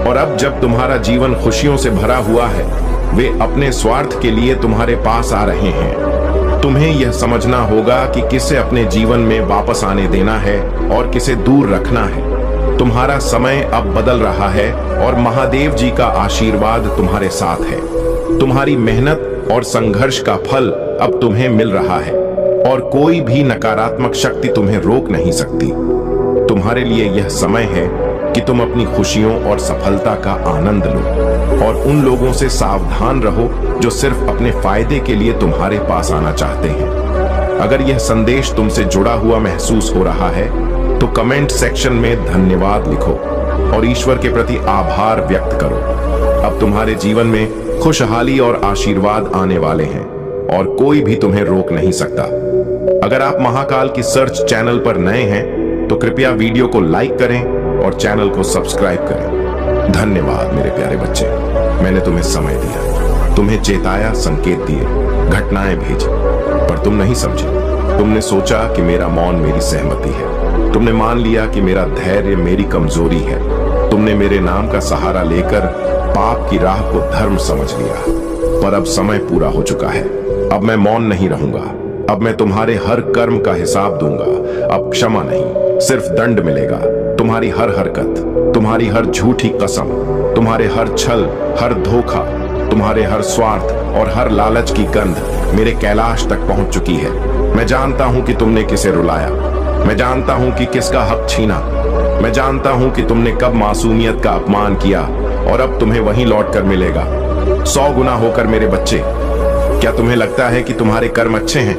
[SPEAKER 2] और अब जब तुम्हारा जीवन खुशियों से भरा हुआ है, वे अपने स्वार्थ के लिए तुम्हारे पास आ रहे हैं। तुम्हें यह समझना होगा कि किसे अपने जीवन में वापस आने देना है और किसे दूर रखना है। तुम्हारा समय अब बदल रहा है और महादेव जी का आशीर्वाद तुम्हारे साथ है। तुम्हारी मेहनत और संघर्ष का फल अब तुम्हें मिल रहा है और कोई भी नकारात्मक शक्ति तुम्हें रोक नहीं सकती। तुम्हारे लिए यह समय है कि तुम अपनी खुशियों और सफलता का आनंद लो और उन लोगों से सावधान रहो जो सिर्फ अपने फायदे के लिए तुम्हारे पास आना चाहते हैं। अगर यह संदेश तुमसे जुड़ा हुआ महसूस हो रहा है तो कमेंट सेक्शन में धन्यवाद लिखो और ईश्वर के प्रति आभार व्यक्त करो। अब तुम्हारे जीवन में खुशहाली और आशीर्वाद आने वाले हैं और कोई भी तुम्हें रोक नहीं सकता। अगर आप महाकाल की सर्च चैनल पर नए हैं तो कृपया वीडियो को लाइक करें और चैनल को सब्सक्राइब करें। धन्यवाद मेरे प्यारे बच्चे, मैंने तुम्हें समय दिया, तुम्हें चेताया, संकेत दिए, घटनाएं भेजी, पर तुम नहीं समझे। तुमने सोचा कि मेरा मौन मेरी सहमति है, तुमने मान लिया कि मेरा धैर्य मेरी कमजोरी है। तुमने मेरे नाम का सहारा लेकर पाप की राह को धर्म समझ लिया, पर अब समय पूरा हो चुका है। अब मैं मौन नहीं रहूंगा। अब मैं तुम्हारे हर कर्म का हिसाब दूंगा। अब क्षमा नहीं, सिर्फ दंड मिलेगा। तुम्हारी हर हरकत, तुम्हारी हर झूठी कसम, तुम्हारे हर छल, हर धोखा, तुम्हारे हर स्वार्थ और हर लालच की गंध मेरे कैलाश तक पहुंच चुकी है। मैं जानता हूं कि तुमने किसे रुलाया, मैं जानता हूं कि किसका हक छीना, मैं जानता हूं कि तुमने कब मासूमियत का अपमान किया और अब तुम्हें वहीं लौट कर मिलेगा 100 गुना होकर। मेरे बच्चे, क्या तुम्हें लगता है कि तुम्हारे कर्म अच्छे हैं?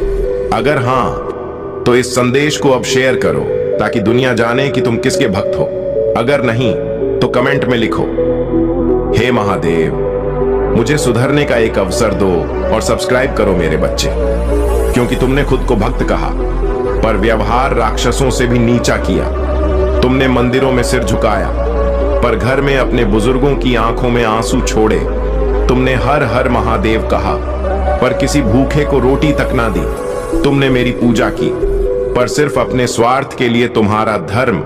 [SPEAKER 2] अगर हां तो इस संदेश को अब शेयर करो ताकि दुनिया जाने कि तुम किसके भक्त हो। अगर नहीं तो कमेंट में लिखो, हे महादेव, मुझे सुधरने का एक अवसर दो और सब्सक्राइब करो मेरे बच्चे, क्योंकि तुमने खुद को भक्त कहा पर व्यवहार राक्षसों से भी नीचा किया। तुमने मंदिरों में सिर झुकाया पर घर में अपने बुजुर्गों की आंखों में आंसू छोड़े। तुमने हर हर महादेव कहा पर किसी भूखे को रोटी तक ना दी। तुमने मेरी पूजा की पर सिर्फ अपने स्वार्थ के लिए। तुम्हारा धर्म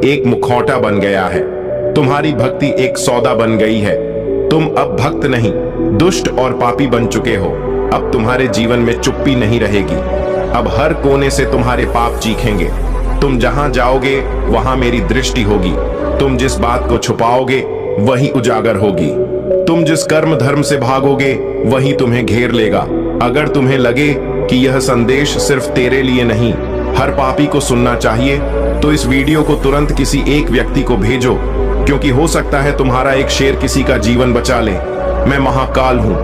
[SPEAKER 2] एक मुखौटा बन गया है, तुम्हारी भक्ति एक सौदा बन गई है। तुम अब भक्त नहीं, दुष्ट और पापी बन चुके हो। अब तुम्हारे जीवन में चुप्पी नहीं रहेगी। अब हर कोने से तुम्हारे पाप चीखेंगे। तुम जहां जाओगे वहां मेरी दृष्टि होगी। तुम जिस बात को छुपाओगे वही उजागर होगी। तुम जिस कर्म धर्म से भागोगे वही तुम्हें घेर लेगा। अगर तुम्हें लगे कि यह संदेश सिर्फ तेरे लिए नहीं, हर पापी को सुनना चाहिए, तो इस वीडियो को तुरंत किसी एक व्यक्ति को भेजो, क्योंकि हो सकता है तुम्हारा एक शेर किसी का जीवन बचा ले। मैं महाकाल हूं,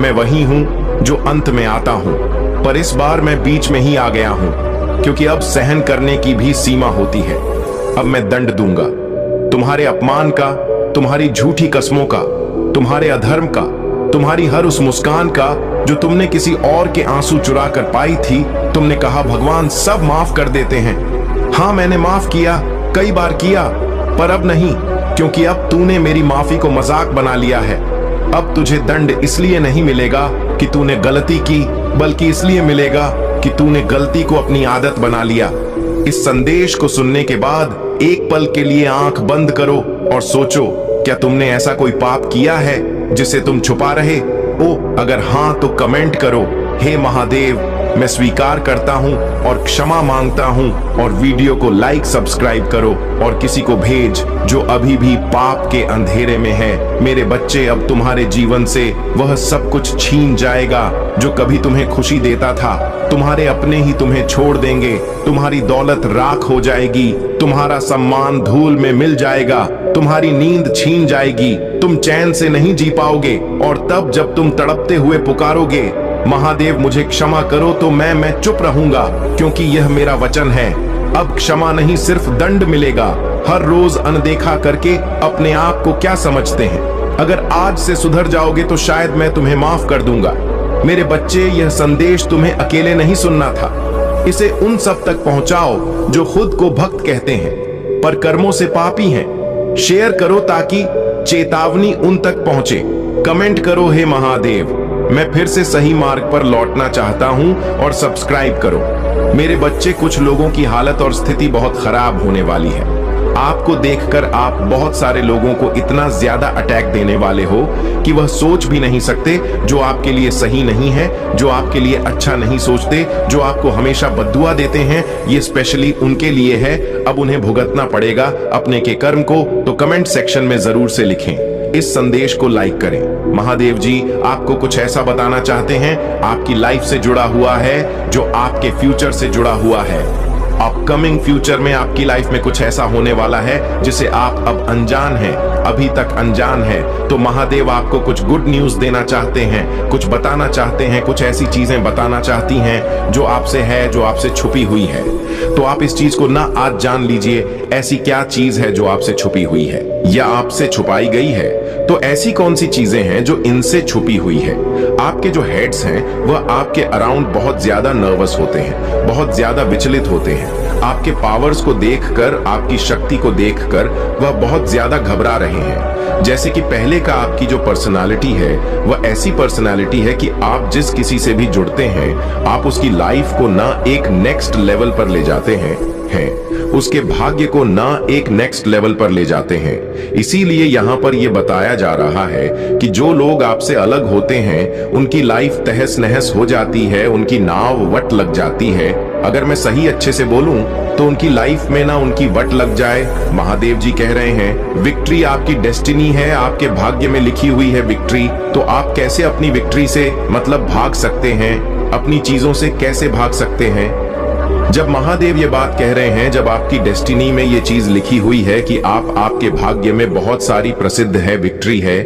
[SPEAKER 2] मैं वही हूं जो अंत में आता हूं, पर इस बार मैं बीच में ही आ गया हूं, क्योंकि अब सहन करने की भी सीमा होती है। अब मैं दंड दूंगा तुम्हारे अपमान का, तुम्हारी झूठी कस्मों का, तुम्हारे अधर्म का, तुम्हारी हर उस मुस्कान का जो तुमने किसी और के आंसू चुरा कर पाई थी। तुमने कहा भगवान सब माफ कर देते हैं। हाँ, मैंने माफ किया, कई बार किया, पर अब नहीं, क्योंकि अब तूने मेरी माफी को मजाक बना लिया है। अब तुझे दंड इसलिए नहीं मिलेगा कि तूने गलती की, बल्कि इसलिए मिलेगा कि तूने गलती को अपनी आदत बना लिया। इस संदेश को सुनने के बाद एक पल के लिए आंख बंद करो और सोचो, क्या तुमने ऐसा कोई पाप किया है जिसे तुम छुपा रहे हो? अगर हाँ तो कमेंट करो, हे महादेव, मैं स्वीकार करता हूं और क्षमा मांगता हूं, और वीडियो को लाइक सब्सक्राइब करो और किसी को भेज जो अभी भी पाप के अंधेरे में है। मेरे बच्चे, अब तुम्हारे जीवन से वह सब कुछ छीन जाएगा जो कभी तुम्हें खुशी देता था। तुम्हारे अपने ही तुम्हें छोड़ देंगे, तुम्हारी दौलत राख हो जाएगी, तुम्हारा सम्मान धूल में मिल जाएगा, तुम्हारी नींद छीन जाएगी, तुम चैन से नहीं जी पाओगे। और तब जब तुम तड़पते हुए पुकारोगे, महादेव मुझे क्षमा करो, तो मैं चुप रहूंगा, क्योंकि यह मेरा वचन है। अब क्षमा नहीं, सिर्फ दंड मिलेगा। हर रोज अनदेखा करके अपने आप को क्या समझते हैं? अगर आज से सुधर जाओगे तो शायद मैं तुम्हें माफ कर दूंगा। मेरे बच्चे, यह संदेश तुम्हें अकेले नहीं सुनना था। इसे उन सब तक पहुंचाओ जो खुद को भक्त कहते हैं पर कर्मों से पापी हैं। शेयर करो ताकि चेतावनी उन तक पहुंचे। कमेंट करो, हे महादेव, मैं फिर से सही मार्ग पर लौटना चाहता हूं, और सब्सक्राइब करो। मेरे बच्चे, कुछ लोगों की हालत और स्थिति बहुत खराब होने वाली है। आपको देखकर आप बहुत सारे लोगों को इतना ज्यादा अटैक देने वाले हो कि वह सोच भी नहीं सकते। जो आपके लिए सही नहीं है, जो आपके लिए अच्छा नहीं सोचते, जो आपको हमेशा बद्दुआ देते हैं, ये स्पेशली उनके लिए है। अब उन्हें भुगतना पड़ेगा अपने के कर्म को। तो कमेंट सेक्शन में जरूर से लिखें, इस संदेश को लाइक करें। महादेव जी आपको कुछ ऐसा बताना चाहते हैं, आपकी लाइफ से जुड़ा हुआ है, जो आपके फ्यूचर से जुड़ा हुआ है। अपकमिंग फ्यूचर में आपकी लाइफ में कुछ ऐसा होने वाला है जिसे आप अब अनजान हैं, अभी तक अनजान है। तो महादेव आपको कुछ गुड न्यूज देना चाहते हैं, कुछ बताना चाहते हैं, कुछ ऐसी चीजें बताना चाहती हैं जो आपसे है, जो आपसे छुपी हुई है। तो आप इस चीज को ना आज जान लीजिए, ऐसी क्या चीज है जो आपसे छुपी हुई है या आपसे छुपाई गई है। तो ऐसी कौन सी चीजें हैं जो इनसे छुपी हुई है? आपके जो हेड्स हैं वह आपके अराउंड बहुत ज्यादा नर्वस होते हैं, बहुत ज्यादा विचलित होते हैं। आपके पावर्स को देखकर, आपकी शक्ति को देखकर वह बहुत ज्यादा घबरा रहे हैं। जैसे कि पहले का आपकी जो पर्सनालिटी है वह ऐसी पर्सनालिटी है कि आप जिस किसी से भी जुड़ते हैं, आप उसकी लाइफ को ना एक नेक्स्ट लेवल पर ले जाते हैं, उसके भाग्य को ना एक नेक्स्ट लेवल पर ले जाते हैं। इसीलिए यहाँ पर यह बताया जा रहा है कि जो लोग आपसे अलग होते हैं उनकी लाइफ तहस नहस हो जाती है, उनकी नाव वट लग जाती है। अगर मैं सही अच्छे से बोलूं तो उनकी लाइफ में ना उनकी वट लग जाए। महादेव जी कह रहे हैं विक्ट्री आपकी डेस्टिनी है, आपके भाग्य में लिखी हुई है विक्ट्री। तो आप कैसे अपनी विक्ट्री से मतलब भाग सकते हैं, अपनी चीजों से कैसे भाग सकते हैं? जब महादेव ये बात कह रहे हैं, जब आपकी डेस्टिनी में ये चीज लिखी हुई है कि आप आपके भाग्य में बहुत सारी प्रसिद्ध है, विक्ट्री है,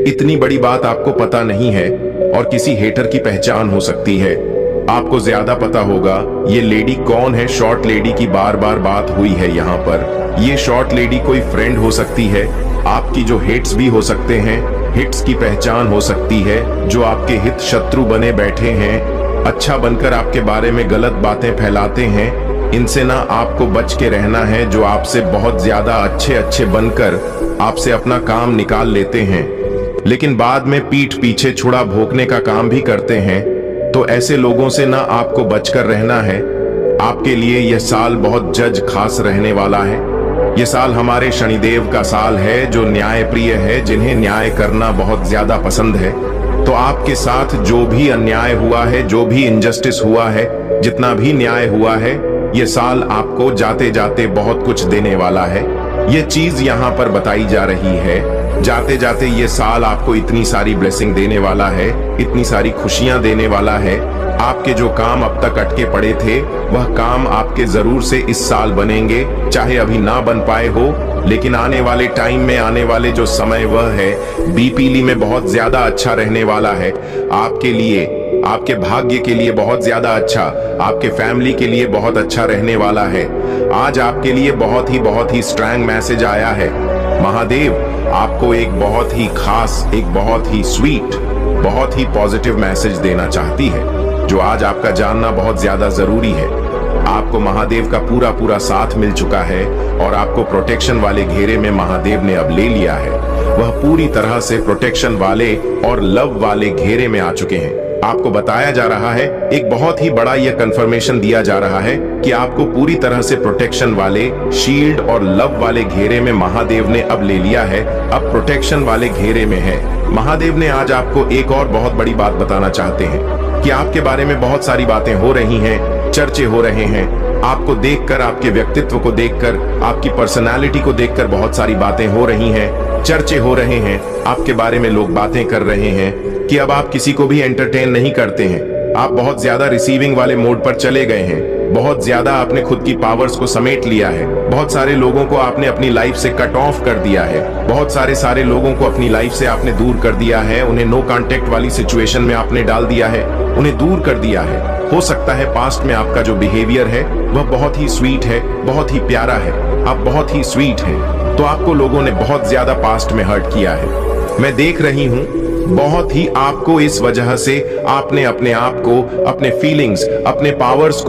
[SPEAKER 2] इतनी बड़ी बात आपको पता नहीं है और किसी हेटर की पहचान हो सकती है। आपको ज्यादा पता होगा ये लेडी कौन है। शॉर्ट लेडी की बार बार बात हुई है यहाँ पर। ये शॉर्ट लेडी कोई फ्रेंड हो सकती है, आपकी जो हिट्स भी हो सकते हैं, हिट्स की पहचान हो सकती है, जो आपके हित शत्रु बने बैठे हैं, अच्छा बनकर आपके बारे में गलत बातें फैलाते हैं। इनसे ना आपको बच के रहना है, जो आपसे बहुत ज्यादा अच्छे बनकर आपसे अपना काम निकाल लेते हैं, लेकिन बाद में पीठ पीछे छुड़ा भोंकने का काम भी करते हैं। तो ऐसे लोगों से ना आपको बचकर रहना है। आपके लिए यह साल बहुत जज खास रहने वाला है। यह साल हमारे शनिदेव का साल है, जो न्याय प्रिय है, जिन्हें न्याय करना बहुत ज्यादा पसंद है। तो आपके साथ जो भी अन्याय हुआ है, जो भी इनजस्टिस हुआ है, जितना भी न्याय हुआ है, ये साल आपको जाते जाते बहुत कुछ देने वाला है। ये चीज यहाँ पर बताई जा रही है। जाते जाते ये साल आपको इतनी सारी ब्लेसिंग देने वाला है, इतनी सारी खुशियां देने वाला है। आपके जो काम अब तक अटके पड़े थे वह काम आपके जरूर से इस साल बनेंगे, चाहे अभी ना बन पाए हो, लेकिन आने वाले टाइम में, आने वाले जो समय वह है बीपीली में बहुत ज्यादा अच्छा रहने वाला है। आपके लिए, आपके भाग्य के लिए बहुत ज्यादा अच्छा, आपके फैमिली के लिए बहुत अच्छा रहने वाला है। आज आपके लिए बहुत ही स्ट्रांग मैसेज आया है। महादेव आपको एक बहुत ही खास, एक बहुत ही स्वीट, बहुत ही पॉजिटिव मैसेज देना चाहती है, जो आज आपका जानना बहुत ज्यादा जरूरी है। आपको महादेव का पूरा साथ मिल चुका है और आपको प्रोटेक्शन वाले घेरे में महादेव ने अब ले लिया है। वह पूरी तरह से प्रोटेक्शन वाले और लव वाले घेरे में आ चुके हैं। आपको बताया जा रहा है, एक बहुत ही बड़ा यह कंफर्मेशन दिया जा रहा है कि आपको पूरी तरह से प्रोटेक्शन वाले, शील्ड और लव वाले घेरे में महादेव ने अब ले लिया है। अब प्रोटेक्शन वाले घेरे में है। महादेव ने आज आपको एक और बहुत बड़ी बात बताना चाहते हैं कि आपके बारे में बहुत सारी बातें हो रही हैं, चर्चे हो रहे हैं। आपको देखकर, आपके व्यक्तित्व को देखकर, आपकी पर्सनालिटी को देखकर बहुत सारी बातें हो रही हैं, चर्चे हो रहे हैं। आपके बारे में लोग बातें कर रहे हैं कि अब आप किसी को भी एंटरटेन नहीं करते हैं। आप बहुत ज्यादा रिसीविंग वाले मोड पर चले गए हैं। बहुत ज्यादा आपने खुद की पावर्स को समेट लिया है। बहुत सारे लोगों को आपने अपनी लाइफ से कट ऑफ कर दिया है। बहुत सारे लोगों को अपनी लाइफ से आपने दूर कर दिया है। उन्हें नो कांटेक्ट वाली सिचुएशन में आपने डाल दिया है, उन्हें दूर कर दिया है। हो सकता है पास्ट में आपका जो बिहेवियर है वह बहुत ही स्वीट है, बहुत ही प्यारा है, आप बहुत ही स्वीट हैं। तो आपको लोगों ने बहुत ज्यादा पास्ट में हर्ट किया है। मैं देख रही हूं बहुत ही आपको इस वजह से आपने अपने आप को, अपने फीलिंग्स, अपने पावर्स